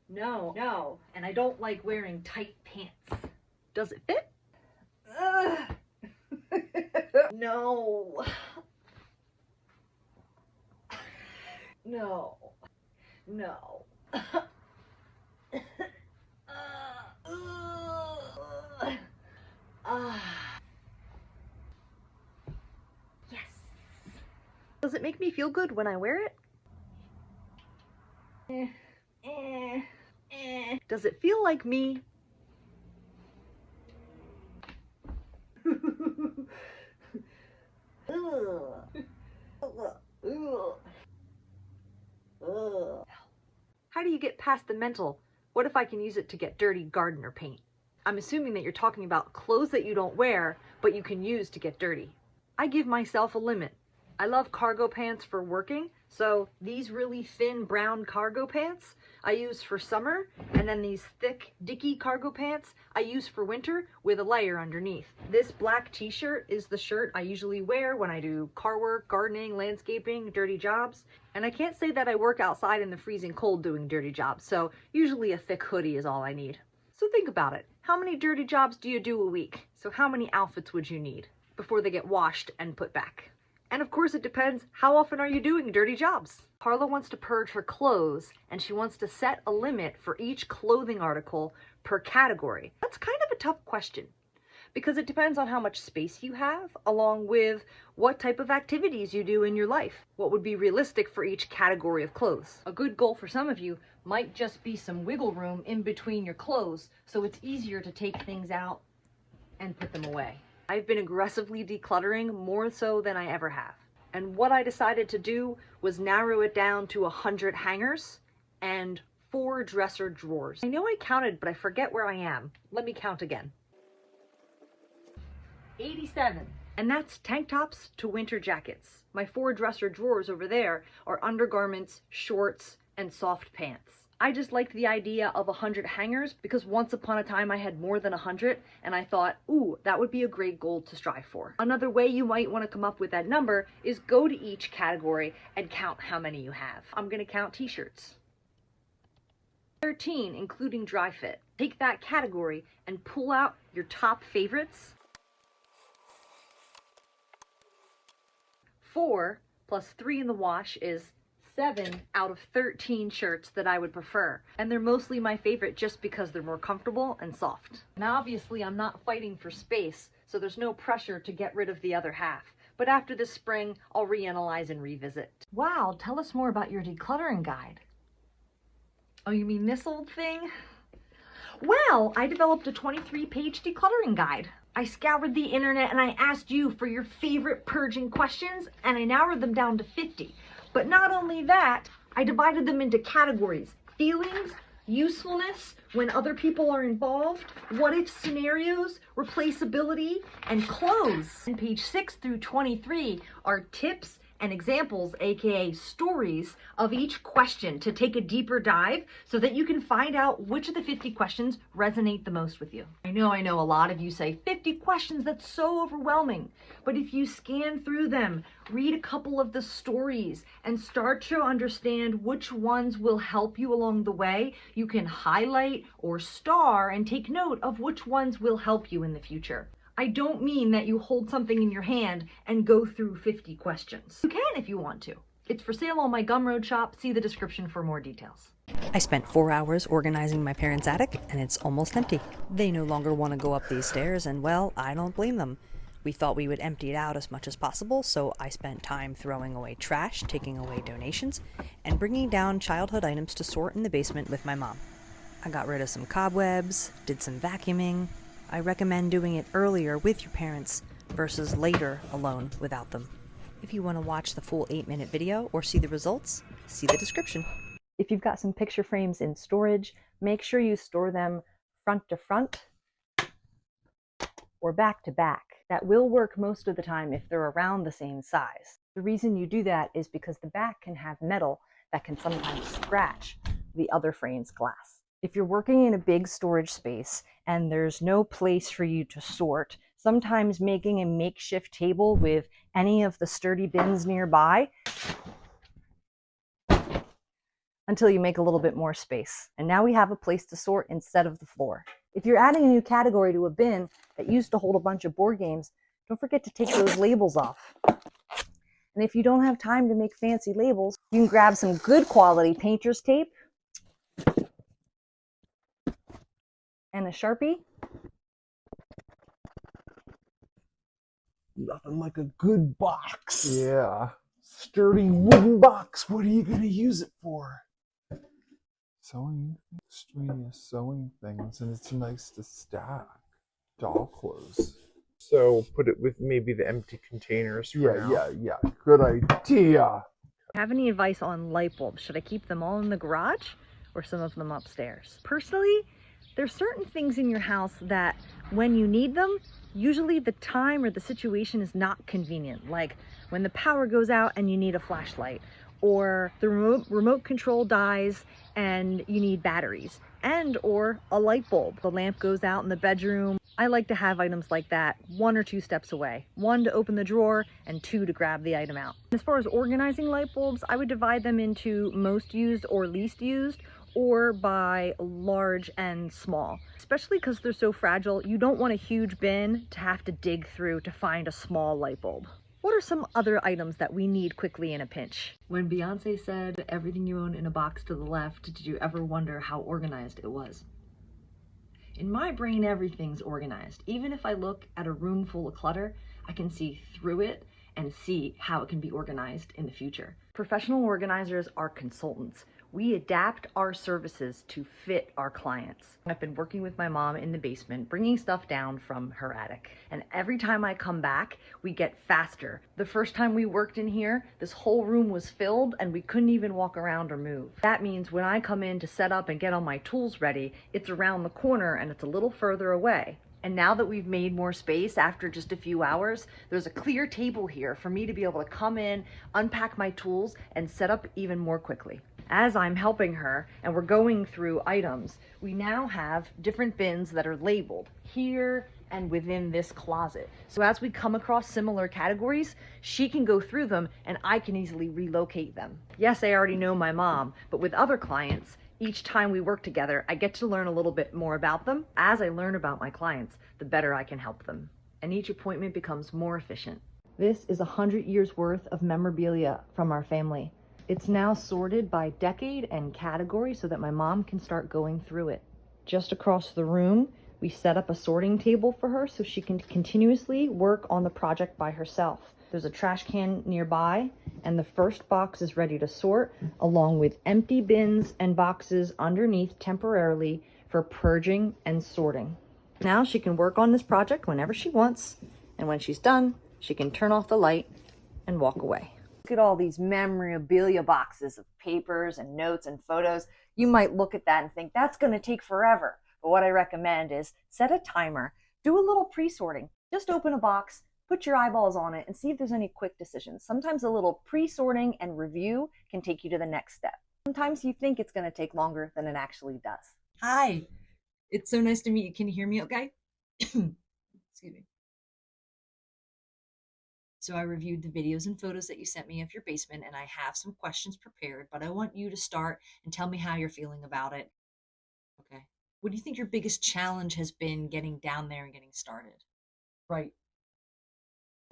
No. And I don't like wearing tight pants. Does it fit? No. No. Yes. Does it make me feel good when I wear it? Does it feel like me? How do you get past the mental, what if I can use it to get dirty gardener paint? I'm assuming that you're talking about clothes that you don't wear, but you can use to get dirty. I give myself a limit. I love cargo pants for working, so these really thin brown cargo pants I use for summer, and then these thick dicky cargo pants I use for winter with a layer underneath. This black t-shirt is the shirt I usually wear when I do car work, gardening, landscaping, dirty jobs. And I can't say that I work outside in the freezing cold doing dirty jobs, so usually a thick hoodie is all I need. So think about it. How many dirty jobs do you do a week? So how many outfits would you need before they get washed and put back? And of course it depends, how often are you doing dirty jobs? Carla wants to purge her clothes, and she wants to set a limit for each clothing article per category. That's kind of a tough question, because it depends on how much space you have, along with what type of activities you do in your life. What would be realistic for each category of clothes? A good goal for some of you might just be some wiggle room in between your clothes, so it's easier to take things out and put them away. I've been aggressively decluttering more so than I ever have. And what I decided to do was narrow it down to 100 hangers and 4 dresser drawers. I know I counted, but I forget where I am. Let me count again. 87. And that's tank tops to winter jackets. My 4 dresser drawers over there are undergarments, shorts, and soft pants. I just liked the idea of 100 hangers because once upon a time I had more than 100, and I thought, ooh, that would be a great goal to strive for. Another way you might want to come up with that number is go to each category and count how many you have. I'm going to count t-shirts. 13, including dry fit. Take that category and pull out your top favorites. 4 plus 3 in the wash is 7 out of 13 shirts that I would prefer. And they're mostly my favorite just because they're more comfortable and soft. And obviously I'm not fighting for space, so there's no pressure to get rid of the other half. But after this spring, I'll reanalyze and revisit. Wow, tell us more about your decluttering guide. Oh, you mean this old thing? Well, I developed a 23-page decluttering guide. I scoured the internet and I asked you for your favorite purging questions, and I narrowed them down to 50. But not only that, I divided them into categories: feelings, usefulness, when other people are involved, what if scenarios, replaceability, and clothes. And page 6 through 23 are tips and examples, aka stories, of each question to take a deeper dive so that you can find out which of the 50 questions resonate the most with you. I know a lot of you say 50 questions, that's so overwhelming. But if you scan through them, read a couple of the stories, and start to understand which ones will help you along the way, you can highlight or star and take note of which ones will help you in the future. I don't mean that you hold something in your hand and go through 50 questions. You can if you want to. It's for sale on my Gumroad Shop. See the description for more details. I spent 4 hours organizing my parents' attic, and it's almost empty. They no longer want to go up these stairs, and well, I don't blame them. We thought we would empty it out as much as possible, so I spent time throwing away trash, taking away donations, and bringing down childhood items to sort in the basement with my mom. I got rid of some cobwebs, did some vacuuming. I recommend doing it earlier with your parents versus later alone without them. If you want to watch the full 8-minute video or see the results, see the description. If you've got some picture frames in storage, make sure you store them front to front or back to back. That will work most of the time if they're around the same size. The reason you do that is because the back can have metal that can sometimes scratch the other frame's glass. If you're working in a big storage space and there's no place for you to sort, sometimes making a makeshift table with any of the sturdy bins nearby until you make a little bit more space. And now we have a place to sort instead of the floor. If you're adding a new category to a bin that used to hold a bunch of board games, don't forget to take those labels off. And if you don't have time to make fancy labels, you can grab some good quality painter's tape and a Sharpie. Nothing like a good box. Yeah. Sturdy wooden box. What are you going to use it for? Sewing, extraneous sewing things, and it's nice to stack doll clothes. So put it with maybe the empty containers for now. Yeah. Good idea. Have any advice on light bulbs? Should I keep them all in the garage or some of them upstairs? Personally, there's certain things in your house that when you need them, usually the time or the situation is not convenient. Like when the power goes out and you need a flashlight, or the remote control dies and you need batteries, and or a light bulb. The lamp goes out in the bedroom. I like to have items like that 1 or 2 steps away. 1 to open the drawer and 2 to grab the item out. As far as organizing light bulbs, I would divide them into most used or least used, or by large and small. Especially because they're so fragile, you don't want a huge bin to have to dig through to find a small light bulb. What are some other items that we need quickly in a pinch? When Beyonce said, "Everything you own in a box to the left," did you ever wonder how organized it was? In my brain, everything's organized. Even if I look at a room full of clutter, I can see through it and see how it can be organized in the future. Professional organizers are consultants. We adapt our services to fit our clients. I've been working with my mom in the basement, bringing stuff down from her attic. And every time I come back, we get faster. The first time we worked in here, this whole room was filled and we couldn't even walk around or move. That means when I come in to set up and get all my tools ready, it's around the corner and it's a little further away. And now that we've made more space after just a few hours, there's a clear table here for me to be able to come in, unpack my tools, and set up even more quickly. As I'm helping her and we're going through items, we now have different bins that are labeled here and within this closet. So as we come across similar categories, she can go through them and I can easily relocate them. Yes, I already know my mom, but with other clients, each time we work together, I get to learn a little bit more about them. As I learn about my clients, the better I can help them. And each appointment becomes more efficient. This is 100 years worth of memorabilia from our family. It's now sorted by decade and category so that my mom can start going through it. Just across the room, we set up a sorting table for her so she can continuously work on the project by herself. There's a trash can nearby, and the first box is ready to sort, along with empty bins and boxes underneath temporarily for purging and sorting. Now she can work on this project whenever she wants, and when she's done, she can turn off the light and walk away. Look at all these memorabilia boxes of papers and notes and photos. You might look at that and think that's going to take forever. But what I recommend is set a timer, do a little pre-sorting. Just open a box, put your eyeballs on it, and see if there's any quick decisions. Sometimes a little pre-sorting and review can take you to the next step. Sometimes you think it's going to take longer than it actually does. Hi, it's so nice to meet you. Can you hear me okay? Excuse me. So I reviewed the videos and photos that you sent me of your basement, and I have some questions prepared, but I want you to start and tell me how you're feeling about it. Okay. What do you think your biggest challenge has been getting down there and getting started? Right.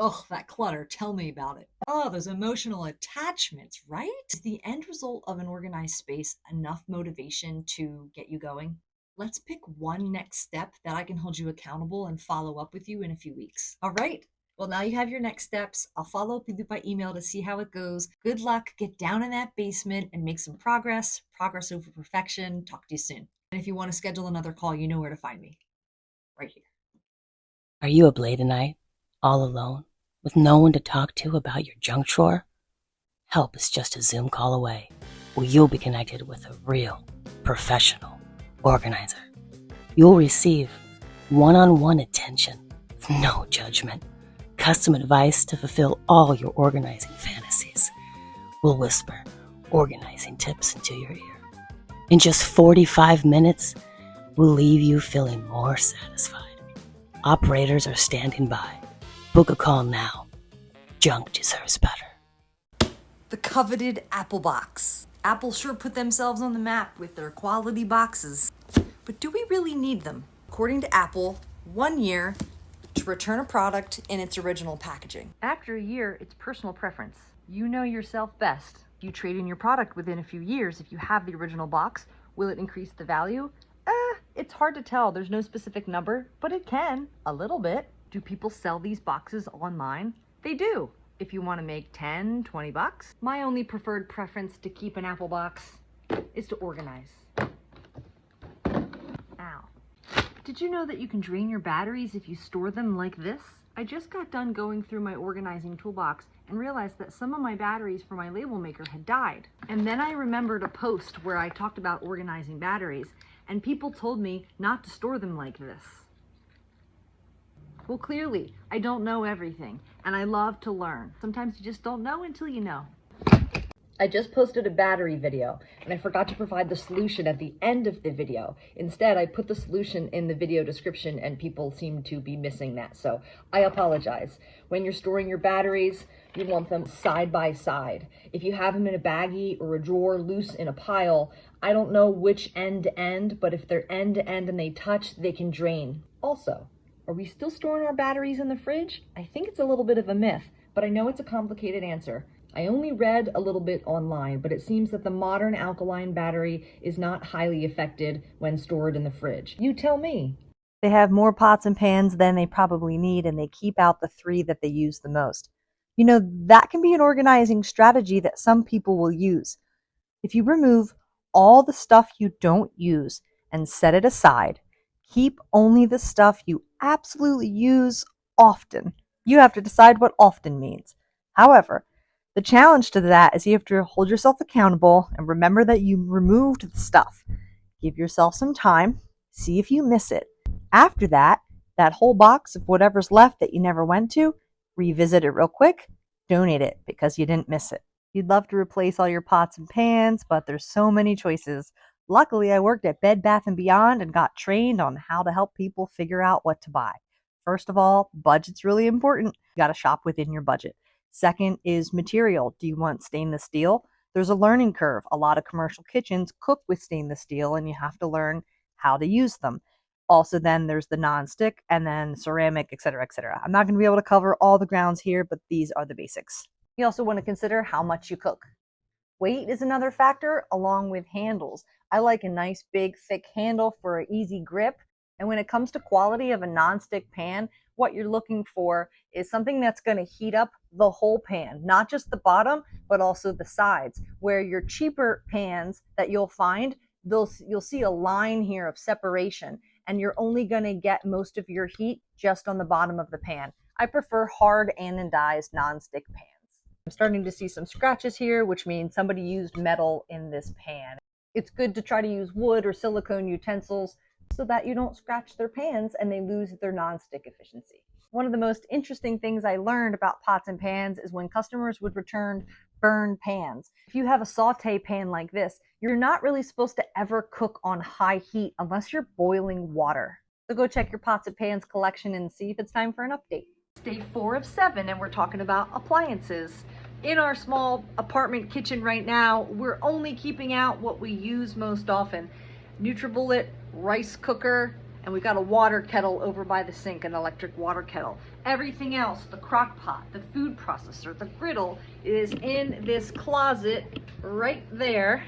Oh, that clutter. Tell me about it. Oh, those emotional attachments, right? Is the end result of an organized space enough motivation to get you going? Let's pick one next step that I can hold you accountable and follow up with you in a few weeks. All right. Well, now you have your next steps. I'll follow up with you by email to see how it goes. Good luck. Get down in that basement and make some progress. Progress over perfection. Talk to you soon. And if you want to schedule another call, you know where to find me. Right here. Are you up late at night, all alone, with no one to talk to about your junk drawer? Help is just a Zoom call away, where you'll be connected with a real, professional organizer. You'll receive one-on-one attention with no judgment. Custom advice to fulfill all your organizing fantasies. We'll whisper organizing tips into your ear. In just 45 minutes, we'll leave you feeling more satisfied. Operators are standing by. Book a call now. Junk deserves better. The coveted Apple box. Apple sure put themselves on the map with their quality boxes. But do we really need them? According to Apple, 1 year to return a product in its original packaging. After a year, it's personal preference. You know yourself best. You trade in your product within a few years. If you have the original box, will it increase the value? It's hard to tell. There's no specific number, but it can, a little bit. Do people sell these boxes online? They do. If you want to make 10, 20 bucks. My only preferred preference to keep an Apple box is to organize. Ow. Did you know that you can drain your batteries if you store them like this? I just got done going through my organizing toolbox and realized that some of my batteries for my label maker had died. And then I remembered a post where I talked about organizing batteries, and people told me not to store them like this. Well, clearly, I don't know everything, and I love to learn. Sometimes you just don't know until you know. I just posted a battery video, and I forgot to provide the solution at the end of the video. Instead, I put the solution in the video description, and people seem to be missing that, so I apologize. When you're storing your batteries, you want them side by side. If you have them in a baggie or a drawer loose in a pile, I don't know which end to end, but if they're end to end and they touch, they can drain. Also, are we still storing our batteries in the fridge? I think it's a little bit of a myth, but I know it's a complicated answer. I only read a little bit online, but it seems that the modern alkaline battery is not highly affected when stored in the fridge. You tell me. They have more pots and pans than they probably need, and they keep out the 3 that they use the most. You know, that can be an organizing strategy that some people will use. If you remove all the stuff you don't use and set it aside, keep only the stuff you absolutely use often. You have to decide what often means. However, the challenge to that is you have to hold yourself accountable and remember that you removed the stuff. Give yourself some time, see if you miss it. After that, that whole box of whatever's left that you never went to, revisit it real quick, donate it because you didn't miss it. You'd love to replace all your pots and pans, but there's so many choices. Luckily, I worked at Bed Bath & Beyond and got trained on how to help people figure out what to buy. First of all, budget's really important. You got to shop within your budget. Second is material. Do you want stainless steel? There's a learning curve. A lot of commercial kitchens cook with stainless steel and you have to learn how to use them. Also, then there's the non-stick and then ceramic, etc., etc. I'm not going to be able to cover all the grounds here, but these are the basics. You also want to consider how much you cook. Weight is another factor, along with handles. I like a nice, big, thick handle for an easy grip. And when it comes to quality of a non-stick pan, what you're looking for is something that's going to heat up the whole pan, not just the bottom, but also the sides. Where your cheaper pans that you'll find, you'll see a line here of separation, and you're only going to get most of your heat just on the bottom of the pan. I prefer hard anodized non-stick pans. I'm starting to see some scratches here, which means somebody used metal in this pan. It's good to try to use wood or silicone utensils so that you don't scratch their pans and they lose their non-stick efficiency. One of the most interesting things I learned about pots and pans is when customers would return burned pans. If you have a saute pan like this, you're not really supposed to ever cook on high heat unless you're boiling water. So go check your pots and pans collection and see if it's time for an update. Day 4 of 7, and we're talking about appliances. In our small apartment kitchen right now, we're only keeping out what we use most often. NutriBullet, rice cooker, and we've got a water kettle over by the sink, an electric water kettle. Everything else, the crock pot, the food processor, the griddle, is in this closet right there,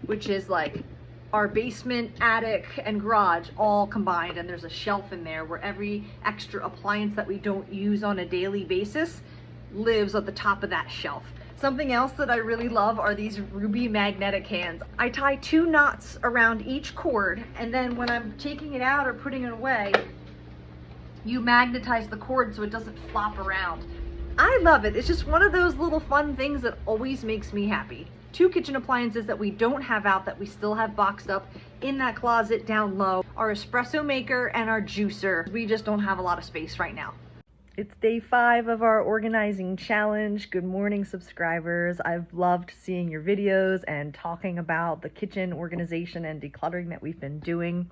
which is like our basement, attic, and garage all combined. And there's a shelf in there where every extra appliance that we don't use on a daily basis lives at the top of that shelf. Something else that I really love are these ruby magnetic hands. I tie 2 knots around each cord, and then when I'm taking it out or putting it away, you magnetize the cord so it doesn't flop around. I love it. It's just one of those little fun things that always makes me happy. 2 kitchen appliances that we don't have out that we still have boxed up in that closet down low, our espresso maker and our juicer. We just don't have a lot of space right now. It's day 5 of our organizing challenge. Good morning, subscribers. I've loved seeing your videos and talking about the kitchen organization and decluttering that we've been doing.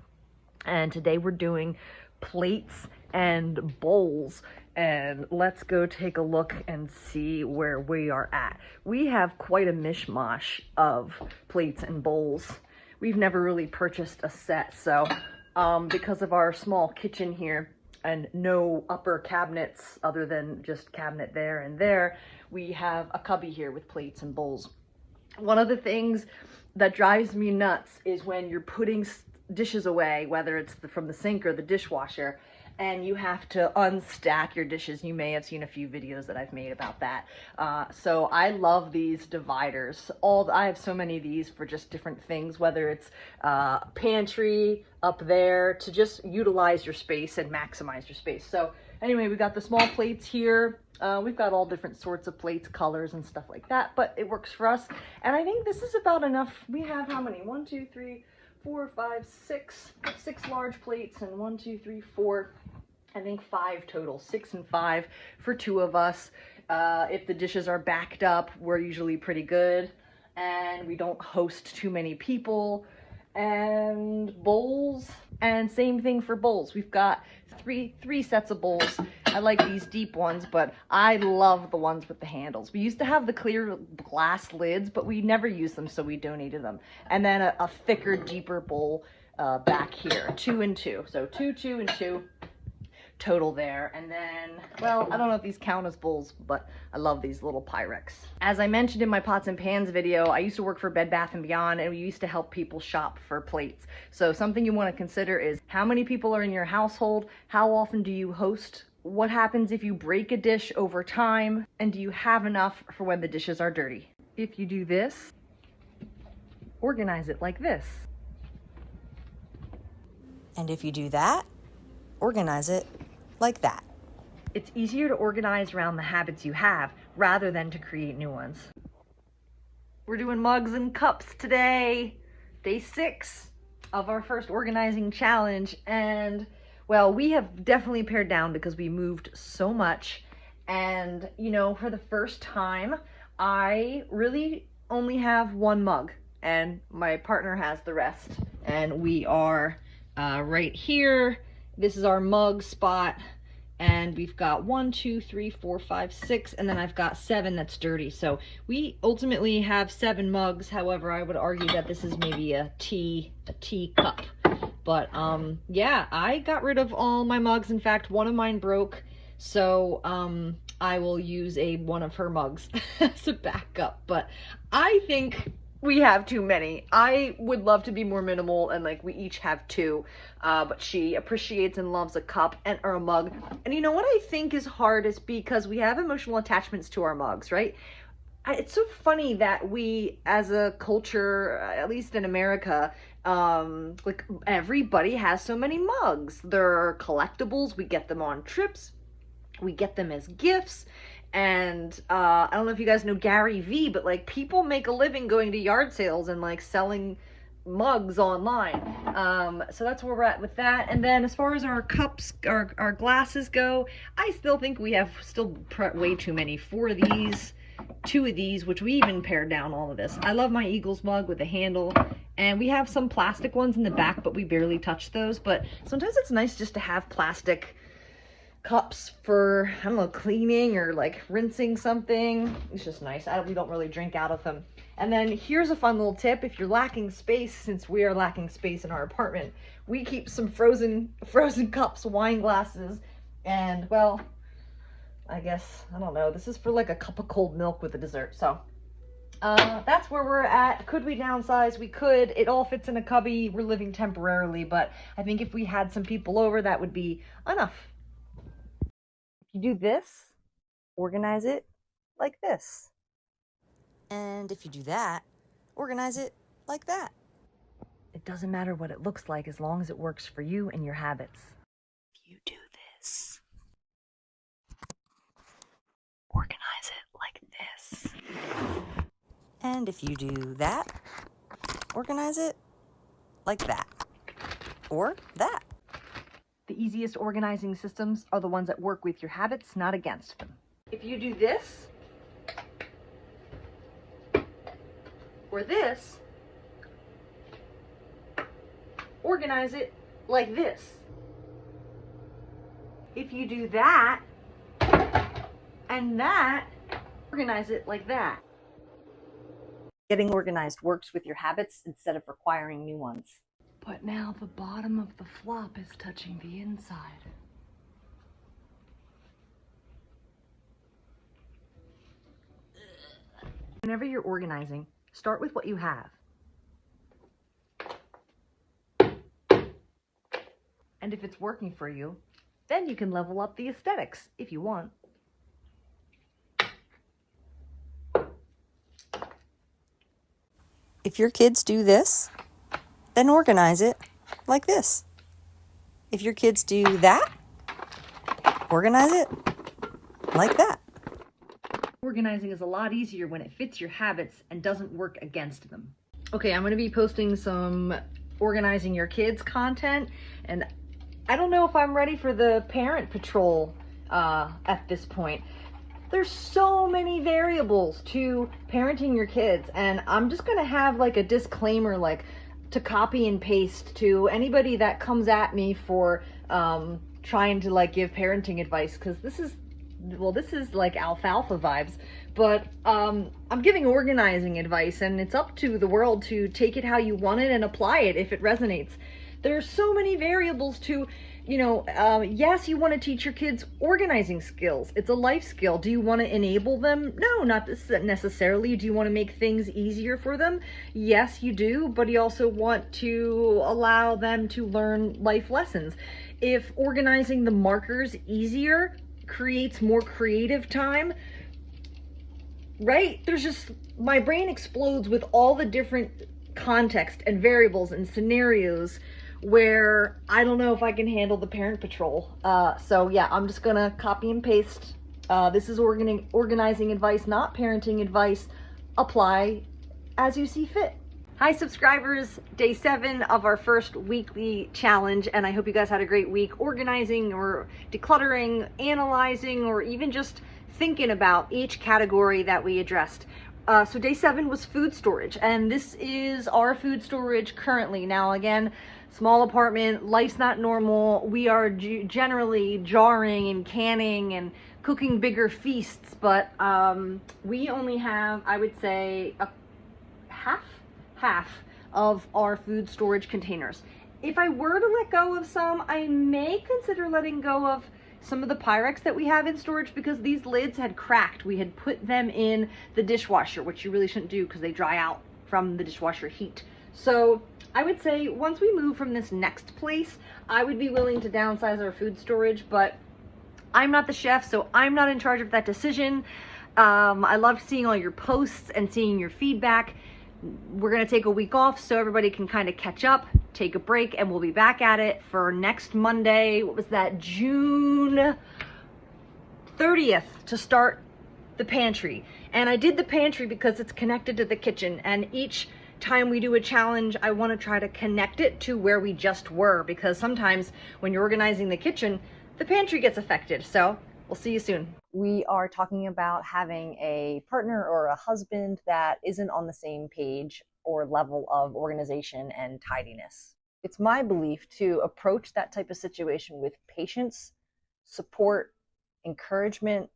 And today we're doing plates and bowls. And let's go take a look and see where we are at. We have quite a mishmash of plates and bowls. We've never really purchased a set, so because of our small kitchen here, and no upper cabinets other than just cabinet there and there, we have a cubby here with plates and bowls. One of the things that drives me nuts is when you're putting dishes away, whether it's from the sink or the dishwasher, and you have to unstack your dishes. You may have seen a few videos that I've made about that. So I love these dividers. I have so many of these for just different things, whether it's pantry up there, to just utilize your space and maximize your space. So anyway, we got the small plates here. We've got all different sorts of plates, colors and stuff like that, but it works for us. And I think this is about enough. We have how many? 1, 2, 3, 4, 5, 6 large plates, and 1, 2, 3, 4, I think 5 total, 6 and 5 for 2 of us. If the dishes are backed up, we're usually pretty good, and we don't host too many people. And bowls, and same thing for bowls. We've got three sets of bowls. I like these deep ones, but I love the ones with the handles. We used to have the clear glass lids, but we never used them, so we donated them. And then a thicker, deeper bowl back here, 2 and 2. So 2, 2, and 2 total there. And then, well, I don't know if these count as bowls, but I love these little Pyrex. As I mentioned in my pots and pans video, I used to work for Bed Bath & Beyond, and we used to help people shop for plates. So something you want to consider is how many people are in your household, how often do you host, what happens if you break a dish over time, and do you have enough for when the dishes are dirty? If you do this, organize it like this. And if you do that, organize it like that. It's easier to organize around the habits you have rather than to create new ones. We're doing mugs and cups today, day 6 of our first organizing challenge. And well, we have definitely pared down because we moved so much. And you know, for the first time, I really only have 1 mug, and my partner has the rest. And we are right here. This is our mug spot, and we've got 1, 2, 3, 4, 5, 6, and then I've got 7 that's dirty. So we ultimately have 7 mugs. However, I would argue that this is maybe a tea cup. But yeah, I got rid of all my mugs. In fact, one of mine broke, so I will use one of her mugs as a backup. But I think we have too many. I would love to be more minimal and like we each have 2, but she appreciates and loves a cup or a mug. And you know what I think is hard is because we have emotional attachments to our mugs, right? It's so funny that we as a culture, at least in America, like everybody has so many mugs. They're collectibles. We get them on trips. We get them as gifts. And I don't know if you guys know Gary Vee, but like people make a living going to yard sales and like selling mugs online. So that's where we're at with that. And then as far as our cups, our glasses go, I still think we have way too many. 4 of these, 2 of these, which we even pared down all of this. I love my Eagles mug with a handle, and we have some plastic ones in the back, but we barely touch those. But sometimes it's nice just to have plastic cups for, I don't know, cleaning or like rinsing something. It's just nice. We don't really drink out of them. And then here's a fun little tip. If you're lacking space, since we are lacking space in our apartment, we keep some frozen cups, wine glasses, and well, I guess, I don't know, this is for like a cup of cold milk with a dessert. So that's where we're at. Could we downsize? We could. It all fits in a cubby. We're living temporarily, but I think if we had some people over, that would be enough. You do this, organize it like this. And if you do that, organize it like that. It doesn't matter what it looks like as long as it works for you and your habits. If you do this, organize it like this. And if you do that, organize it like that. Or that. The easiest organizing systems are the ones that work with your habits, not against them. If you do this, or this, organize it like this. If you do that, and that, organize it like that. Getting organized works with your habits instead of requiring new ones. But now the bottom of the flop is touching the inside. Whenever you're organizing, start with what you have. And if it's working for you, then you can level up the aesthetics if you want. If your kids do this, then organize it like this. If your kids do that, organize it like that. Organizing is a lot easier when it fits your habits and doesn't work against them. Okay, I'm going to be posting some organizing your kids content, and I don't know if I'm ready for the parent patrol at this point. There's so many variables to parenting your kids, and I'm just going to have like a disclaimer, like to copy and paste to anybody that comes at me for trying to like give parenting advice, because this is like alfalfa vibes, but I'm giving organizing advice, and it's up to the world to take it how you want it and apply it if it resonates. There's so many variables to, yes, you want to teach your kids organizing skills. It's a life skill. Do you want to enable them? No, not necessarily. Do you want to make things easier for them? Yes, you do, but you also want to allow them to learn life lessons. If organizing the markers easier creates more creative time, right? My brain explodes with all the different context and variables and scenarios where I don't know if I can handle the parent patrol. So yeah, I'm just gonna copy and paste. This is organizing advice, not parenting advice. Apply as you see fit. Hi subscribers, day 7 of our first weekly challenge, and I hope you guys had a great week organizing or decluttering, analyzing, or even just thinking about each category that we addressed. So day 7 was food storage, and this is our food storage currently. Now again, small apartment, life's not normal. We are generally jarring and canning and cooking bigger feasts, but we only have, I would say, a half of our food storage containers. If I were to let go of some, I may consider letting go of some of the Pyrex that we have in storage, because these lids had cracked. We had put them in the dishwasher, which you really shouldn't do because they dry out from the dishwasher heat. So I would say once we move from this next place, I would be willing to downsize our food storage, but I'm not the chef, so I'm not in charge of that decision. I loved seeing all your posts and seeing your feedback. We're going to take a week off so everybody can kind of catch up, take a break, and we'll be back at it for next Monday. What was that? June 30th to start the pantry. And I did the pantry because it's connected to the kitchen, and each time we do a challenge, I want to try to connect it to where we just were, because sometimes when you're organizing the kitchen, the pantry gets affected. So we'll see you soon. We are talking about having a partner or a husband that isn't on the same page or level of organization and tidiness. It's my belief to approach that type of situation with patience, support, encouragement,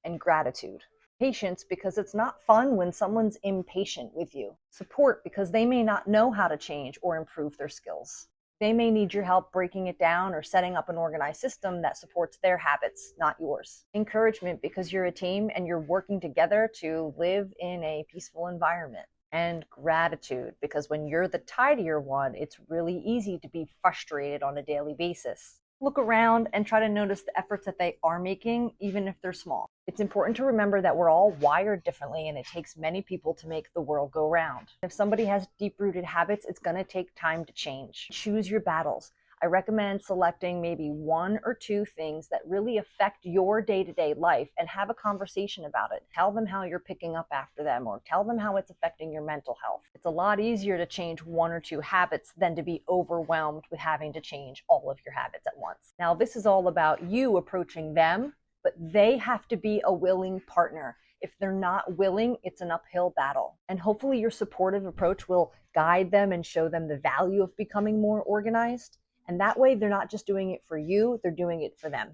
and gratitude. Patience, because it's not fun when someone's impatient with you. Support, because they may not know how to change or improve their skills. They may need your help breaking it down or setting up an organized system that supports their habits, not yours. Encouragement, because you're a team and you're working together to live in a peaceful environment. And gratitude, because when you're the tidier one, it's really easy to be frustrated on a daily basis. Look around and try to notice the efforts that they are making, even if they're small. It's important to remember that we're all wired differently, and it takes many people to make the world go round. If somebody has deep-rooted habits, it's going to take time to change. Choose your battles. I recommend selecting maybe 1 or 2 things that really affect your day-to-day life and have a conversation about it. Tell them how you're picking up after them, or tell them how it's affecting your mental health. It's a lot easier to change 1 or 2 habits than to be overwhelmed with having to change all of your habits at once. Now, this is all about you approaching them, but they have to be a willing partner. If they're not willing, it's an uphill battle. And hopefully your supportive approach will guide them and show them the value of becoming more organized. And that way they're not just doing it for you, they're doing it for them.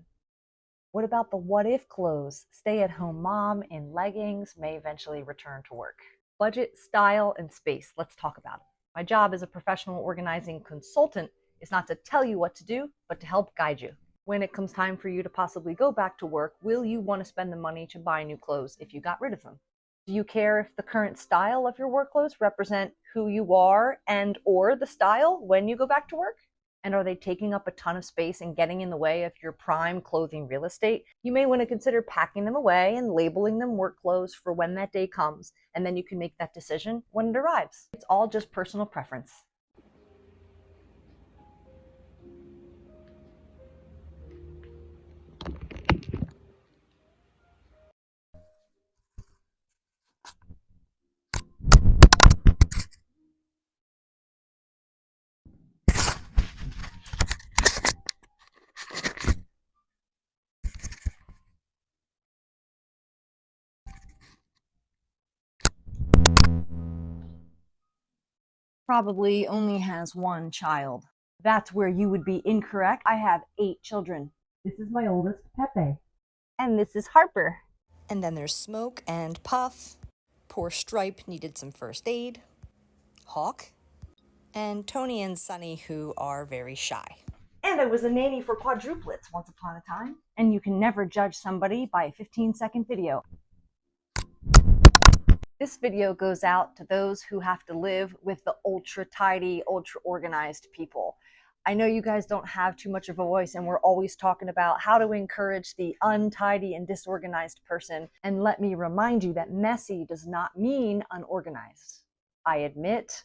What about the what if clothes? Stay-at-home mom in leggings may eventually return to work. Budget, style, and space. Let's talk about it. My job as a professional organizing consultant is not to tell you what to do, but to help guide you. When it comes time for you to possibly go back to work, will you want to spend the money to buy new clothes if you got rid of them? Do you care if the current style of your work clothes represent who you are and or the style when you go back to work? And are they taking up a ton of space and getting in the way of your prime clothing real estate? You may want to consider packing them away and labeling them work clothes for when that day comes, and then you can make that decision when it arrives. It's all just personal preference. Probably only has 1 child. That's where you would be incorrect. I have 8 children. This is my oldest, Pepe. And this is Harper. And then there's Smoke and Puff. Poor Stripe needed some first aid. Hawk. And Tony and Sunny, who are very shy. And I was a nanny for quadruplets once upon a time. And you can never judge somebody by a 15-second video. This video goes out to those who have to live with the ultra tidy, ultra organized people. I know you guys don't have too much of a voice, and we're always talking about how to encourage the untidy and disorganized person. And let me remind you that messy does not mean unorganized. I admit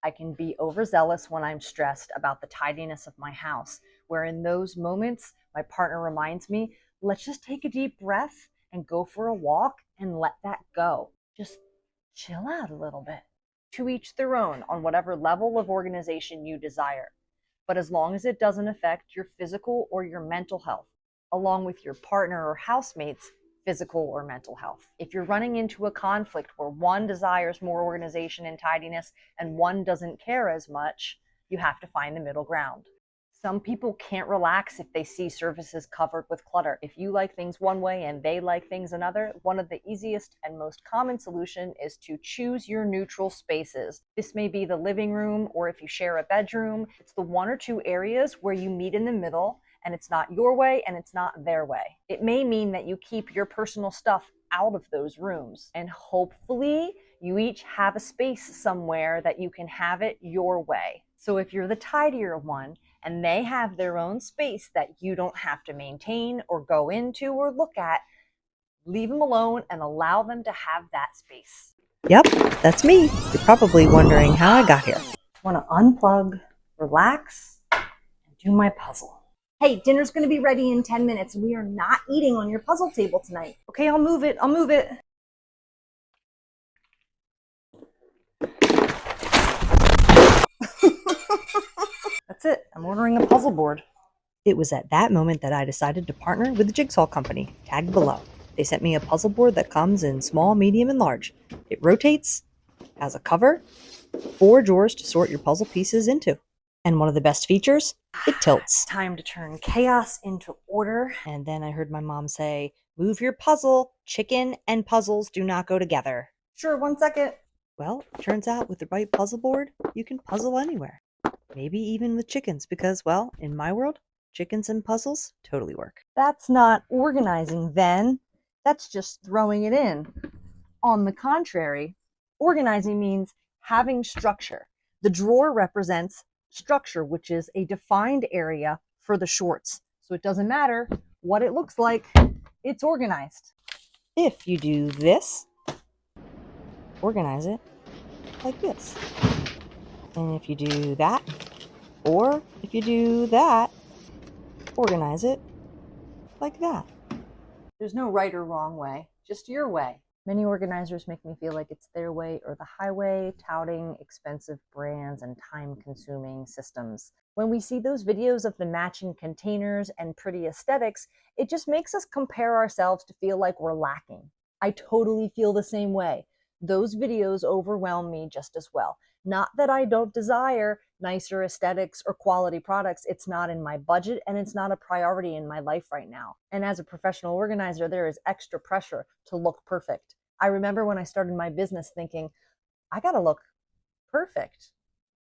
I can be overzealous when I'm stressed about the tidiness of my house, where in those moments, my partner reminds me, let's just take a deep breath and go for a walk and let that go. Just chill out a little bit. To each their own on whatever level of organization you desire. But as long as it doesn't affect your physical or your mental health, along with your partner or housemates' physical or mental health. If you're running into a conflict where one desires more organization and tidiness and one doesn't care as much, you have to find the middle ground. Some people can't relax if they see surfaces covered with clutter. If you like things one way and they like things another, one of the easiest and most common solution is to choose your neutral spaces. This may be the living room, or if you share a bedroom, it's the 1 or 2 areas where you meet in the middle, and it's not your way and it's not their way. It may mean that you keep your personal stuff out of those rooms, and hopefully you each have a space somewhere that you can have it your way. So if you're the tidier one, and they have their own space that you don't have to maintain or go into or look at, leave them alone and allow them to have that space. Yep, that's me. You're probably wondering how I got here. I want to unplug, relax, and do my puzzle. Hey, dinner's going to be ready in 10 minutes. We are not eating on your puzzle table tonight. Okay, I'll move it. That's it. I'm ordering a puzzle board. It was at that moment that I decided to partner with the Jigsaw Company, tagged below. They sent me a puzzle board that comes in small, medium, and large. It rotates, has a cover, 4 drawers to sort your puzzle pieces into. And one of the best features, it tilts. Time to turn chaos into order. And then I heard my mom say, "Move your puzzle. Chicken and puzzles do not go together." Sure, 1 second. Well, turns out with the right puzzle board, you can puzzle anywhere. Maybe even with chickens, because, well, in my world, chickens and puzzles totally work. That's not organizing then. That's just throwing it in. On the contrary, organizing means having structure. The drawer represents structure, which is a defined area for the shorts. So it doesn't matter what it looks like, it's organized. If you do this, organize it like this. And if you do that, Or if you do that, organize it like that. There's no right or wrong way, just your way. Many organizers make me feel like it's their way or the highway, touting expensive brands and time-consuming systems. When we see those videos of the matching containers and pretty aesthetics, it just makes us compare ourselves to feel like we're lacking. I totally feel the same way. Those videos overwhelm me just as well. Not that I don't desire nicer aesthetics or quality products. It's not in my budget and it's not a priority in my life right now. And as a professional organizer, there is extra pressure to look perfect. I remember when I started my business thinking, I gotta look perfect.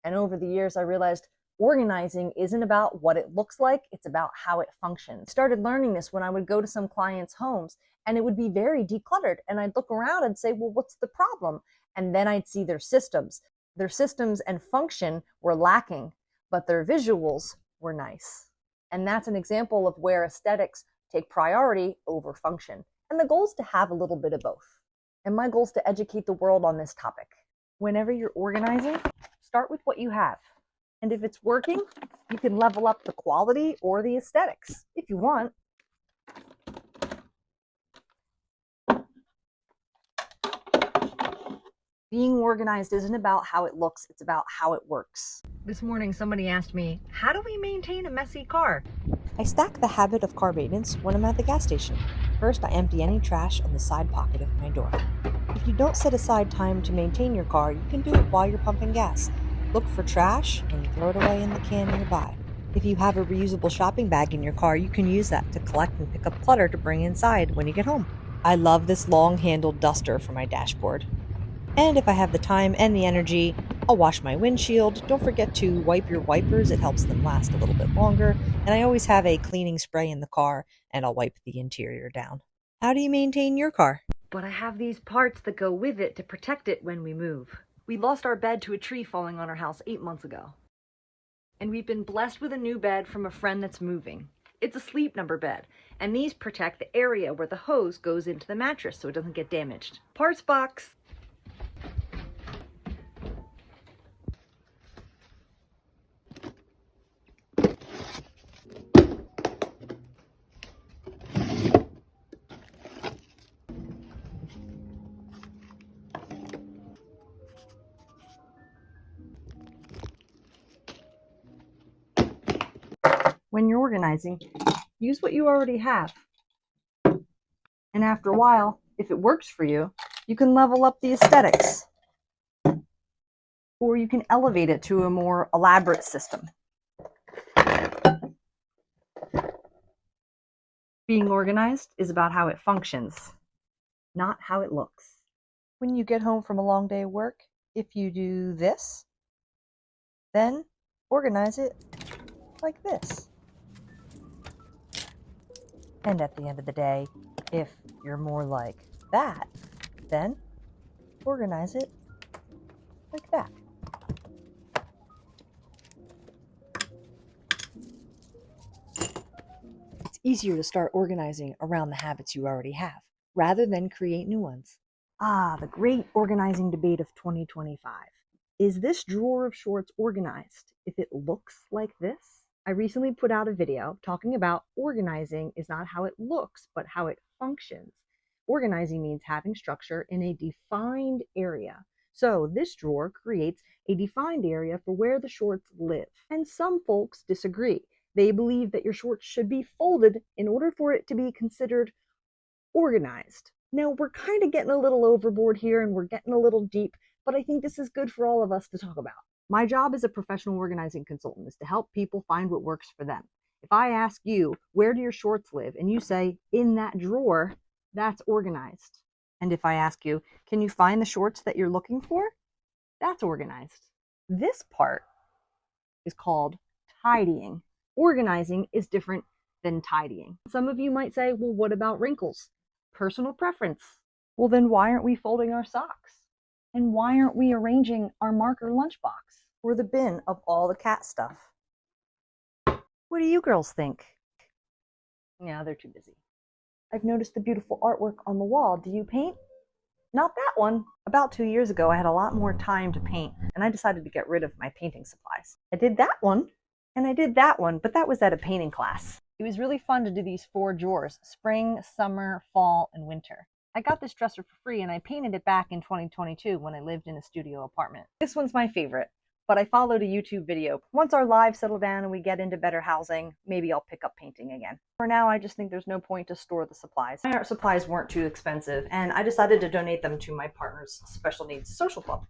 And over the years, I realized organizing isn't about what it looks like, it's about how it functions. I started learning this when I would go to some clients' homes and it would be very decluttered. And I'd look around and say, well, what's the problem? And then I'd see their systems. Their systems and function were lacking, but their visuals were nice. And that's an example of where aesthetics take priority over function. And the goal is to have a little bit of both. And my goal is to educate the world on this topic. Whenever you're organizing, start with what you have. And if it's working, you can level up the quality or the aesthetics if you want. Being organized isn't about how it looks, it's about how it works. This morning, somebody asked me, how do we maintain a messy car? I stack the habit of car maintenance when I'm at the gas station. First, I empty any trash on the side pocket of my door. If you don't set aside time to maintain your car, you can do it while you're pumping gas. Look for trash and throw it away in the can nearby. If you have a reusable shopping bag in your car, you can use that to collect and pick up clutter to bring inside when you get home. I love this long-handled duster for my dashboard. And if I have the time and the energy, I'll wash my windshield. Don't forget to wipe your wipers. It helps them last a little bit longer. And I always have a cleaning spray in the car, and I'll wipe the interior down. How do you maintain your car? But I have these parts that go with it to protect it when we move. We lost our bed to a tree falling on our house 8 months ago. And we've been blessed with a new bed from a friend that's moving. It's a sleep number bed, and these protect the area where the hose goes into the mattress so it doesn't get damaged. Parts box. When you're organizing, use what you already have. And after a while, if it works for you, you can level up the aesthetics. Or you can elevate it to a more elaborate system. Being organized is about how it functions, not how it looks. When you get home from a long day of work, if you do this, then organize it like this. And at the end of the day, if you're more like that, then organize it like that. It's easier to start organizing around the habits you already have, rather than create new ones. The great organizing debate of 2025. Is this drawer of shorts organized if it looks like this? I recently put out a video talking about organizing is not how it looks, but how it functions. Organizing means having structure in a defined area. So this drawer creates a defined area for where the shorts live. And some folks disagree. They believe that your shorts should be folded in order for it to be considered organized. Now, we're kind of getting a little overboard here and we're getting a little deep, but I think this is good for all of us to talk about. My job as a professional organizing consultant is to help people find what works for them. If I ask you, where do your shorts live? And you say, in that drawer, that's organized. And if I ask you, can you find the shorts that you're looking for? That's organized. This part is called tidying. Organizing is different than tidying. Some of you might say, well, what about wrinkles? Personal preference. Well, then why aren't we folding our socks? And why aren't we arranging our marker lunchbox or the bin of all the cat stuff? What do you girls think? Yeah, they're too busy. I've noticed the beautiful artwork on the wall. Do you paint? Not that one. About 2 years ago, I had a lot more time to paint, and I decided to get rid of my painting supplies. I did that one. And I did that one, but that was at a painting class. It was really fun to do these 4 drawers: spring, summer, fall, and winter. I got this dresser for free and I painted it back in 2022 when I lived in a studio apartment. This one's my favorite, but I followed a YouTube video. Once our lives settle down and we get into better housing, maybe I'll pick up painting again. For now, I just think there's no point to store the supplies. My art supplies weren't too expensive, and I decided to donate them to my partner's special needs social club.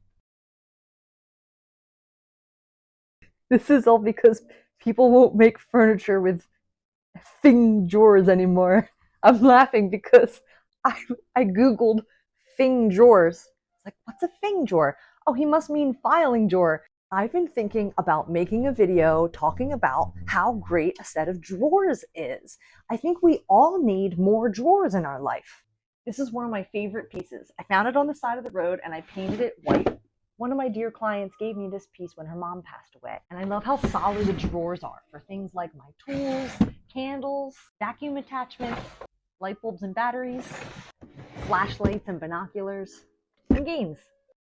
This is all because people won't make furniture with thing drawers anymore. I'm laughing because I Googled thing drawers. It's like, what's a thing drawer? Oh, he must mean filing drawer. I've been thinking about making a video talking about how great a set of drawers is. I think we all need more drawers in our life. This is one of my favorite pieces. I found it on the side of the road and I painted it white. One of my dear clients gave me this piece when her mom passed away, and I love how solid the drawers are for things like my tools, candles, vacuum attachments, light bulbs and batteries, flashlights and binoculars, and games.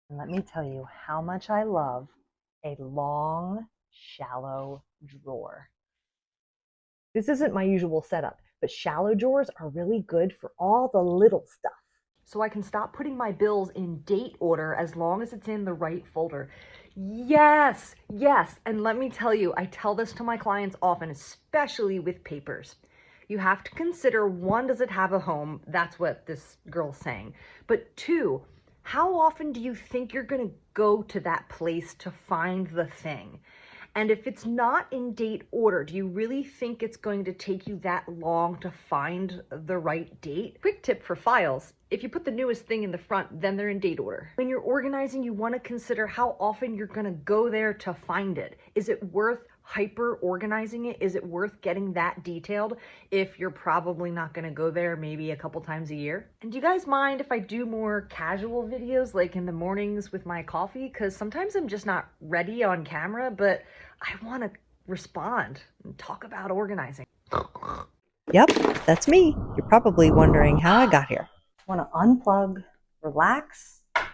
And let me tell you how much I love a long, shallow drawer. This isn't my usual setup, but shallow drawers are really good for all the little stuff. So I can stop putting my bills in date order as long as it's in the right folder. Yes, yes. And let me tell you, I tell this to my clients often, especially with papers. You have to consider, 1, does it have a home? That's what this girl's saying. But 2, how often do you think you're going to go to that place to find the thing? And if it's not in date order, do you really think it's going to take you that long to find the right date? Quick tip for files: if you put the newest thing in the front, then they're in date order. When you're organizing, you want to consider how often you're going to go there to find it. Is it worth hyper organizing it? Is it worth getting that detailed if you're probably not going to go there maybe a couple times a year? And do you guys mind if I do more casual videos, like in the mornings with my coffee? Because sometimes I'm just not ready on camera, but I want to respond and talk about organizing. Yep, that's me. You're probably wondering how I got here. I want to unplug, relax, and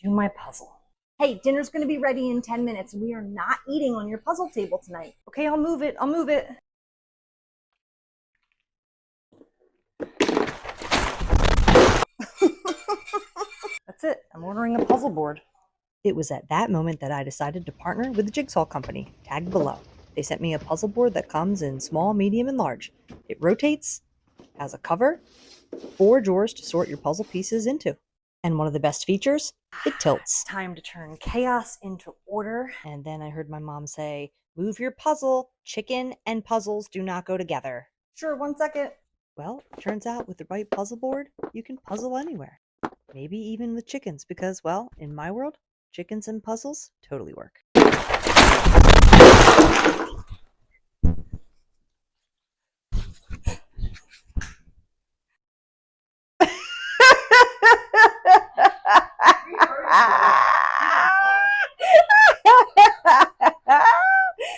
do my puzzle. Hey, dinner's going to be ready in 10 minutes. We are not eating on your puzzle table tonight. Okay, I'll move it. That's it. I'm ordering a puzzle board. It was at that moment that I decided to partner with the Jigsaw Company, tagged below. They sent me a puzzle board that comes in small, medium, and large. It rotates, has a cover, 4 drawers to sort your puzzle pieces into. And one of the best features, it tilts. Time to turn chaos into order. And then I heard my mom say, "Move your puzzle. Chicken and puzzles do not go together." Sure, 1 second. Well, it turns out with the right puzzle board, you can puzzle anywhere. Maybe even with chickens, because, well, in my world, chickens and puzzles totally work.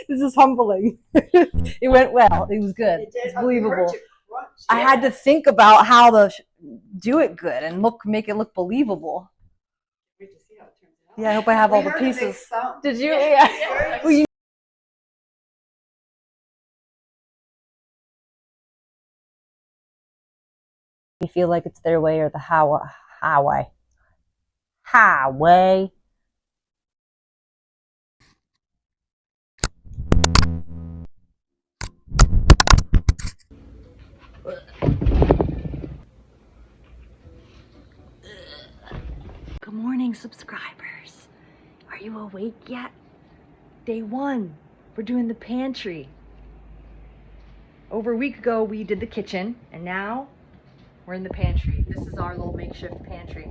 This is humbling. It went well. It was good. It's believable. I had to think about how to do it good and make it look believable. Yeah, I hope I have all the pieces. Did you? Yeah. Well, you feel like it's their way or the highway. Highway. Good morning, subscribers. Are you awake yet? Day 1, we're doing the pantry. Over a week ago, we did the kitchen, and now we're in the pantry. This is our little makeshift pantry,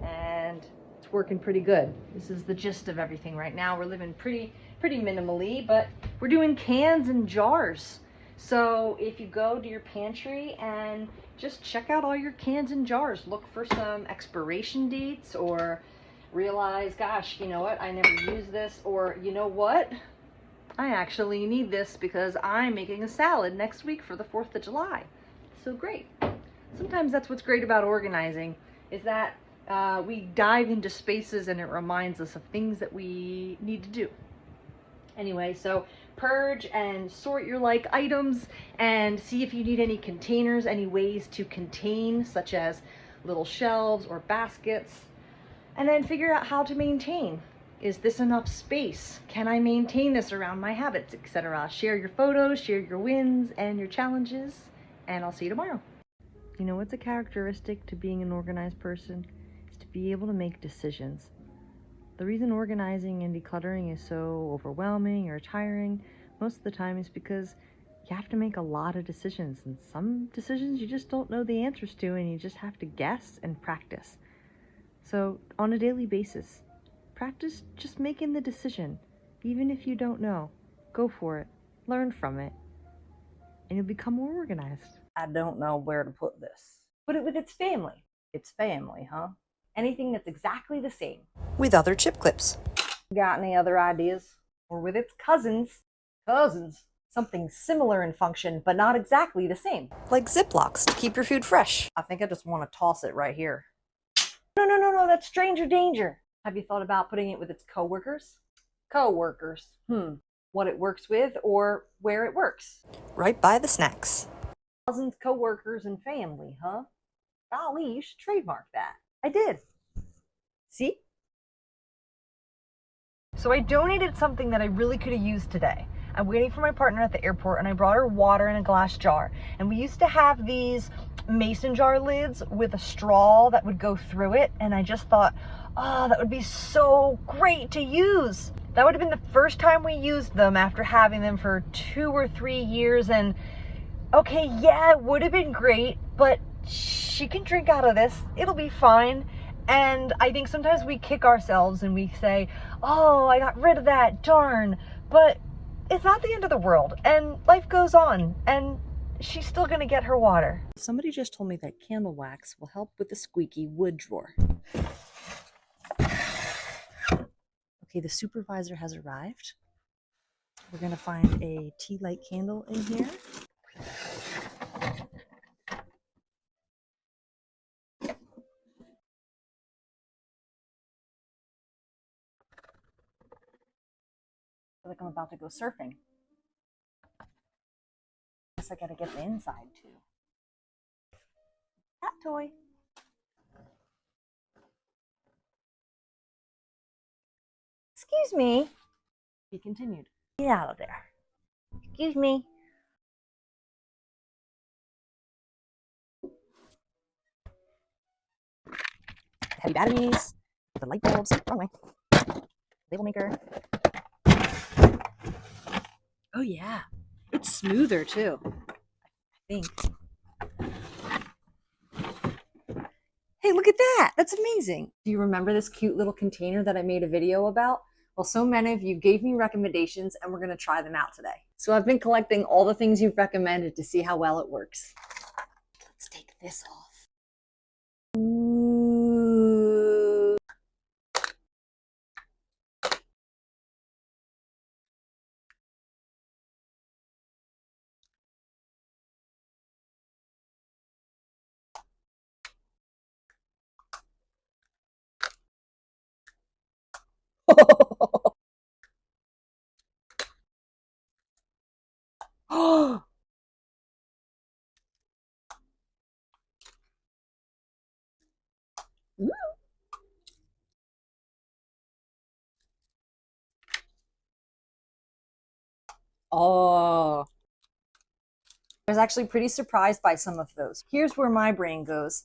and it's working pretty good. This is the gist of everything right now. We're living pretty minimally, but we're doing cans and jars. So if you go to your pantry and just check out all your cans and jars, look for some expiration dates, or realize, gosh, you know what, I never use this, or you know what, I actually need this because I'm making a salad next week for the 4th of July. So great. Sometimes that's what's great about organizing, is that we dive into spaces and it reminds us of things that we need to do. Anyway, so purge and sort your like items and see if you need any containers, any ways to contain, such as little shelves or baskets, and then figure out how to maintain. Is this enough space? Can I maintain this around my habits, etc.? Share your photos, share your wins and your challenges, and I'll see you tomorrow. You know what's a characteristic to being an organized person? Is to be able to make decisions. The reason organizing and decluttering is so overwhelming or tiring most of the time is because you have to make a lot of decisions, and some decisions you just don't know the answers to, and you just have to guess and practice. So on a daily basis, practice just making the decision. Even if you don't know, go for it, learn from it, and you'll become more organized. I don't know where to put this. Put it with its family. It's family, huh? Anything that's exactly the same. With other chip clips. Got any other ideas? Or with its cousins. Cousins. Something similar in function, but not exactly the same. Like Ziplocs to keep your food fresh. I think I just want to toss it right here. No, that's stranger danger. Have you thought about putting it with its coworkers? Coworkers. What it works with or where it works. Right by the snacks. Cousins, coworkers, and family, huh? Golly, you should trademark that. I did. See? So I donated something that I really could have used today. I'm waiting for my partner at the airport, and I brought her water in a glass jar. And we used to have these mason jar lids with a straw that would go through it. And I just thought, oh, that would be so great to use. That would have been the first time we used them after having them for 2 or 3 years. And okay, yeah, it would have been great, but she can drink out of this. It'll be fine. And I think sometimes we kick ourselves and we say, oh, I got rid of that, darn. But it's not the end of the world, and life goes on, and she's still gonna get her water. Somebody just told me that candle wax will help with the squeaky wood drawer. Okay, the supervisor has arrived. We're gonna find a tea light candle in here. I feel like I'm about to go surfing. Guess I gotta get the inside too. Cat toy. Excuse me. Be continued. Get out of there. Excuse me. Heavy batteries. The light bulbs. Wrong way. Label maker. Oh yeah. It's smoother too. I think. Hey, look at that. That's amazing. Do you remember this cute little container that I made a video about? Well, so many of you gave me recommendations and we're going to try them out today. So I've been collecting all the things you've recommended to see how well it works. Let's take this off. Ooh. Oh. I was actually pretty surprised by some of those. Here's where my brain goes.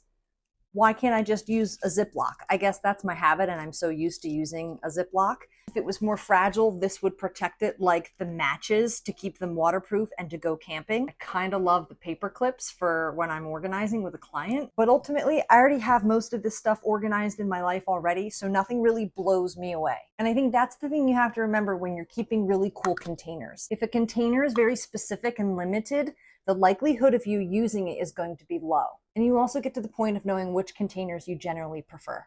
Why can't I just use a Ziploc? I guess that's my habit and I'm so used to using a Ziploc. If it was more fragile, this would protect it like the matches to keep them waterproof and to go camping. I kind of love the paper clips for when I'm organizing with a client, but ultimately I already have most of this stuff organized in my life already, so nothing really blows me away. And I think that's the thing you have to remember when you're keeping really cool containers. If a container is very specific and limited, the likelihood of you using it is going to be low. And you also get to the point of knowing which containers you generally prefer.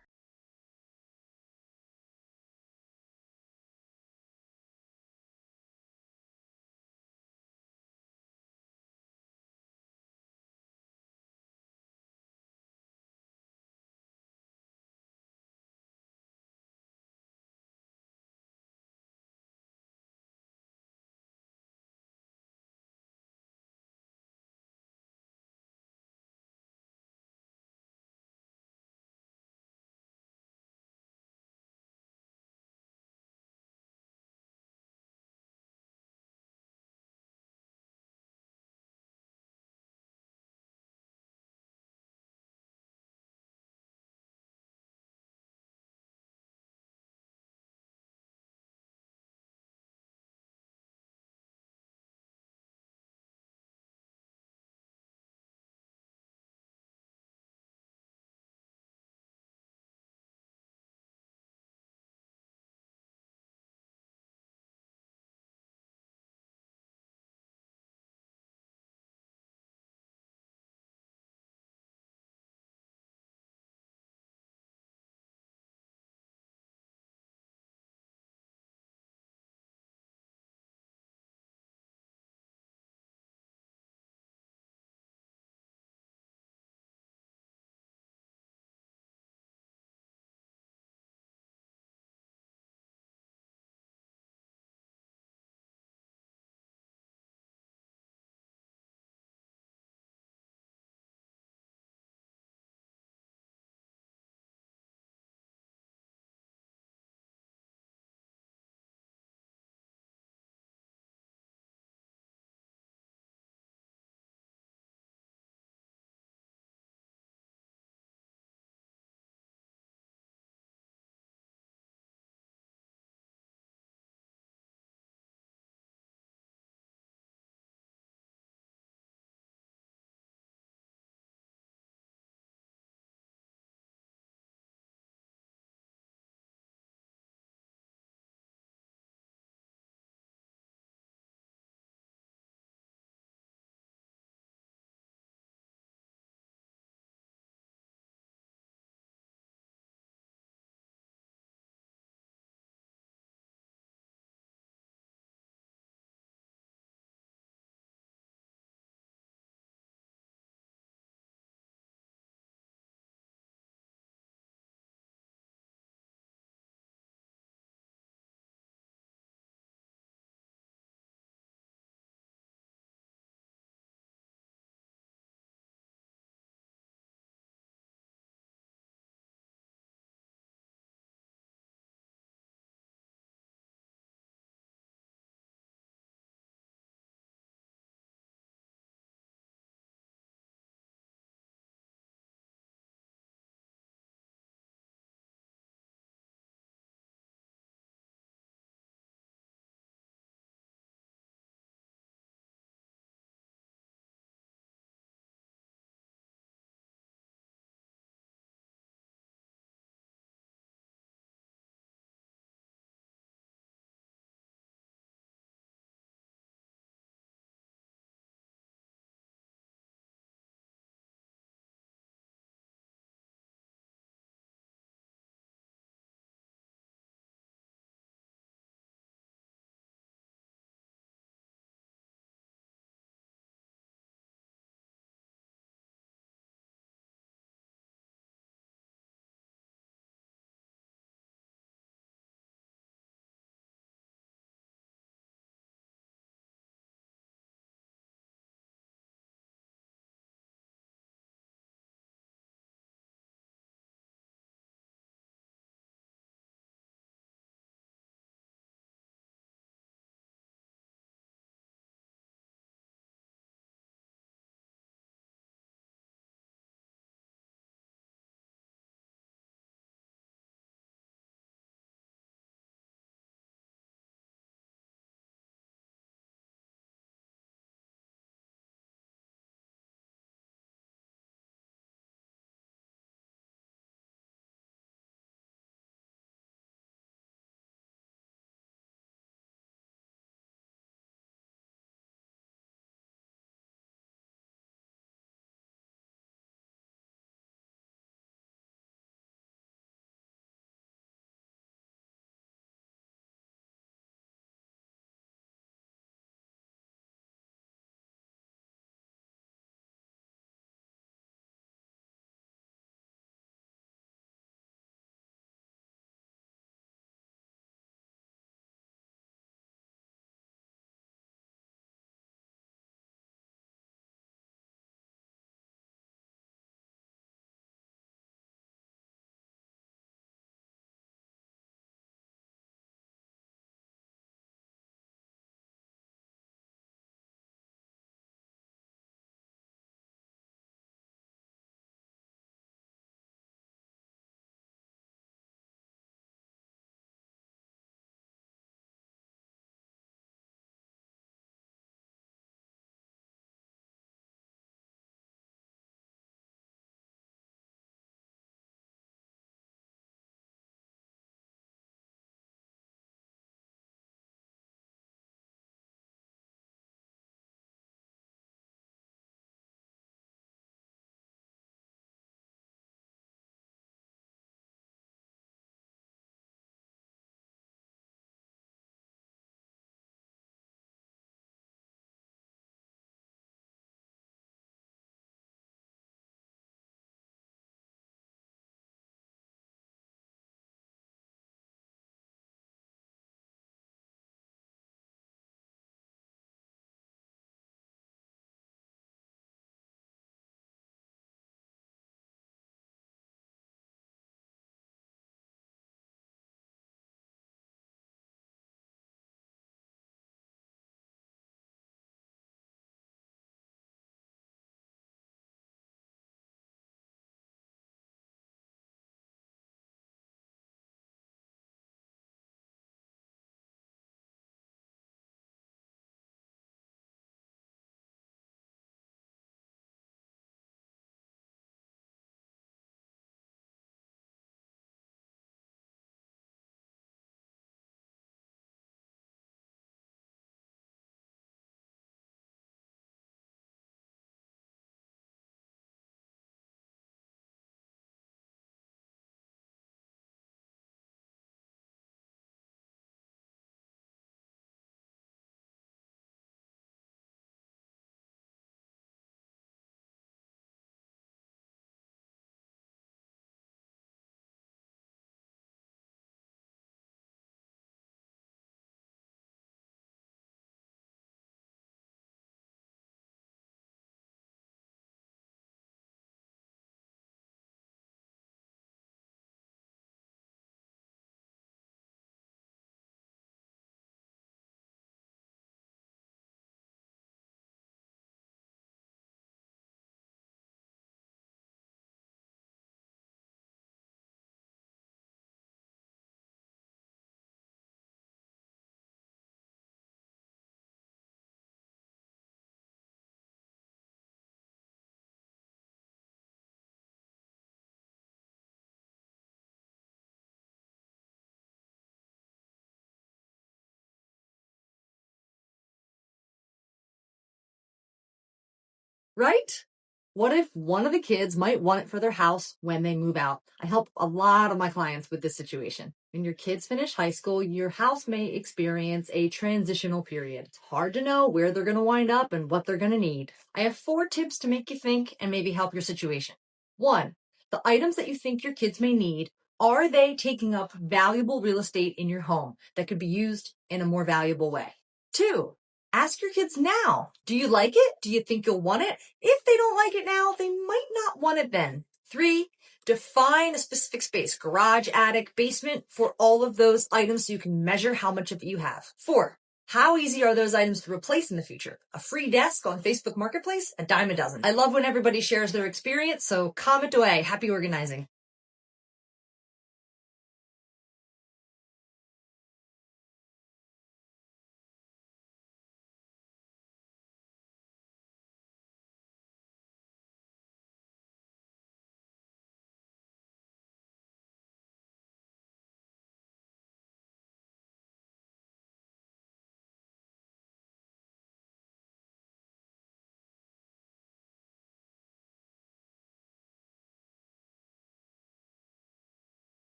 right? What if one of the kids might want it for their house when they move out? I help a lot of my clients with this situation. When your kids finish high school, your house may experience a transitional period. It's hard to know where they're going to wind up and what they're going to need. I have 4 tips to make you think and maybe help your situation. 1, the items that you think your kids may need, are they taking up valuable real estate in your home that could be used in a more valuable way? 2, ask your kids now. Do you like it? Do you think you'll want it? If they don't like it now, they might not want it then. 3, define a specific space, garage, attic, basement, for all of those items so you can measure how much of it you have. 4, how easy are those items to replace in the future? A free desk on Facebook Marketplace? A dime a dozen. I love when everybody shares their experience, so comment away. Happy organizing.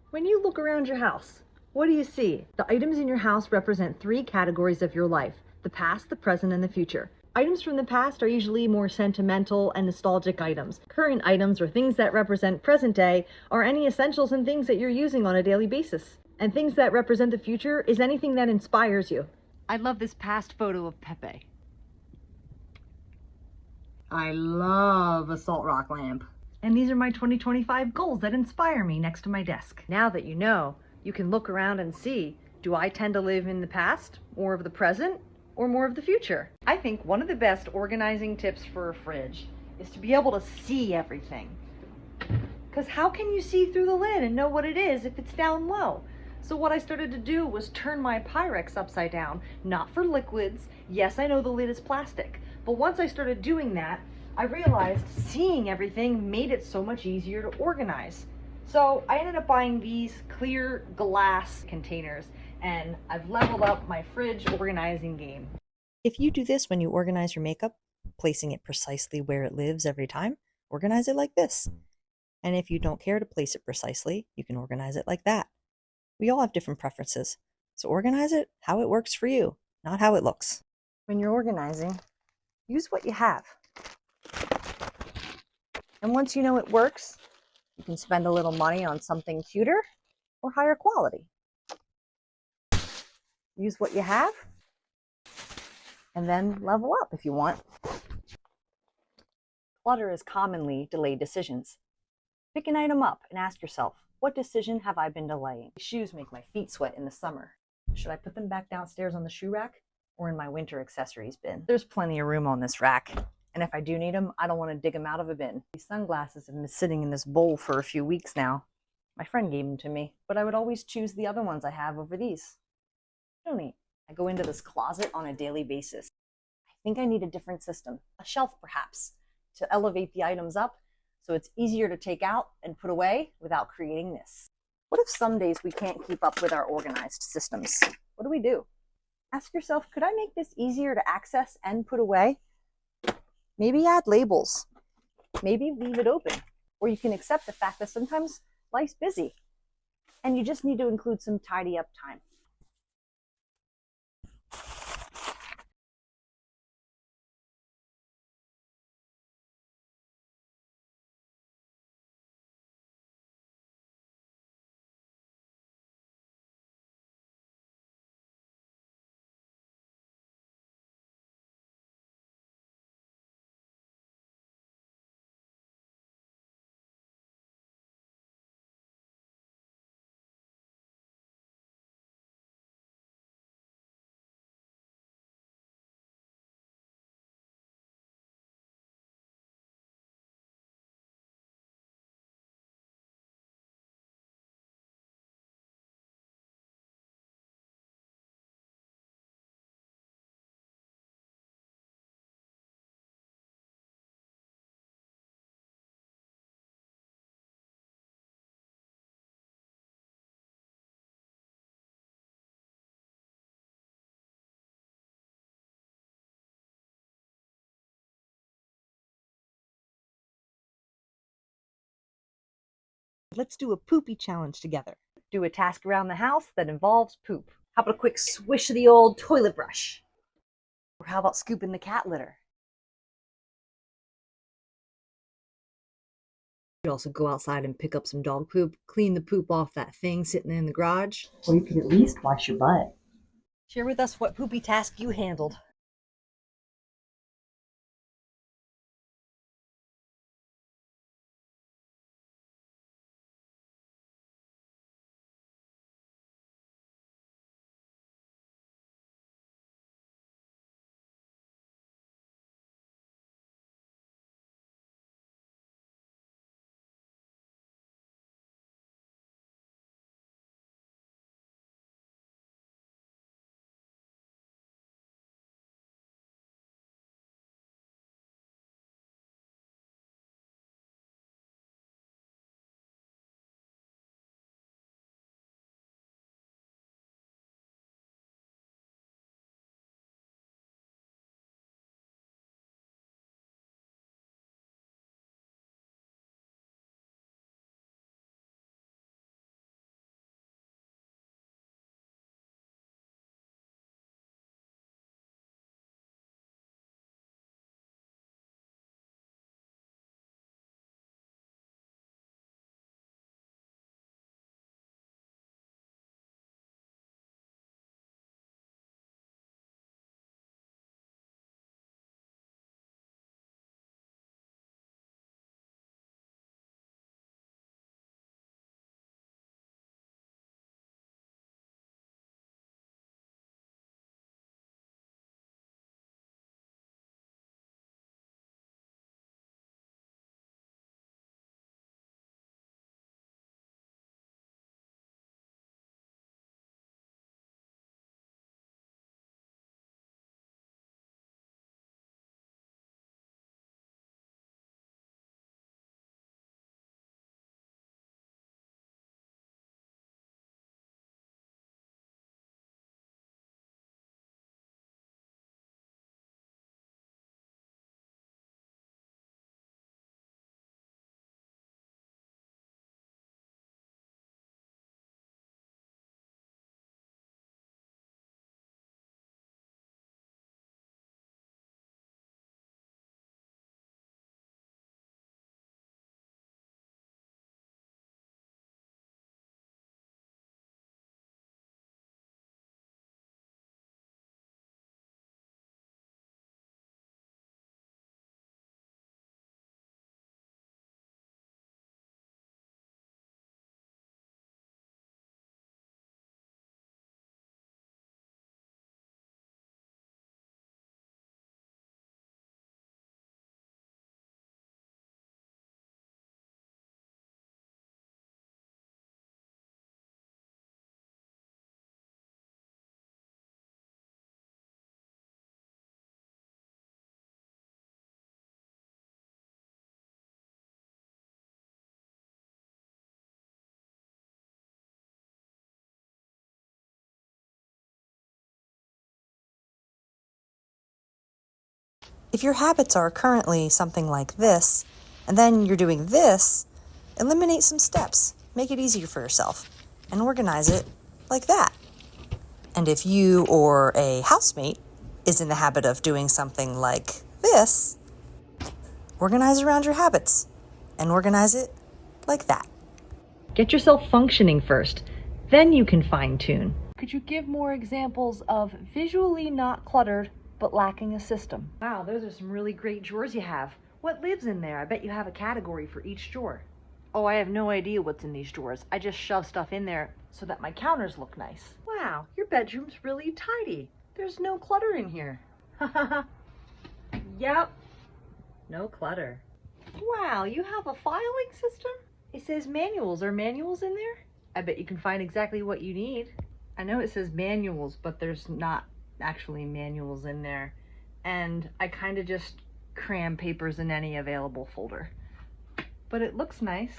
When you look around your house, what do you see? The items in your house represent 3 categories of your life: the past, the present, and the future. Items from the past are usually more sentimental and nostalgic items. Current items, or things that represent present day, are any essentials and things that you're using on a daily basis. And things that represent the future is anything that inspires you. I love this past photo of Pepe. I love a salt rock lamp. And these are my 2025 goals that inspire me next to my desk. Now that you know, you can look around and see, do I tend to live in the past, more of the present, or more of the future? I think one of the best organizing tips for a fridge is to be able to see everything. Because how can you see through the lid and know what it is if it's down low? So what I started to do was turn my Pyrex upside down, not for liquids. Yes, I know the lid is plastic, but once I started doing that, I realized seeing everything made it so much easier to organize. So I ended up buying these clear glass containers, and I've leveled up my fridge organizing game. If you do this when you organize your makeup, placing it precisely where it lives every time, organize it like this. And if you don't care to place it precisely, you can organize it like that. We all have different preferences, so organize it how it works for you, not how it looks. When you're organizing, use what you have. And once you know it works, you can spend a little money on something cuter or higher quality. Use what you have, and then level up if you want. Clutter is commonly delayed decisions. Pick an item up and ask yourself, what decision have I been delaying? Shoes make my feet sweat in the summer. Should I put them back downstairs on the shoe rack or in my winter accessories bin? There's plenty of room on this rack. And if I do need them, I don't want to dig them out of a bin. These sunglasses have been sitting in this bowl for a few weeks now. My friend gave them to me, but I would always choose the other ones I have over these. Donate. I go into this closet on a daily basis. I think I need a different system, a shelf perhaps, to elevate the items up so it's easier to take out and put away without creating this. What if some days we can't keep up with our organized systems? What do? Ask yourself, could I make this easier to access and put away? Maybe add labels. Maybe leave it open. Or you can accept the fact that sometimes life's busy and you just need to include some tidy up time. Let's do a poopy challenge together. Do a task around the house that involves poop. How about a quick swish of the old toilet brush? Or how about scooping the cat litter? You could also go outside and pick up some dog poop, clean the poop off that thing sitting in the garage. Or you could at least wash your butt. Share with us what poopy task you handled. If your habits are currently something like this, and then you're doing this, eliminate some steps, make it easier for yourself, and organize it like that. And if you or a housemate is in the habit of doing something like this, organize around your habits and organize it like that. Get yourself functioning first, then you can fine-tune. Could you give more examples of visually not cluttered but lacking a system? Wow, those are some really great drawers you have. What lives in there? I bet you have a category for each drawer. Oh, I have no idea what's in these drawers. I just shove stuff in there so that my counters look nice. Wow, your bedroom's really tidy. There's no clutter in here. Yep, no clutter. Wow, you have a filing system? It says manuals. Are manuals in there? I bet you can find exactly what you need. I know it says manuals, but there's not actually manuals in there. And I kind of just cram papers in any available folder. But it looks nice.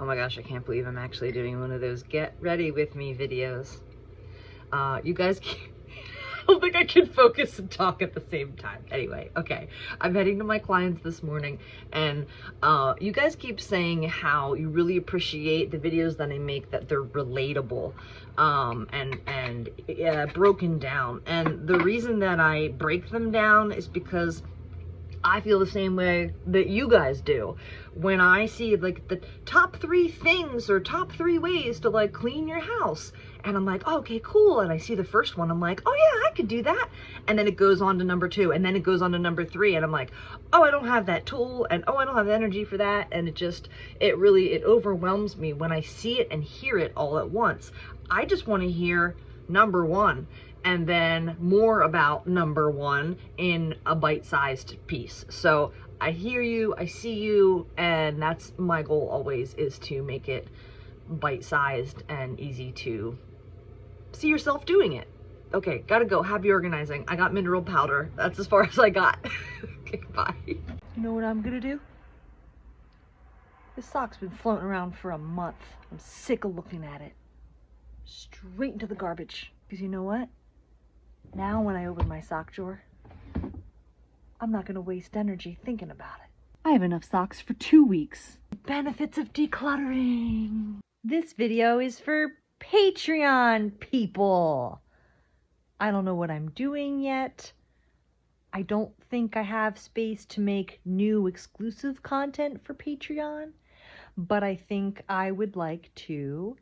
Oh my gosh, I can't believe I'm actually doing one of those get ready with me videos. You guys I don't think I can focus and talk at the same time. Anyway, okay. I'm heading to my clients this morning, and you guys keep saying how you really appreciate the videos that I make, that they're relatable and broken down. And the reason that I break them down is because I feel the same way that you guys do. When I see like the top 3 things or top 3 ways to like clean your house, and I'm like, oh, okay, cool. And I see the first one, I'm like, oh yeah, I could do that. And then it goes on to number 2, and then it goes on to number 3, and I'm like, oh, I don't have that tool, and oh, I don't have the energy for that. And it overwhelms me when I see it and hear it all at once. I just want to hear number 1. And then more about number 1 in a bite-sized piece. So I hear you, I see you, and that's my goal always, is to make it bite-sized and easy to see yourself doing it. Okay, gotta go. Happy organizing. I got mineral powder. That's as far as I got. Okay, bye. You know what I'm gonna do? This sock's been floating around for a month. I'm sick of looking at it. Straight into the garbage. Because you know what? Now when I open my sock drawer, I'm not going to waste energy thinking about it. I have enough socks for 2 weeks. Benefits of decluttering. This video is for Patreon people. I don't know what I'm doing yet. I don't think I have space to make new exclusive content for Patreon, but I think I would like to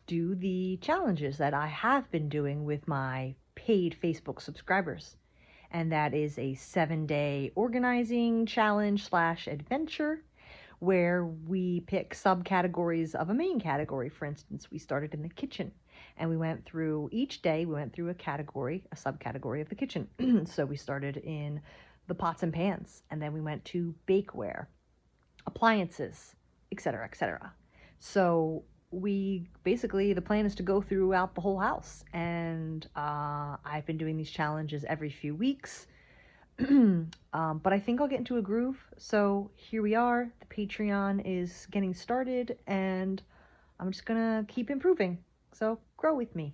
do the challenges that I have been doing with my paid Facebook subscribers. And that is a 7-day organizing challenge / adventure where we pick subcategories of a main category. For instance, we started in the kitchen and we went through each day, we went through a subcategory of the kitchen. So we started in the pots and pans, and then we went to bakeware, appliances, etc., etc. So the plan is to go throughout the whole house, and I've been doing these challenges every few weeks, but I think I'll get into a groove. So here we are, the Patreon is getting started, and I'm just gonna keep improving, so grow with me.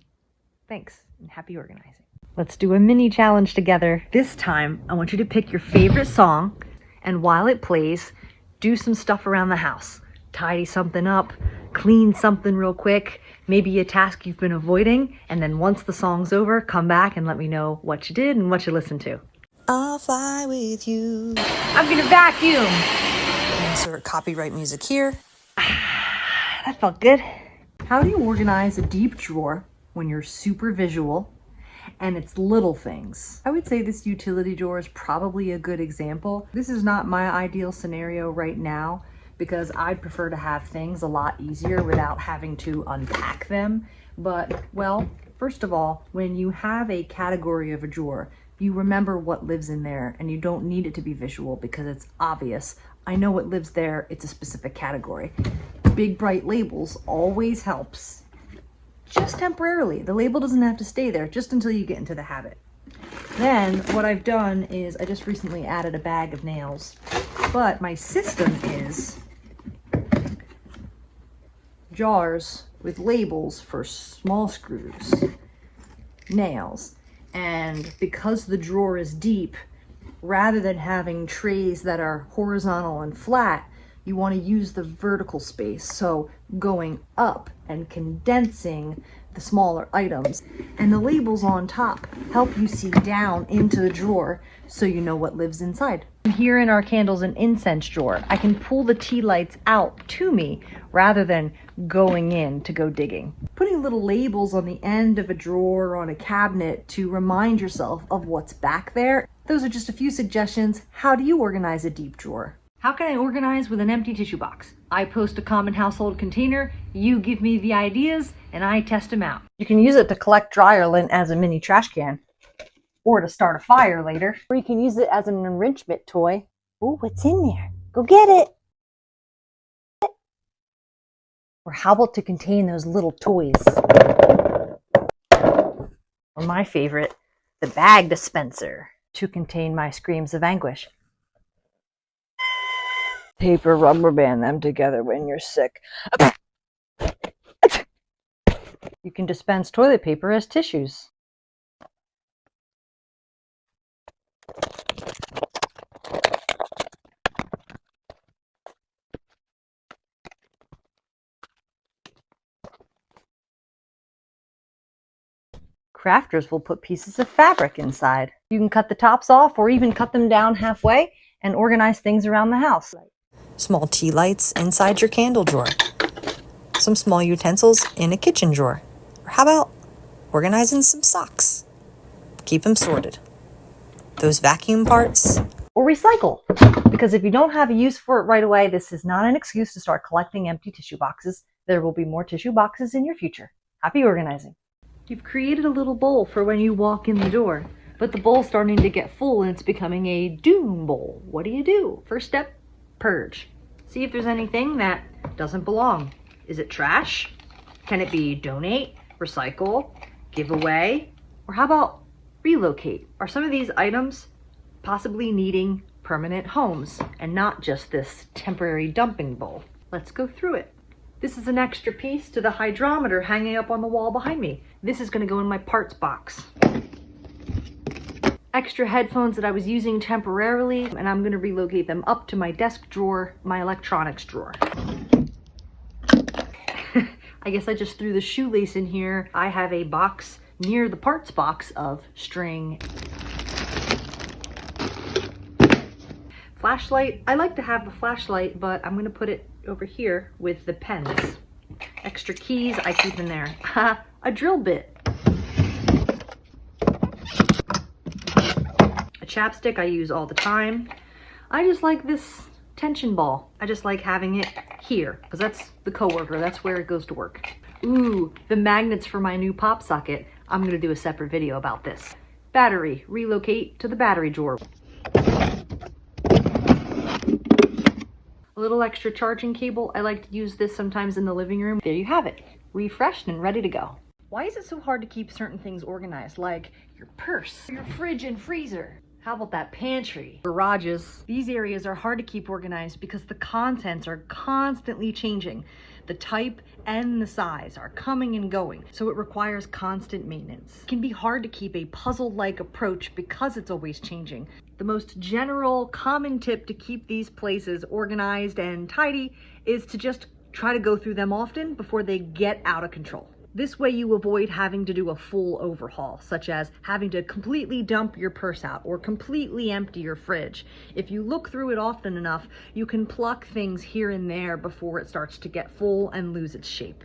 Thanks, and happy organizing. Let's do a mini challenge together. This time, I want you to pick your favorite song, and while it plays, do some stuff around the house. Tidy something up, clean something real quick, maybe a task you've been avoiding, and then once the song's over, come back and let me know what you did and what you listened to. I'll fly with you. I'm gonna vacuum. Insert copyright music here. That felt good. How do you organize a deep drawer when you're super visual and it's little things? I would say this utility drawer is probably a good example. This is not my ideal scenario right now, because I'd prefer to have things a lot easier without having to unpack them. But, well, first of all, when you have a category of a drawer, you remember what lives in there, and you don't need it to be visual because it's obvious. I know what lives there, it's a specific category. Big bright labels always helps, just temporarily. The label doesn't have to stay there, just until you get into the habit. Then what I've done is I just recently added a bag of nails, but my system is jars with labels for small screws, nails, and because the drawer is deep, rather than having trays that are horizontal and flat, you want to use the vertical space, so going up and condensing the smaller items. And the labels on top help you see down into the drawer so you know what lives inside. Here in our candles and incense drawer, I can pull the tea lights out to me rather than going in to go digging. Putting little labels on the end of a drawer or on a cabinet to remind yourself of what's back there. Those are just a few suggestions. How do you organize a deep drawer? How can I organize with an empty tissue box? I post a common household container, you give me the ideas, and I test them out. You can use it to collect dryer lint as a mini trash can, or to start a fire later. Or you can use it as an enrichment toy. Ooh, what's in there? Go get it! Or how about to contain those little toys? Or my favorite, the bag dispenser, to contain my screams of anguish. Tape or rubber band them together when you're sick. You can dispense toilet paper as tissues. Crafters will put pieces of fabric inside. You can cut the tops off or even cut them down halfway and organize things around the house. Small tea lights inside your candle drawer. Some small utensils in a kitchen drawer. Or how about organizing some socks? Keep them sorted. Those vacuum parts. Or recycle. Because if you don't have a use for it right away, this is not an excuse to start collecting empty tissue boxes. There will be more tissue boxes in your future. Happy organizing. You've created a little bowl for when you walk in the door, but the bowl's starting to get full and it's becoming a doom bowl. What do? First step, purge. See if there's anything that doesn't belong. Is it trash? Can it be donate, recycle, give away? Or how about relocate? Are some of these items possibly needing permanent homes and not just this temporary dumping bowl? Let's go through it. This is an extra piece to the hydrometer hanging up on the wall behind me. This is going to go in my parts box. Extra headphones that I was using temporarily, and I'm going to relocate them up to my desk drawer, my electronics drawer. I guess I just threw the shoelace in here. I have a box near the parts box of string. Flashlight. I like to have the flashlight, but I'm going to put it over here with the pens. Extra keys I keep in there. A drill bit. A chapstick I use all the time. I just like this tension ball. I just like having it here because that's the coworker. That's where it goes to work. Ooh, the magnets for my new pop socket. I'm going to do a separate video about this. Battery. Relocate to the battery drawer. A little extra charging cable. I like to use this sometimes in the living room. There you have it. Refreshed and ready to go. Why is it so hard to keep certain things organized, like your purse, your fridge and freezer? How about that pantry? Garages. These areas are hard to keep organized because the contents are constantly changing. The type and the size are coming and going, so it requires constant maintenance. It can be hard to keep a puzzle-like approach because it's always changing. The most general, common tip to keep these places organized and tidy is to just try to go through them often before they get out of control. This way you avoid having to do a full overhaul, such as having to completely dump your purse out or completely empty your fridge. If you look through it often enough, you can pluck things here and there before it starts to get full and lose its shape.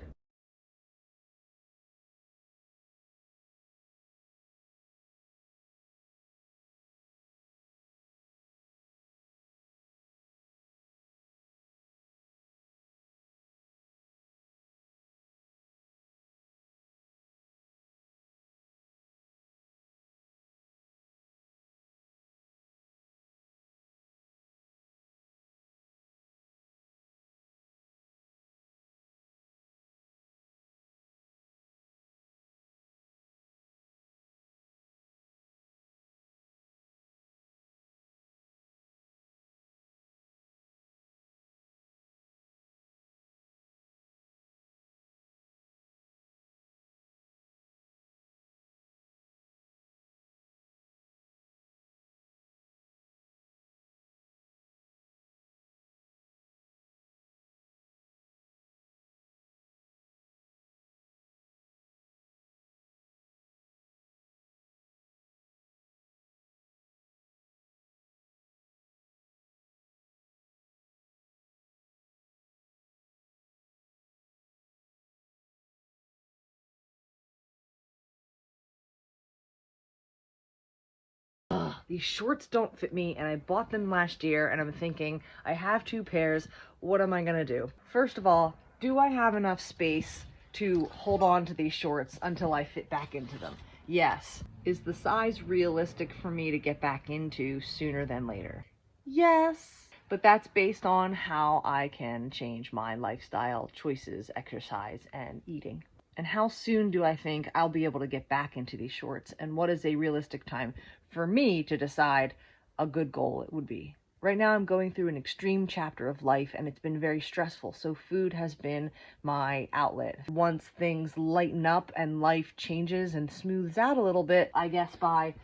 These shorts don't fit me and I bought them last year and I'm thinking, I have 2 pairs, what am I gonna do? First of all, do I have enough space to hold on to these shorts until I fit back into them? Yes. Is the size realistic for me to get back into sooner than later? Yes. But that's based on how I can change my lifestyle choices, exercise, and eating. And how soon do I think I'll be able to get back into these shorts? And what is a realistic time for me to decide a good goal it would be? Right now I'm going through an extreme chapter of life and it's been very stressful, so food has been my outlet. Once things lighten up and life changes and smooths out a little bit, I guess by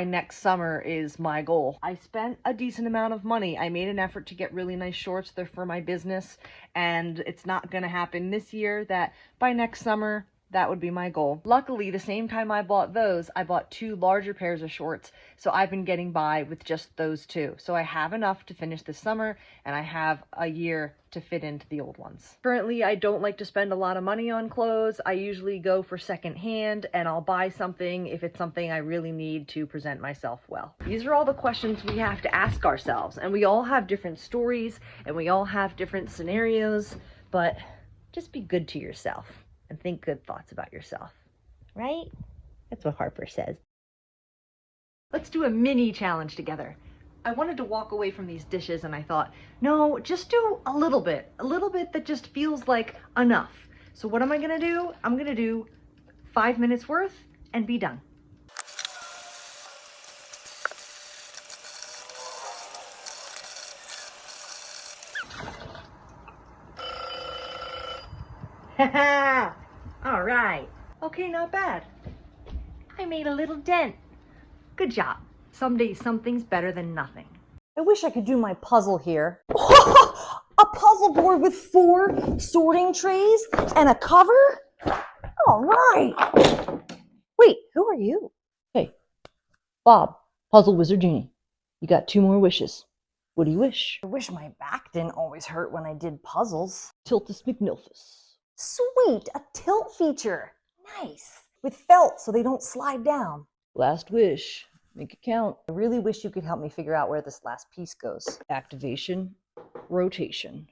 next summer is my goal. I spent a decent amount of money. I made an effort to get really nice shorts. They're for my business, and it's not gonna happen this year. That by next summer, that would be my goal. Luckily, the same time I bought those, I bought 2 larger pairs of shorts, so I've been getting by with just those 2. So I have enough to finish this summer, and I have a year to fit into the old ones. Currently, I don't like to spend a lot of money on clothes. I usually go for secondhand, and I'll buy something if it's something I really need to present myself well. These are all the questions we have to ask ourselves, and we all have different stories, and we all have different scenarios, but just be good to yourself. And think good thoughts about yourself, right? That's what Harper says. Let's do a mini challenge together. I wanted to walk away from these dishes and I thought, no, just do a little bit that just feels like enough. So what am I gonna do? I'm gonna do 5 minutes worth and be done. Haha! All right. Okay, not bad. I made a little dent. Good job. Some days something's better than nothing. I wish I could do my puzzle here. A puzzle board with 4 sorting trays and a cover? All right. Wait, who are you? Hey, Bob, Puzzle Wizard Genie. You got 2 more wishes. What do you wish? I wish my back didn't always hurt when I did puzzles. Tiltus McNilfus. Sweet, a tilt feature. Nice. With felt so they don't slide down. Last wish. Make it count. I really wish you could help me figure out where this last piece goes. Activation, rotation.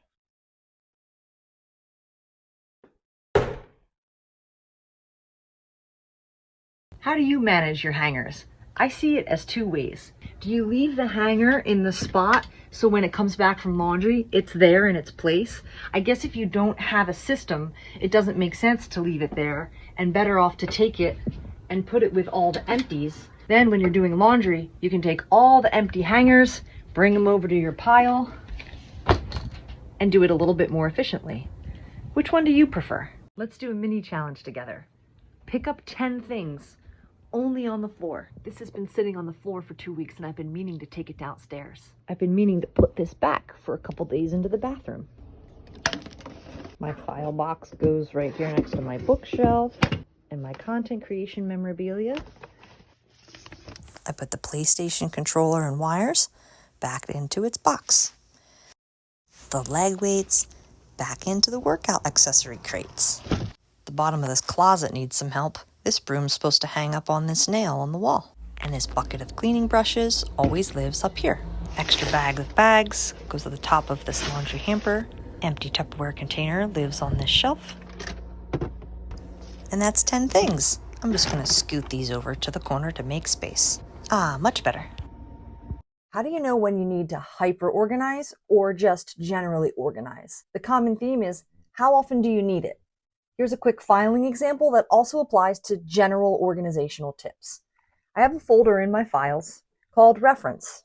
How do you manage your hangers? I see it as 2 ways. Do you leave the hanger in the spot so when it comes back from laundry, it's there in its place? I guess if you don't have a system, it doesn't make sense to leave it there, and better off to take it and put it with all the empties. Then when you're doing laundry, you can take all the empty hangers, bring them over to your pile, and do it a little bit more efficiently. Which one do you prefer? Let's do a mini challenge together. Pick up 10 things only on the floor. This has been sitting on the floor for 2 weeks and I've been meaning to take it downstairs. I've been meaning to put this back for a couple days into the bathroom. My file box goes right here next to my bookshelf and my content creation memorabilia. I put the PlayStation controller and wires back into its box. The leg weights back into the workout accessory crates. The bottom of this closet needs some help. This broom's supposed to hang up on this nail on the wall. And this bucket of cleaning brushes always lives up here. Extra bag with bags goes to the top of this laundry hamper. Empty Tupperware container lives on this shelf. And that's 10 things. I'm just gonna scoot these over to the corner to make space. Ah, much better. How do you know when you need to hyper-organize or just generally organize? The common theme is, how often do you need it? Here's a quick filing example that also applies to general organizational tips. I have a folder in my files called Reference.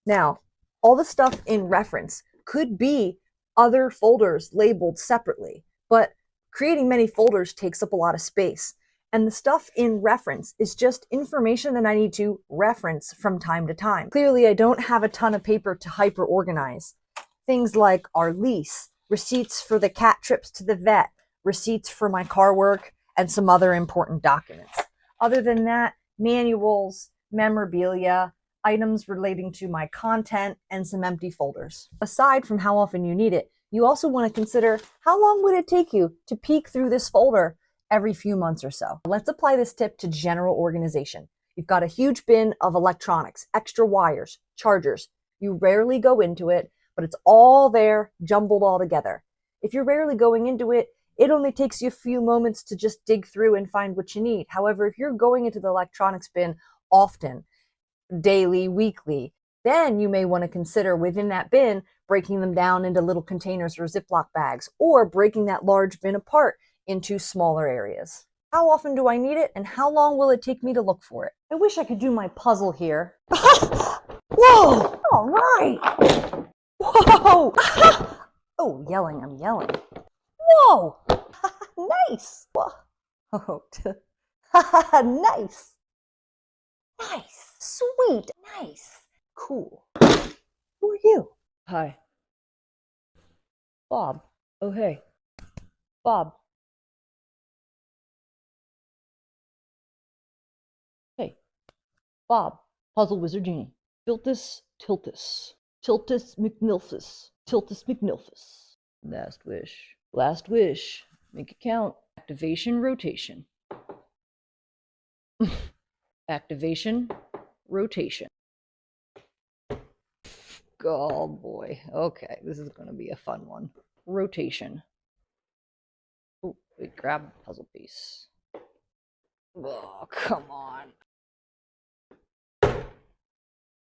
Now, all the stuff in Reference could be other folders labeled separately, but creating many folders takes up a lot of space. And the stuff in Reference is just information that I need to reference from time to time. Clearly, I don't have a ton of paper to hyper-organize. Things like our lease, receipts for the cat trips to the vet, receipts for my car work, and some other important documents. Other than that, manuals, memorabilia, items relating to my content, and some empty folders. Aside from how often you need it, you also want to consider how long would it take you to peek through this folder every few months or so. Let's apply this tip to general organization. You've got a huge bin of electronics, extra wires, chargers. You rarely go into it, but it's all there, jumbled all together. If you're rarely going into it, it only takes you a few moments to just dig through and find what you need. However, if you're going into the electronics bin often, daily, weekly, then you may want to consider within that bin breaking them down into little containers or Ziploc bags, or breaking that large bin apart into smaller areas. How often do I need it, and how long will it take me to look for it? I wish I could do my puzzle here. Whoa! All All right. Whoa. Oh, yelling, I'm yelling. Whoa. Nice. Whoa. Nice. Nice. Sweet. Nice. Cool. Who are you? Hi. Bob. Oh, hey. Bob. Hey. Bob. Puzzle Wizard Genie. Tiltus, Tiltus. Tiltus McNilfus. Tiltus McNilfus. Last wish. Last wish. Make it count. Activation, rotation. Activation, rotation. Oh boy. Okay, this is going to be a fun one. Rotation. Oh, wait, grab puzzle piece. Oh, come on.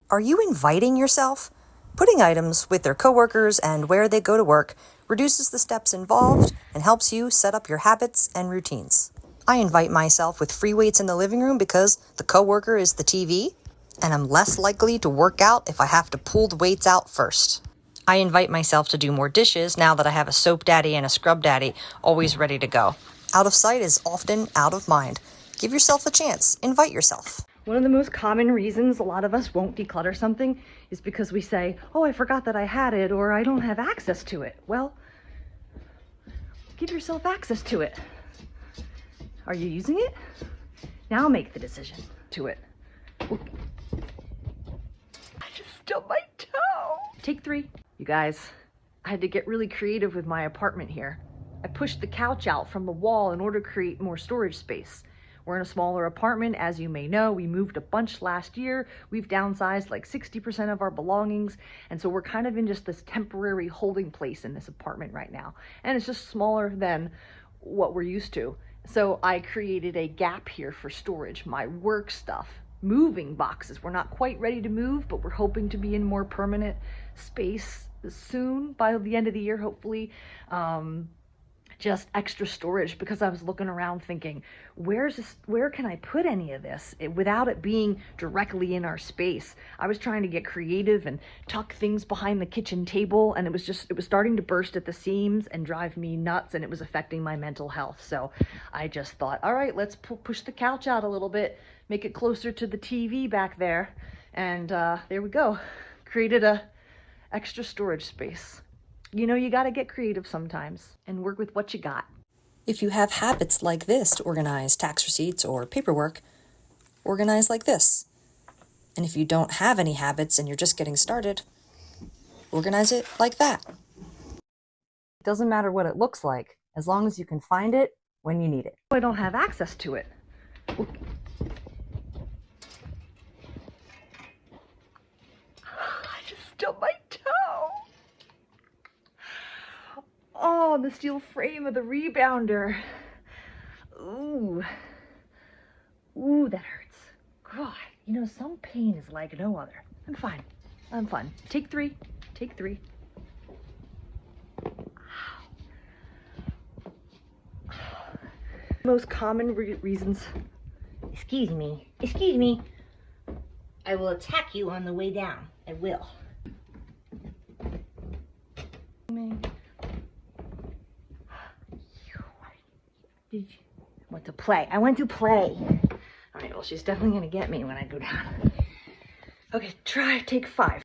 Are you inviting yourself? Putting items with their coworkers and where they go to work reduces the steps involved and helps you set up your habits and routines. I invite myself with free weights in the living room because the coworker is the TV, and I'm less likely to work out if I have to pull the weights out first. I invite myself to do more dishes now that I have a soap daddy and a scrub daddy always ready to go. Out of sight is often out of mind. Give yourself a chance. Invite yourself. One of the most common reasons a lot of us won't declutter something is because we say, oh, I forgot that I had it, or I don't have access to it. Well, give yourself access to it. Are you using it? Now make the decision to it. I just stubbed my toe. Take 3. You guys, I had to get really creative with my apartment here. I pushed the couch out from the wall in order to create more storage space. We're in a smaller apartment, as you may know. We moved a bunch last year. We've downsized like 60% of our belongings. And so we're kind of in just this temporary holding place in this apartment right now. And it's just smaller than what we're used to. So I created a gap here for storage, my work stuff, moving boxes. We're not quite ready to move, but we're hoping to be in more permanent space soon, by the end of the year, hopefully. Just extra storage, because I was looking around thinking, where can I put any of this without it being directly in our space? I was trying to get creative and tuck things behind the kitchen table, and it was starting to burst at the seams and drive me nuts, and it was affecting my mental health. So I just thought, all right, let's push the couch out a little bit, make it closer to the TV back there, and there we go. Created a extra storage space. You know, you got to get creative sometimes and work with what you got. If you have habits like this to organize tax receipts or paperwork, organize like this. And if you don't have any habits and you're just getting started, organize it like that. It doesn't matter what it looks like, as long as you can find it when you need it. I don't have access to it. I just stubbed my toe. Oh, the steel frame of the rebounder. Ooh. Ooh, that hurts. God, you know, some pain is like no other. I'm fine. I'm fine. Take 3. Take 3. Most common reasons. Excuse me. Excuse me. I will attack you on the way down. I will. Did you? I went to play. I went to play. All right, well, she's definitely going to get me when I go down. Okay, take 5.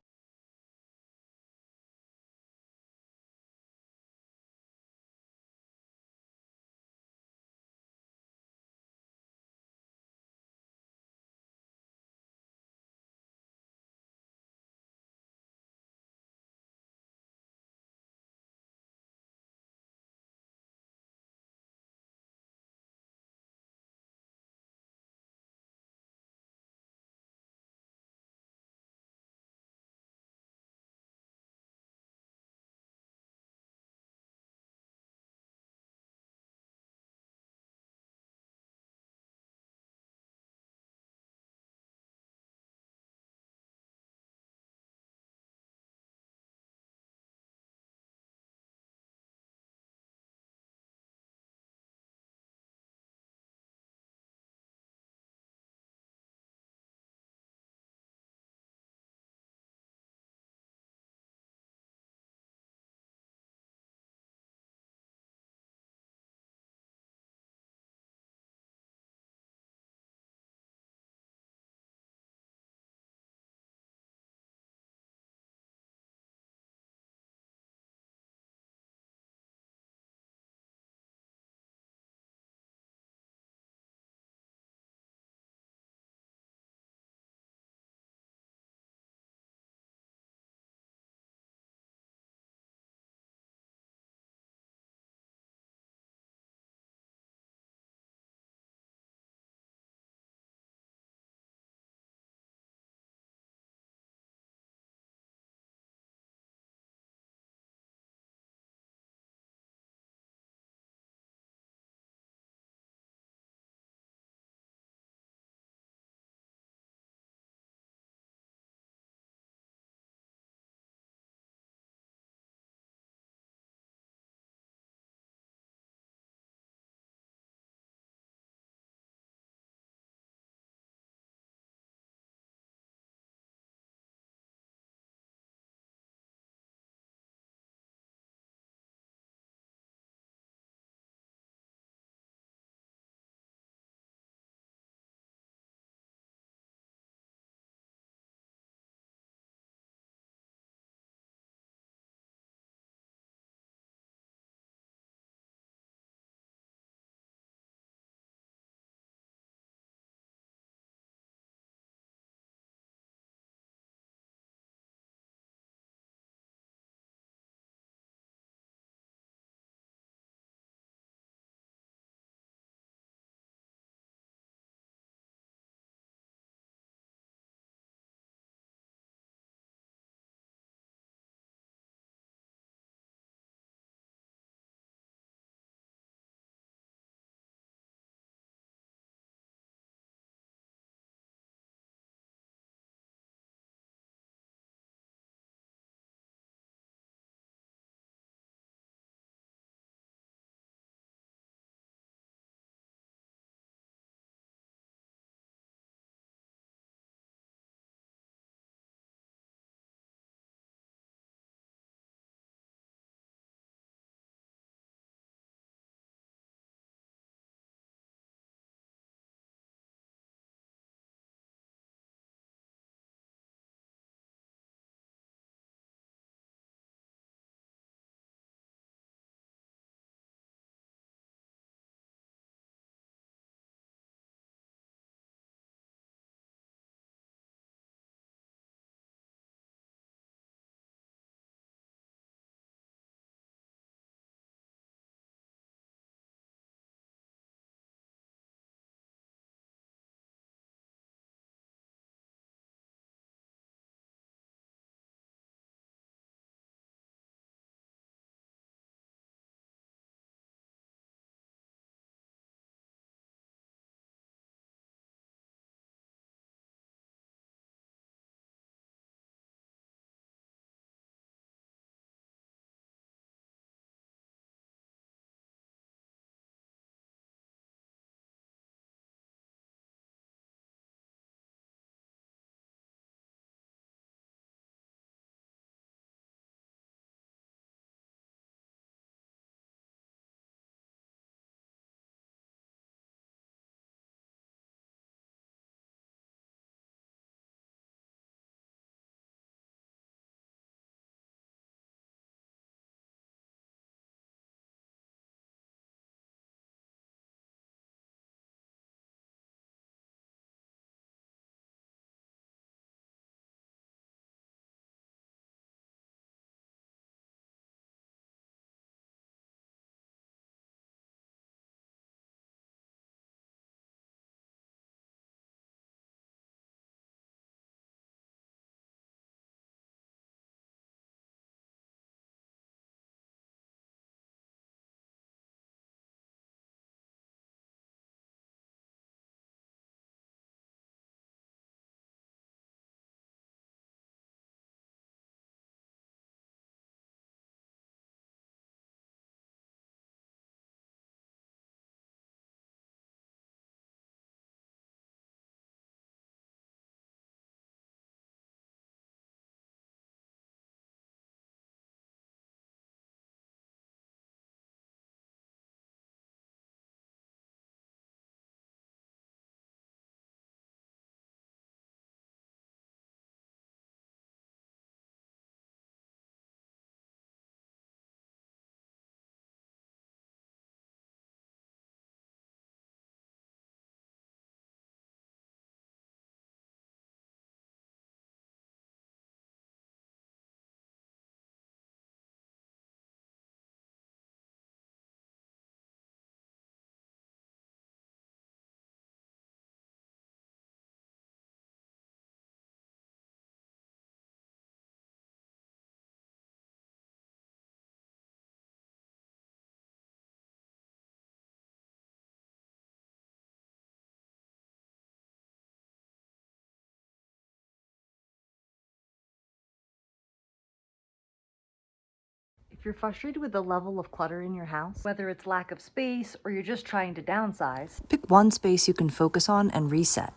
If you're frustrated with the level of clutter in your house, whether it's lack of space or you're just trying to downsize, pick one space you can focus on and reset.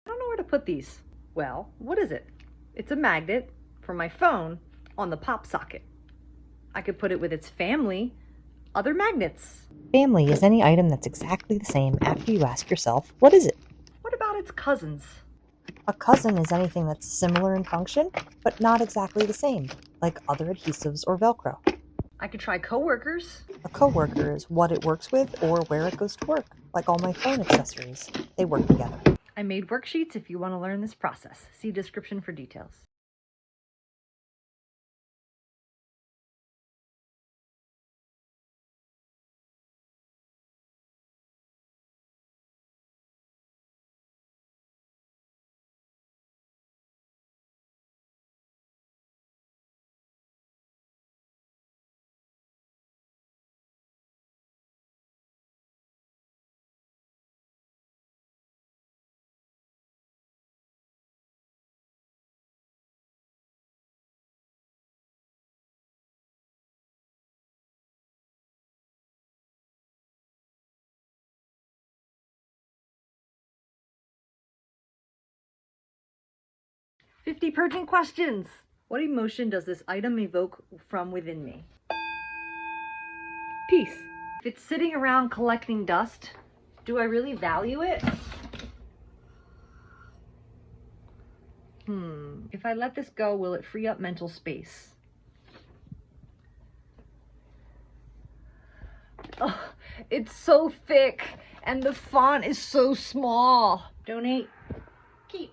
I don't know where to put these. Well, what is it? It's a magnet for my phone on the pop socket. I could put it with its family, other magnets. Family is any item that's exactly the same after you ask yourself, what is it? What about its cousins? A cousin is anything that's similar in function, but not exactly the same, like other adhesives or Velcro. I could try Coworkers. A coworker is what it works with or where it goes to work, like all my phone accessories. They work together. I made worksheets if you want to learn this process. See description for details. "50 purging questions. What emotion does this item evoke from within me? Peace. If it's sitting around collecting dust, do I really value it? If I let this go, will it free up mental space? Oh, it's so thick and the font is so small. Donate. Keep.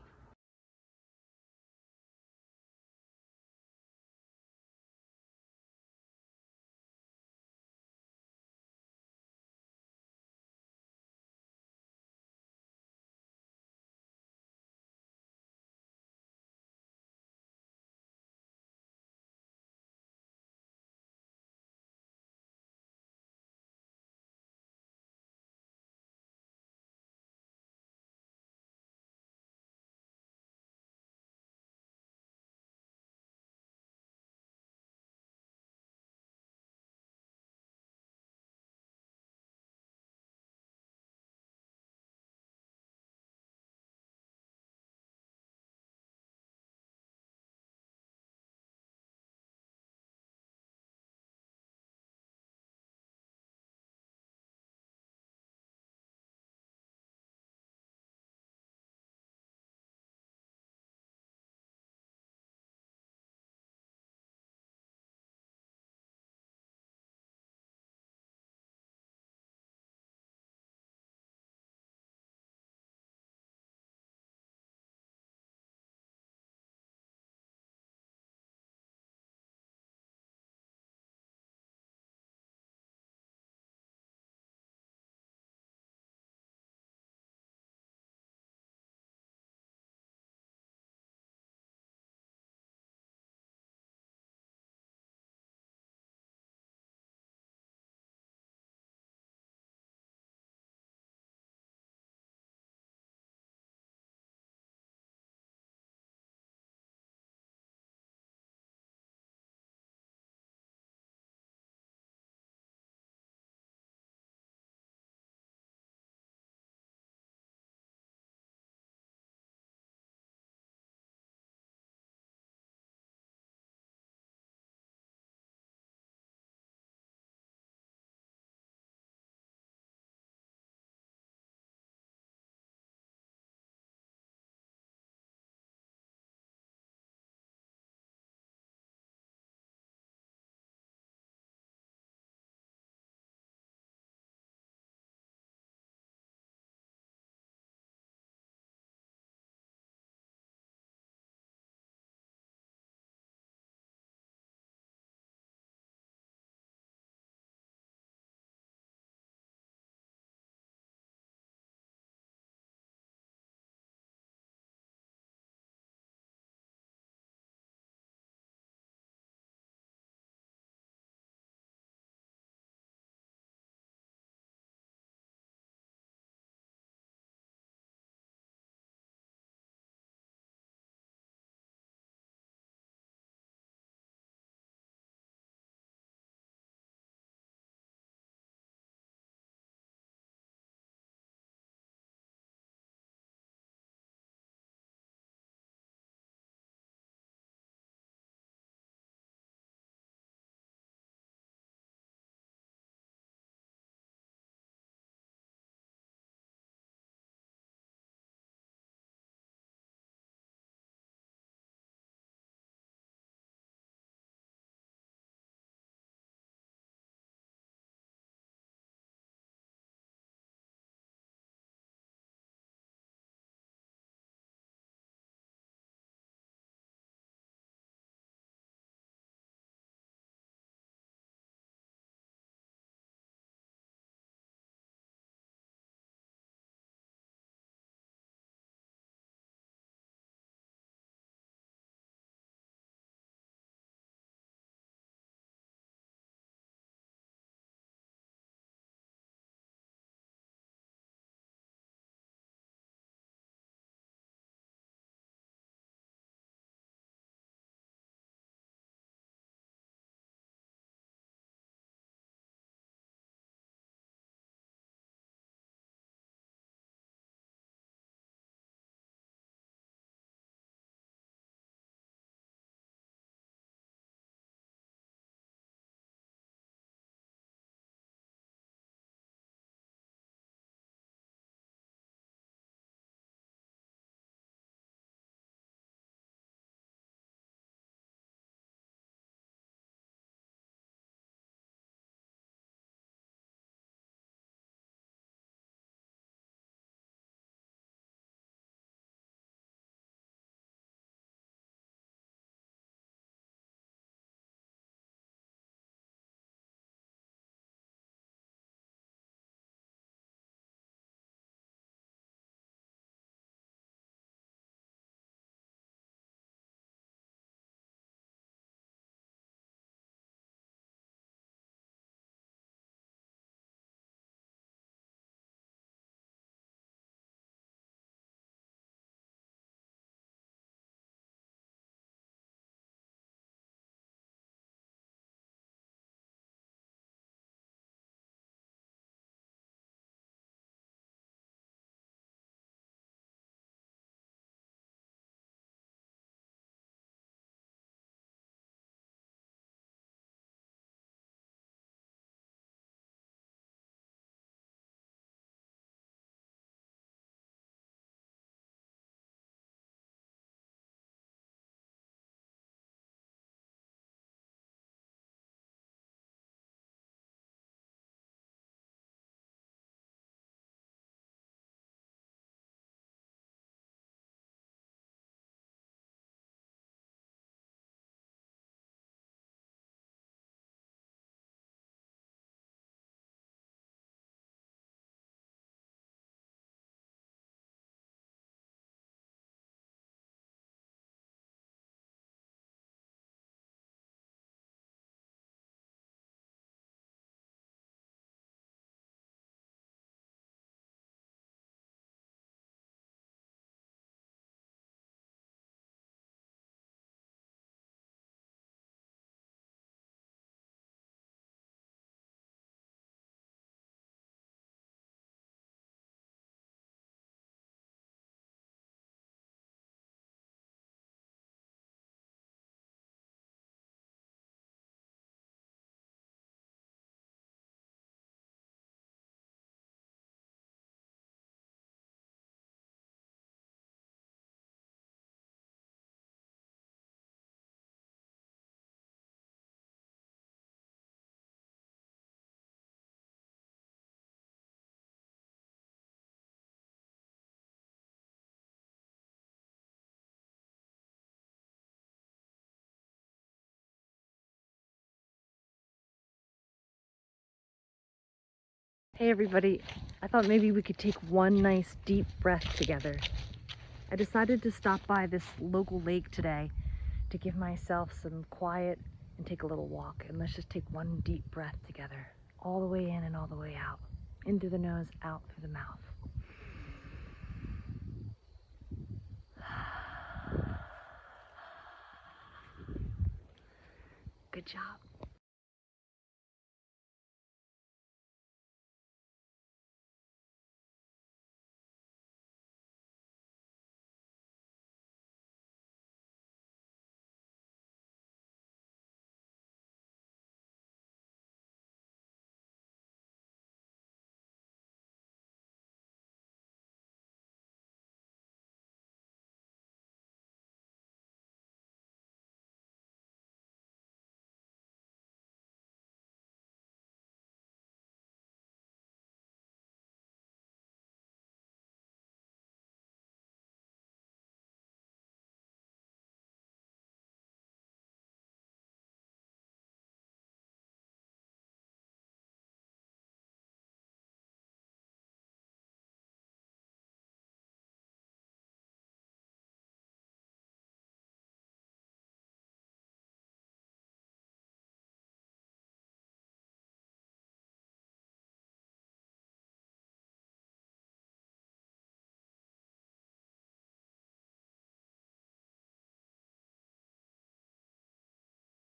Hey everybody, I thought maybe we could take one nice deep breath together. I decided to stop by this local lake today to give myself some quiet and take a little walk. And let's just take one deep breath together, all the way in and all the way out. In through the nose, out through the mouth. Good job.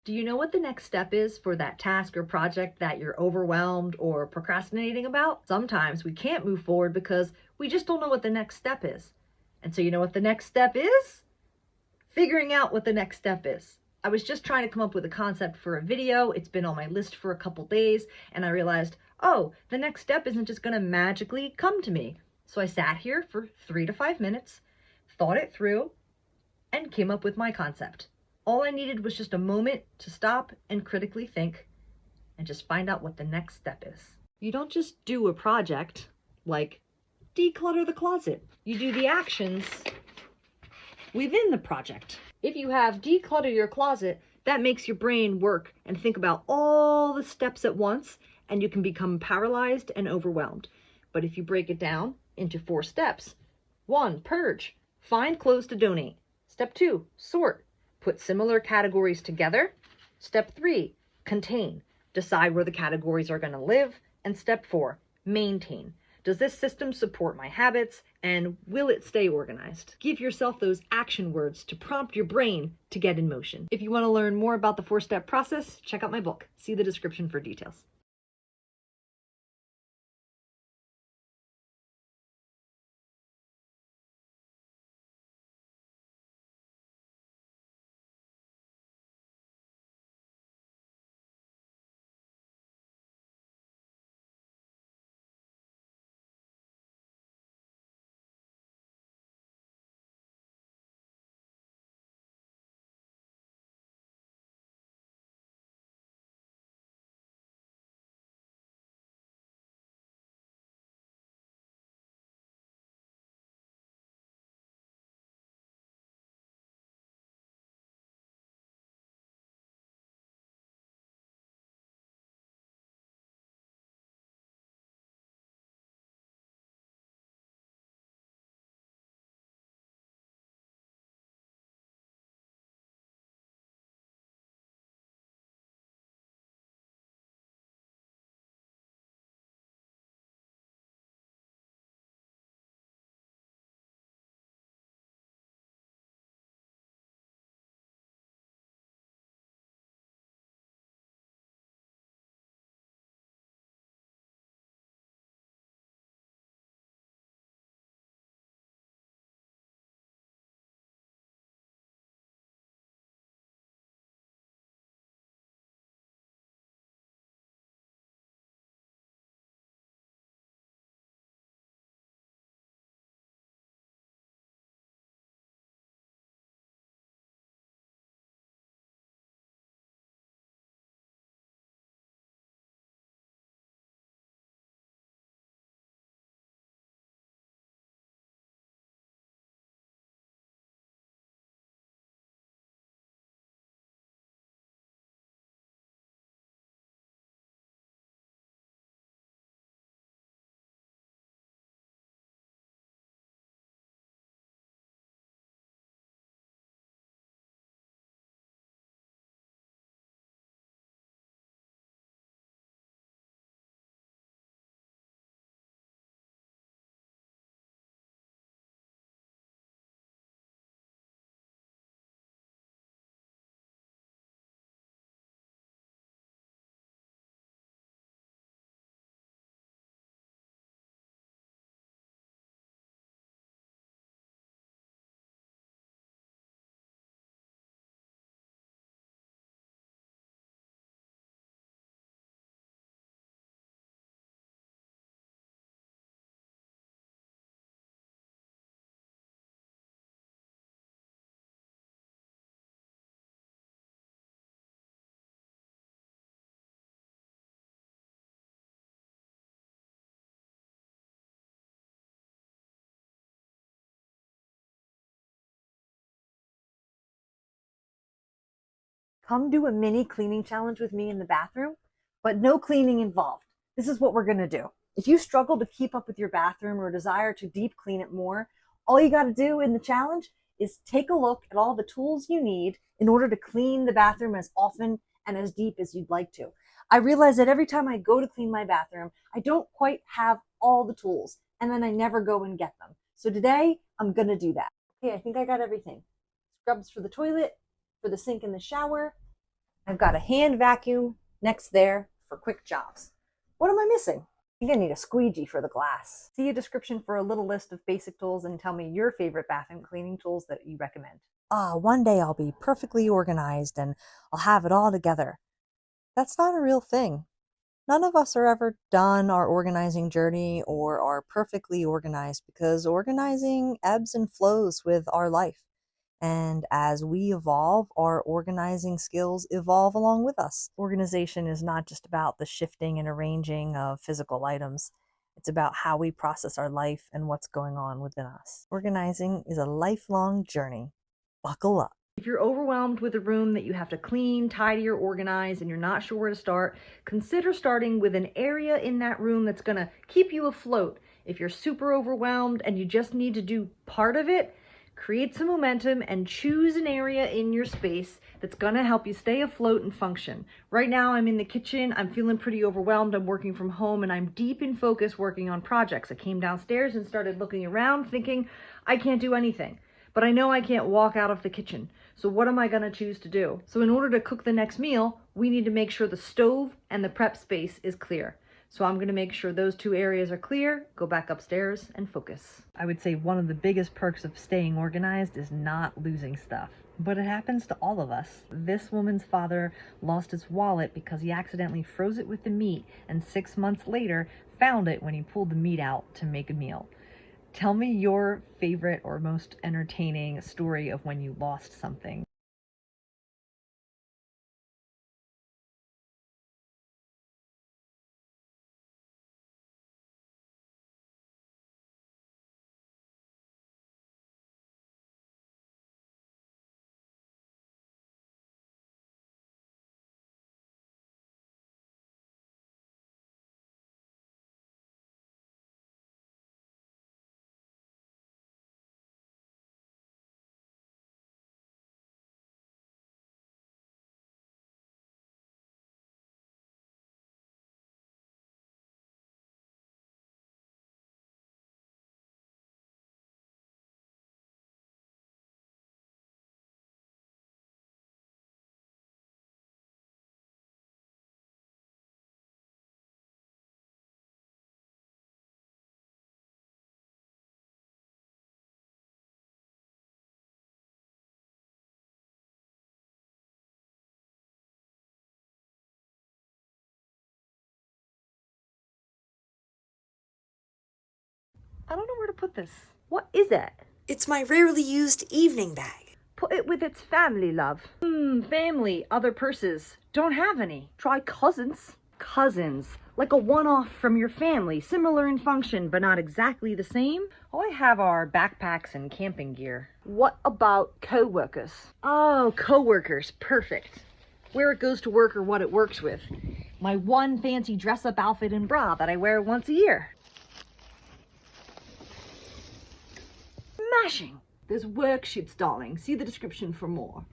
Do you know what the next step is for that task or project that you're overwhelmed or procrastinating about? Sometimes we can't move forward because we just don't know what the next step is. And so you know what the next step is? Figuring out what the next step is. I was just trying to come up with a concept for a video. It's been on my list for a couple days, and I realized, oh, the next step isn't just gonna magically come to me. So I sat here for 3 to 5 minutes, thought it through, and came up with my concept. All I needed was just a moment to stop and critically think and just find out what the next step is. You don't just do a project like declutter the closet. You do the actions within the project. If you have declutter your closet, that makes your brain work and think about all the steps at once, and you can become paralyzed and overwhelmed. But if you break it down into 4 steps, 1, purge, find clothes to donate. Step 2, sort, put similar categories together. Step 3, contain, decide where the categories are going to live. And step 4, maintain. Does this system support my habits, and will it stay organized? Give yourself those action words to prompt your brain to get in motion. If you want to learn more about the 4-step process, check out my book. See the description for details. Come do a mini cleaning challenge with me in the bathroom, but no cleaning involved. This is what we're going to do. If you struggle to keep up with your bathroom or desire to deep clean it more, all you got to do in the challenge is take a look at all the tools you need in order to clean the bathroom as often and as deep as you'd like to. I realize that every time I go to clean my bathroom, I don't quite have all the tools, and then I never go and get them. So today, I'm going to do that. Okay, I think I got everything. Scrubs for the toilet, for the sink and the shower. I've got a hand vacuum next there for quick jobs. What am I missing? I think I need a squeegee for the glass. See a description for a little list of basic tools and tell me your favorite bathroom cleaning tools that you recommend. One day I'll be perfectly organized and I'll have it all together. That's not a real thing. None of us are ever done our organizing journey or are perfectly organized because organizing ebbs and flows with our life. And as we evolve, our organizing skills evolve along with us. Organization is not just about the shifting and arranging of physical items. It's about how we process our life and what's going on within us. Organizing is a lifelong journey. Buckle up. If you're overwhelmed with a room that you have to clean, tidy, or organize, and you're not sure where to start, consider starting with an area in that room that's going to keep you afloat. If you're super overwhelmed and you just need to do part of it, create some momentum and choose an area in your space that's going to help you stay afloat and function. Right now, I'm in the kitchen. I'm feeling pretty overwhelmed. I'm working from home and I'm deep in focus working on projects. I came downstairs and started looking around thinking, I can't do anything. But I know I can't walk out of the kitchen. So what am I going to choose to do? So in order to cook the next meal, we need to make sure the stove and the prep space is clear. So I'm going to make sure those two areas are clear, go back upstairs and focus. I would say one of the biggest perks of staying organized is not losing stuff. But it happens to all of us. This woman's father lost his wallet because he accidentally froze it with the meat and 6 months later found it when he pulled the meat out to make a meal. Tell me your favorite or most entertaining story of when you lost something. I don't know where to put this. What is it? It's my rarely used evening bag. Put it with its family, love. Family, other purses. Don't have any. Try cousins. Cousins. Like a one-off from your family. Similar in function, but not exactly the same. All I have are backpacks and camping gear. What about Coworkers? Oh, Coworkers. Perfect. Where it goes to work or what it works with. My one fancy dress-up outfit and bra that I wear once a year. Smashing! There's Worksheets, darling. See the description for more.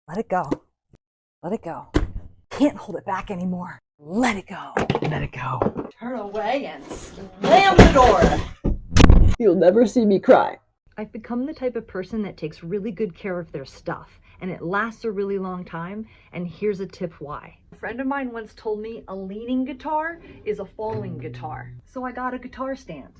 Let it go. Let it go. Can't hold it back anymore. Let it go. Let it go. Turn away and slam the door. You'll never see me cry. I've become the type of person that takes really good care of their stuff, and it lasts a really long time, and here's a tip why. A friend of mine once told me a leaning guitar is a falling guitar, so I got a guitar stand.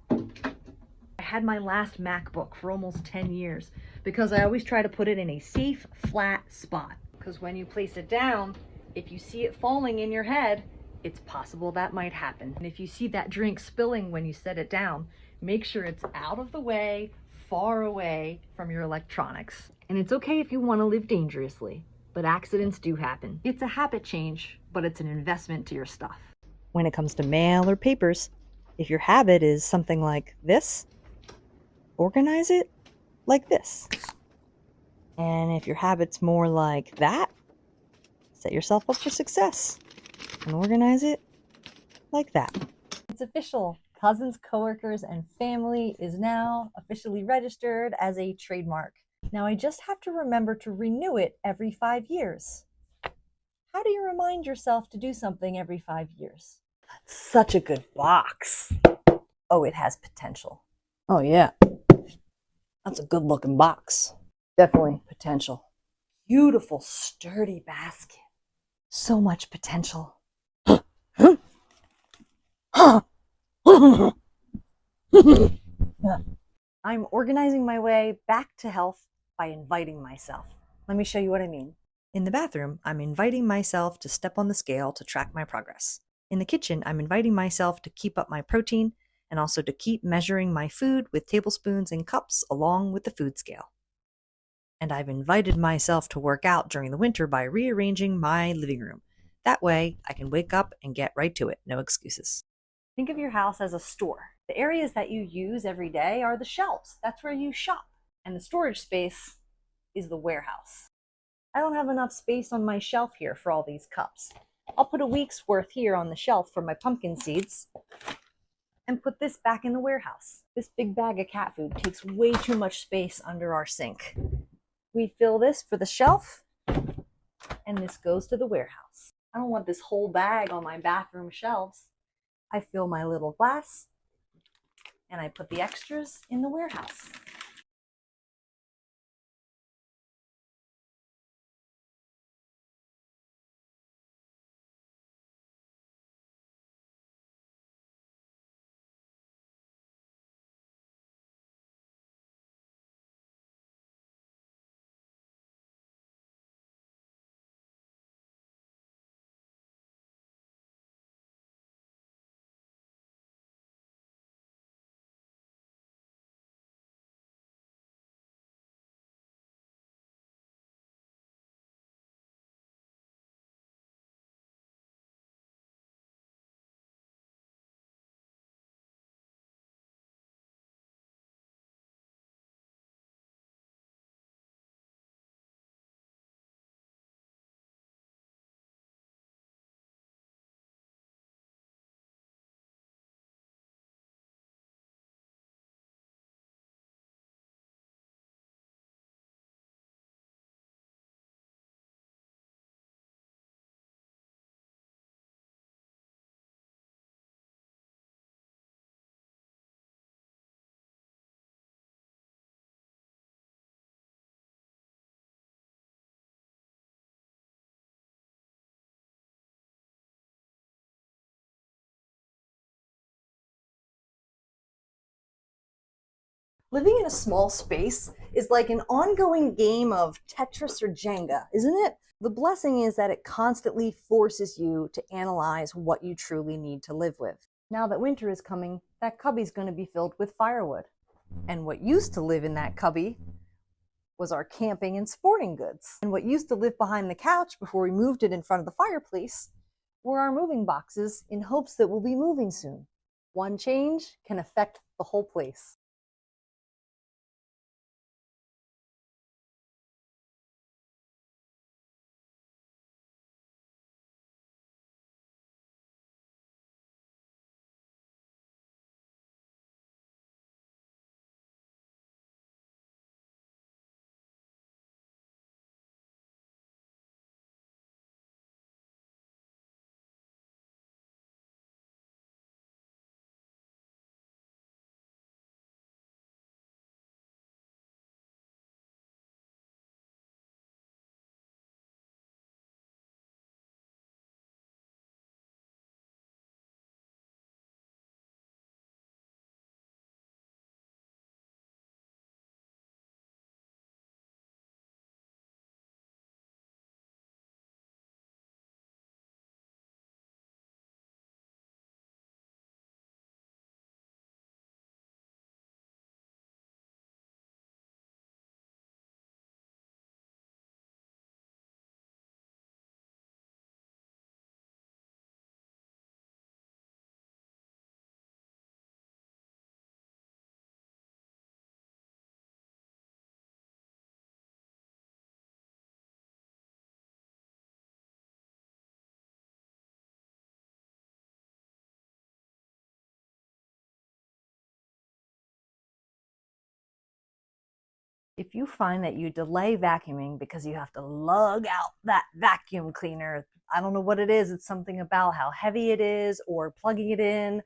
I had my last MacBook for almost 10 years because I always try to put it in a safe, flat spot. Because when you place it down, if you see it falling in your head, it's possible that might happen. And if you see that drink spilling when you set it down, make sure it's out of the way, far away from your electronics. And it's okay if you want to live dangerously, but accidents do happen. It's a habit change, but it's an investment to your stuff. When it comes to mail or papers, if your habit is something like this, organize it like this. And if your habit's more like that, set yourself up for success and organize it like that. It's official. Cousins, Coworkers, and Family is now officially registered as a trademark. Now I just have to remember to renew it every 5 years. How do you remind yourself to do something every 5 years? That's such a good box. Oh, it has potential. Oh yeah, that's a good looking box. Definitely potential. Beautiful, sturdy basket. So much potential. I'm organizing my way back to health by inviting myself. Let me show you what I mean. In the bathroom, I'm inviting myself to step on the scale to track my progress. In the kitchen, I'm inviting myself to keep up my protein and also to keep measuring my food with tablespoons and cups along with the food scale. And I've invited myself to work out during the winter by rearranging my living room. That way, I can wake up and get right to it. No excuses. Think of your house as a store. The areas that you use every day are the shelves. That's where you shop. And the storage space is the warehouse. I don't have enough space on my shelf here for all these cups. I'll put a week's worth here on the shelf for my pumpkin seeds and put this back in the warehouse. This big bag of cat food takes way too much space under our sink. We fill this for the shelf and this goes to the warehouse. I don't want this whole bag on my bathroom shelves. I fill my little glass and I put the extras in the warehouse. Living in a small space is like an ongoing game of Tetris or Jenga, isn't it? The blessing is that it constantly forces you to analyze what you truly need to live with. Now that winter is coming, that cubby's going to be filled with firewood. And what used to live in that cubby was our camping and sporting goods. And what used to live behind the couch before we moved it in front of the fireplace were our moving boxes in hopes that we'll be moving soon. One change can affect the whole place. If you find that you delay vacuuming because you have to lug out that vacuum cleaner, I don't know what it is, it's something about how heavy it is or plugging it in,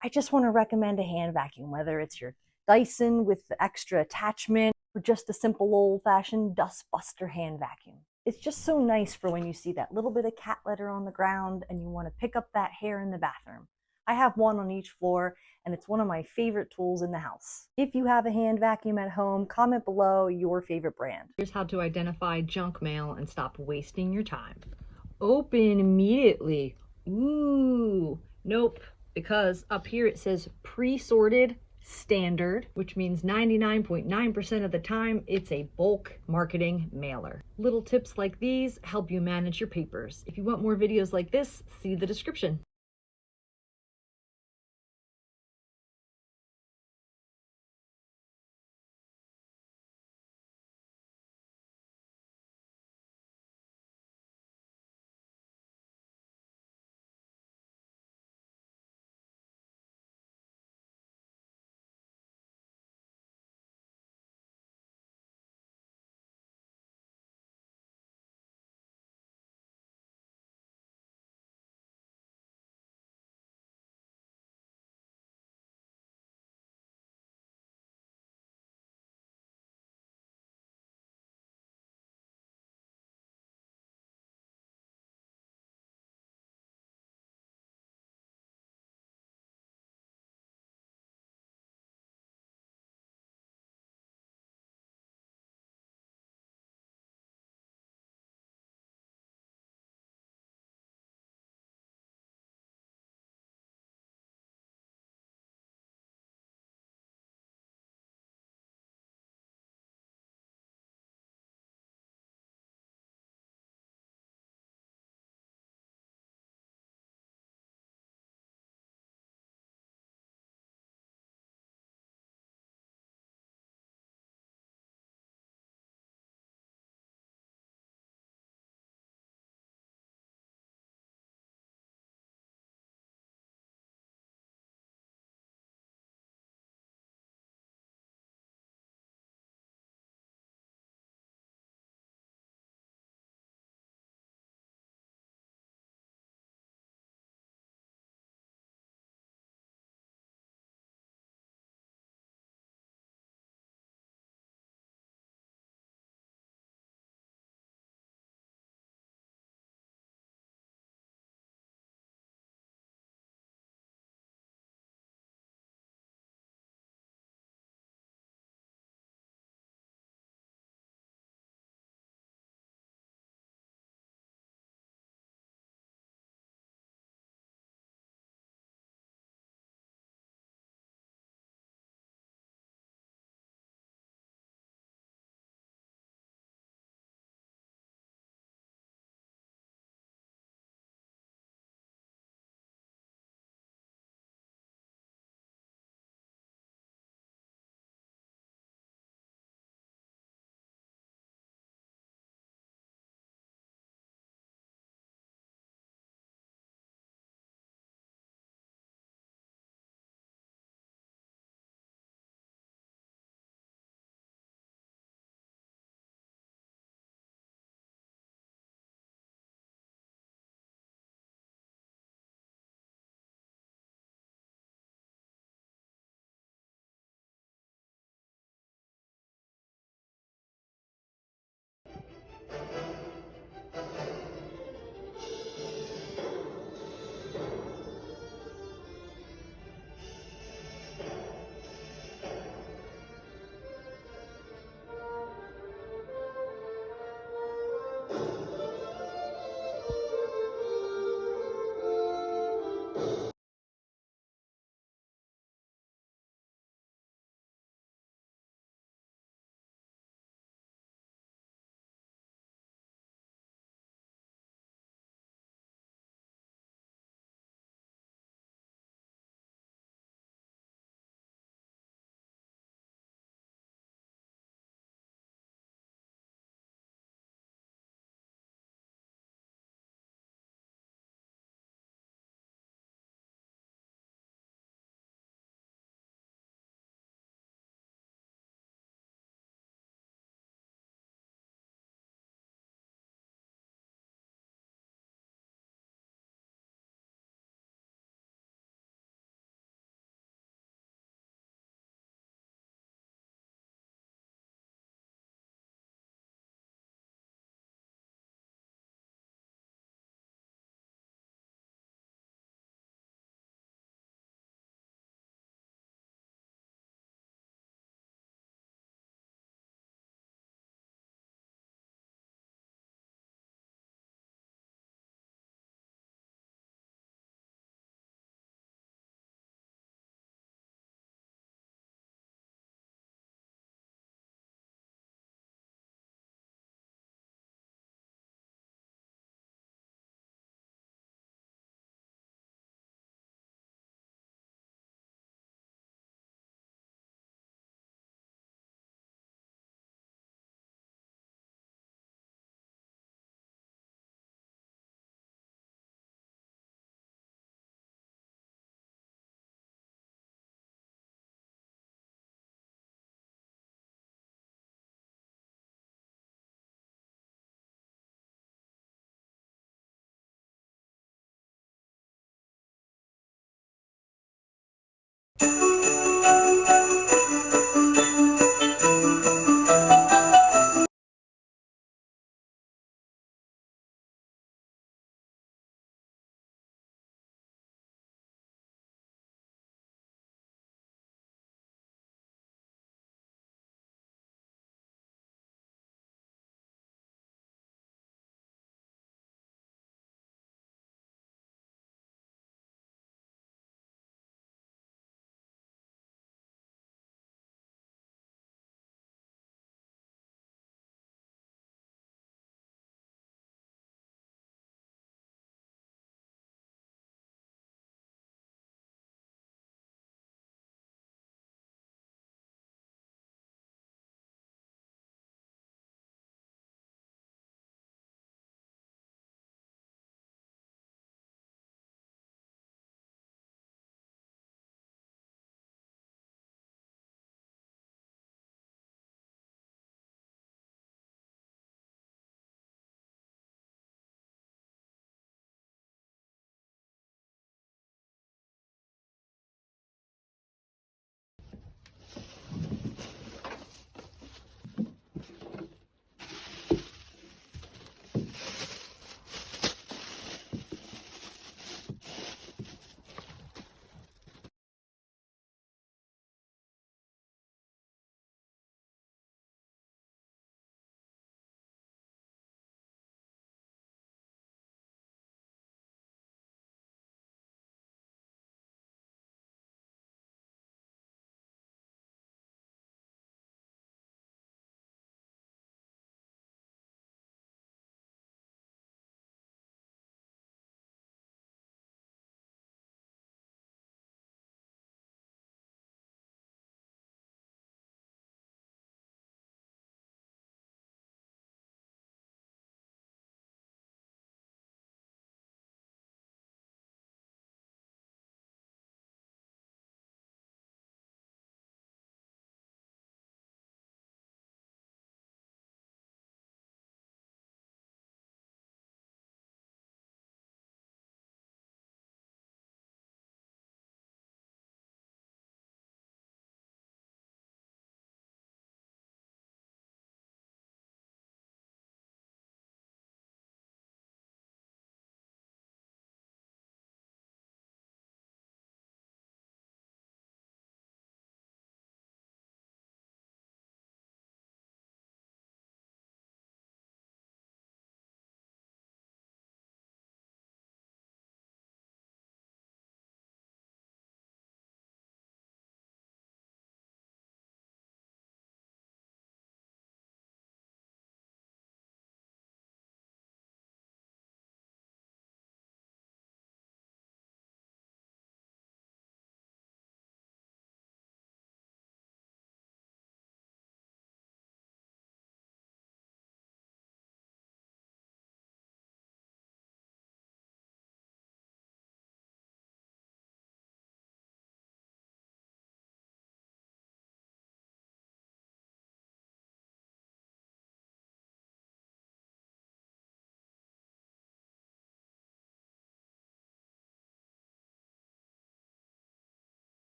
I just want to recommend a hand vacuum, whether it's your Dyson with the extra attachment or just a simple old-fashioned dust buster hand vacuum. It's just so nice for when you see that little bit of cat litter on the ground and you want to pick up that hair in the bathroom. I have one on each floor, and it's one of my favorite tools in the house. If you have a hand vacuum at home, comment below your favorite brand. Here's how to identify junk mail and stop wasting your time. Open immediately. Ooh, nope, because up here it says pre-sorted standard, which means 99.9% of the time it's a bulk marketing mailer. Little tips like these help you manage your papers. If you want more videos like this, see the description.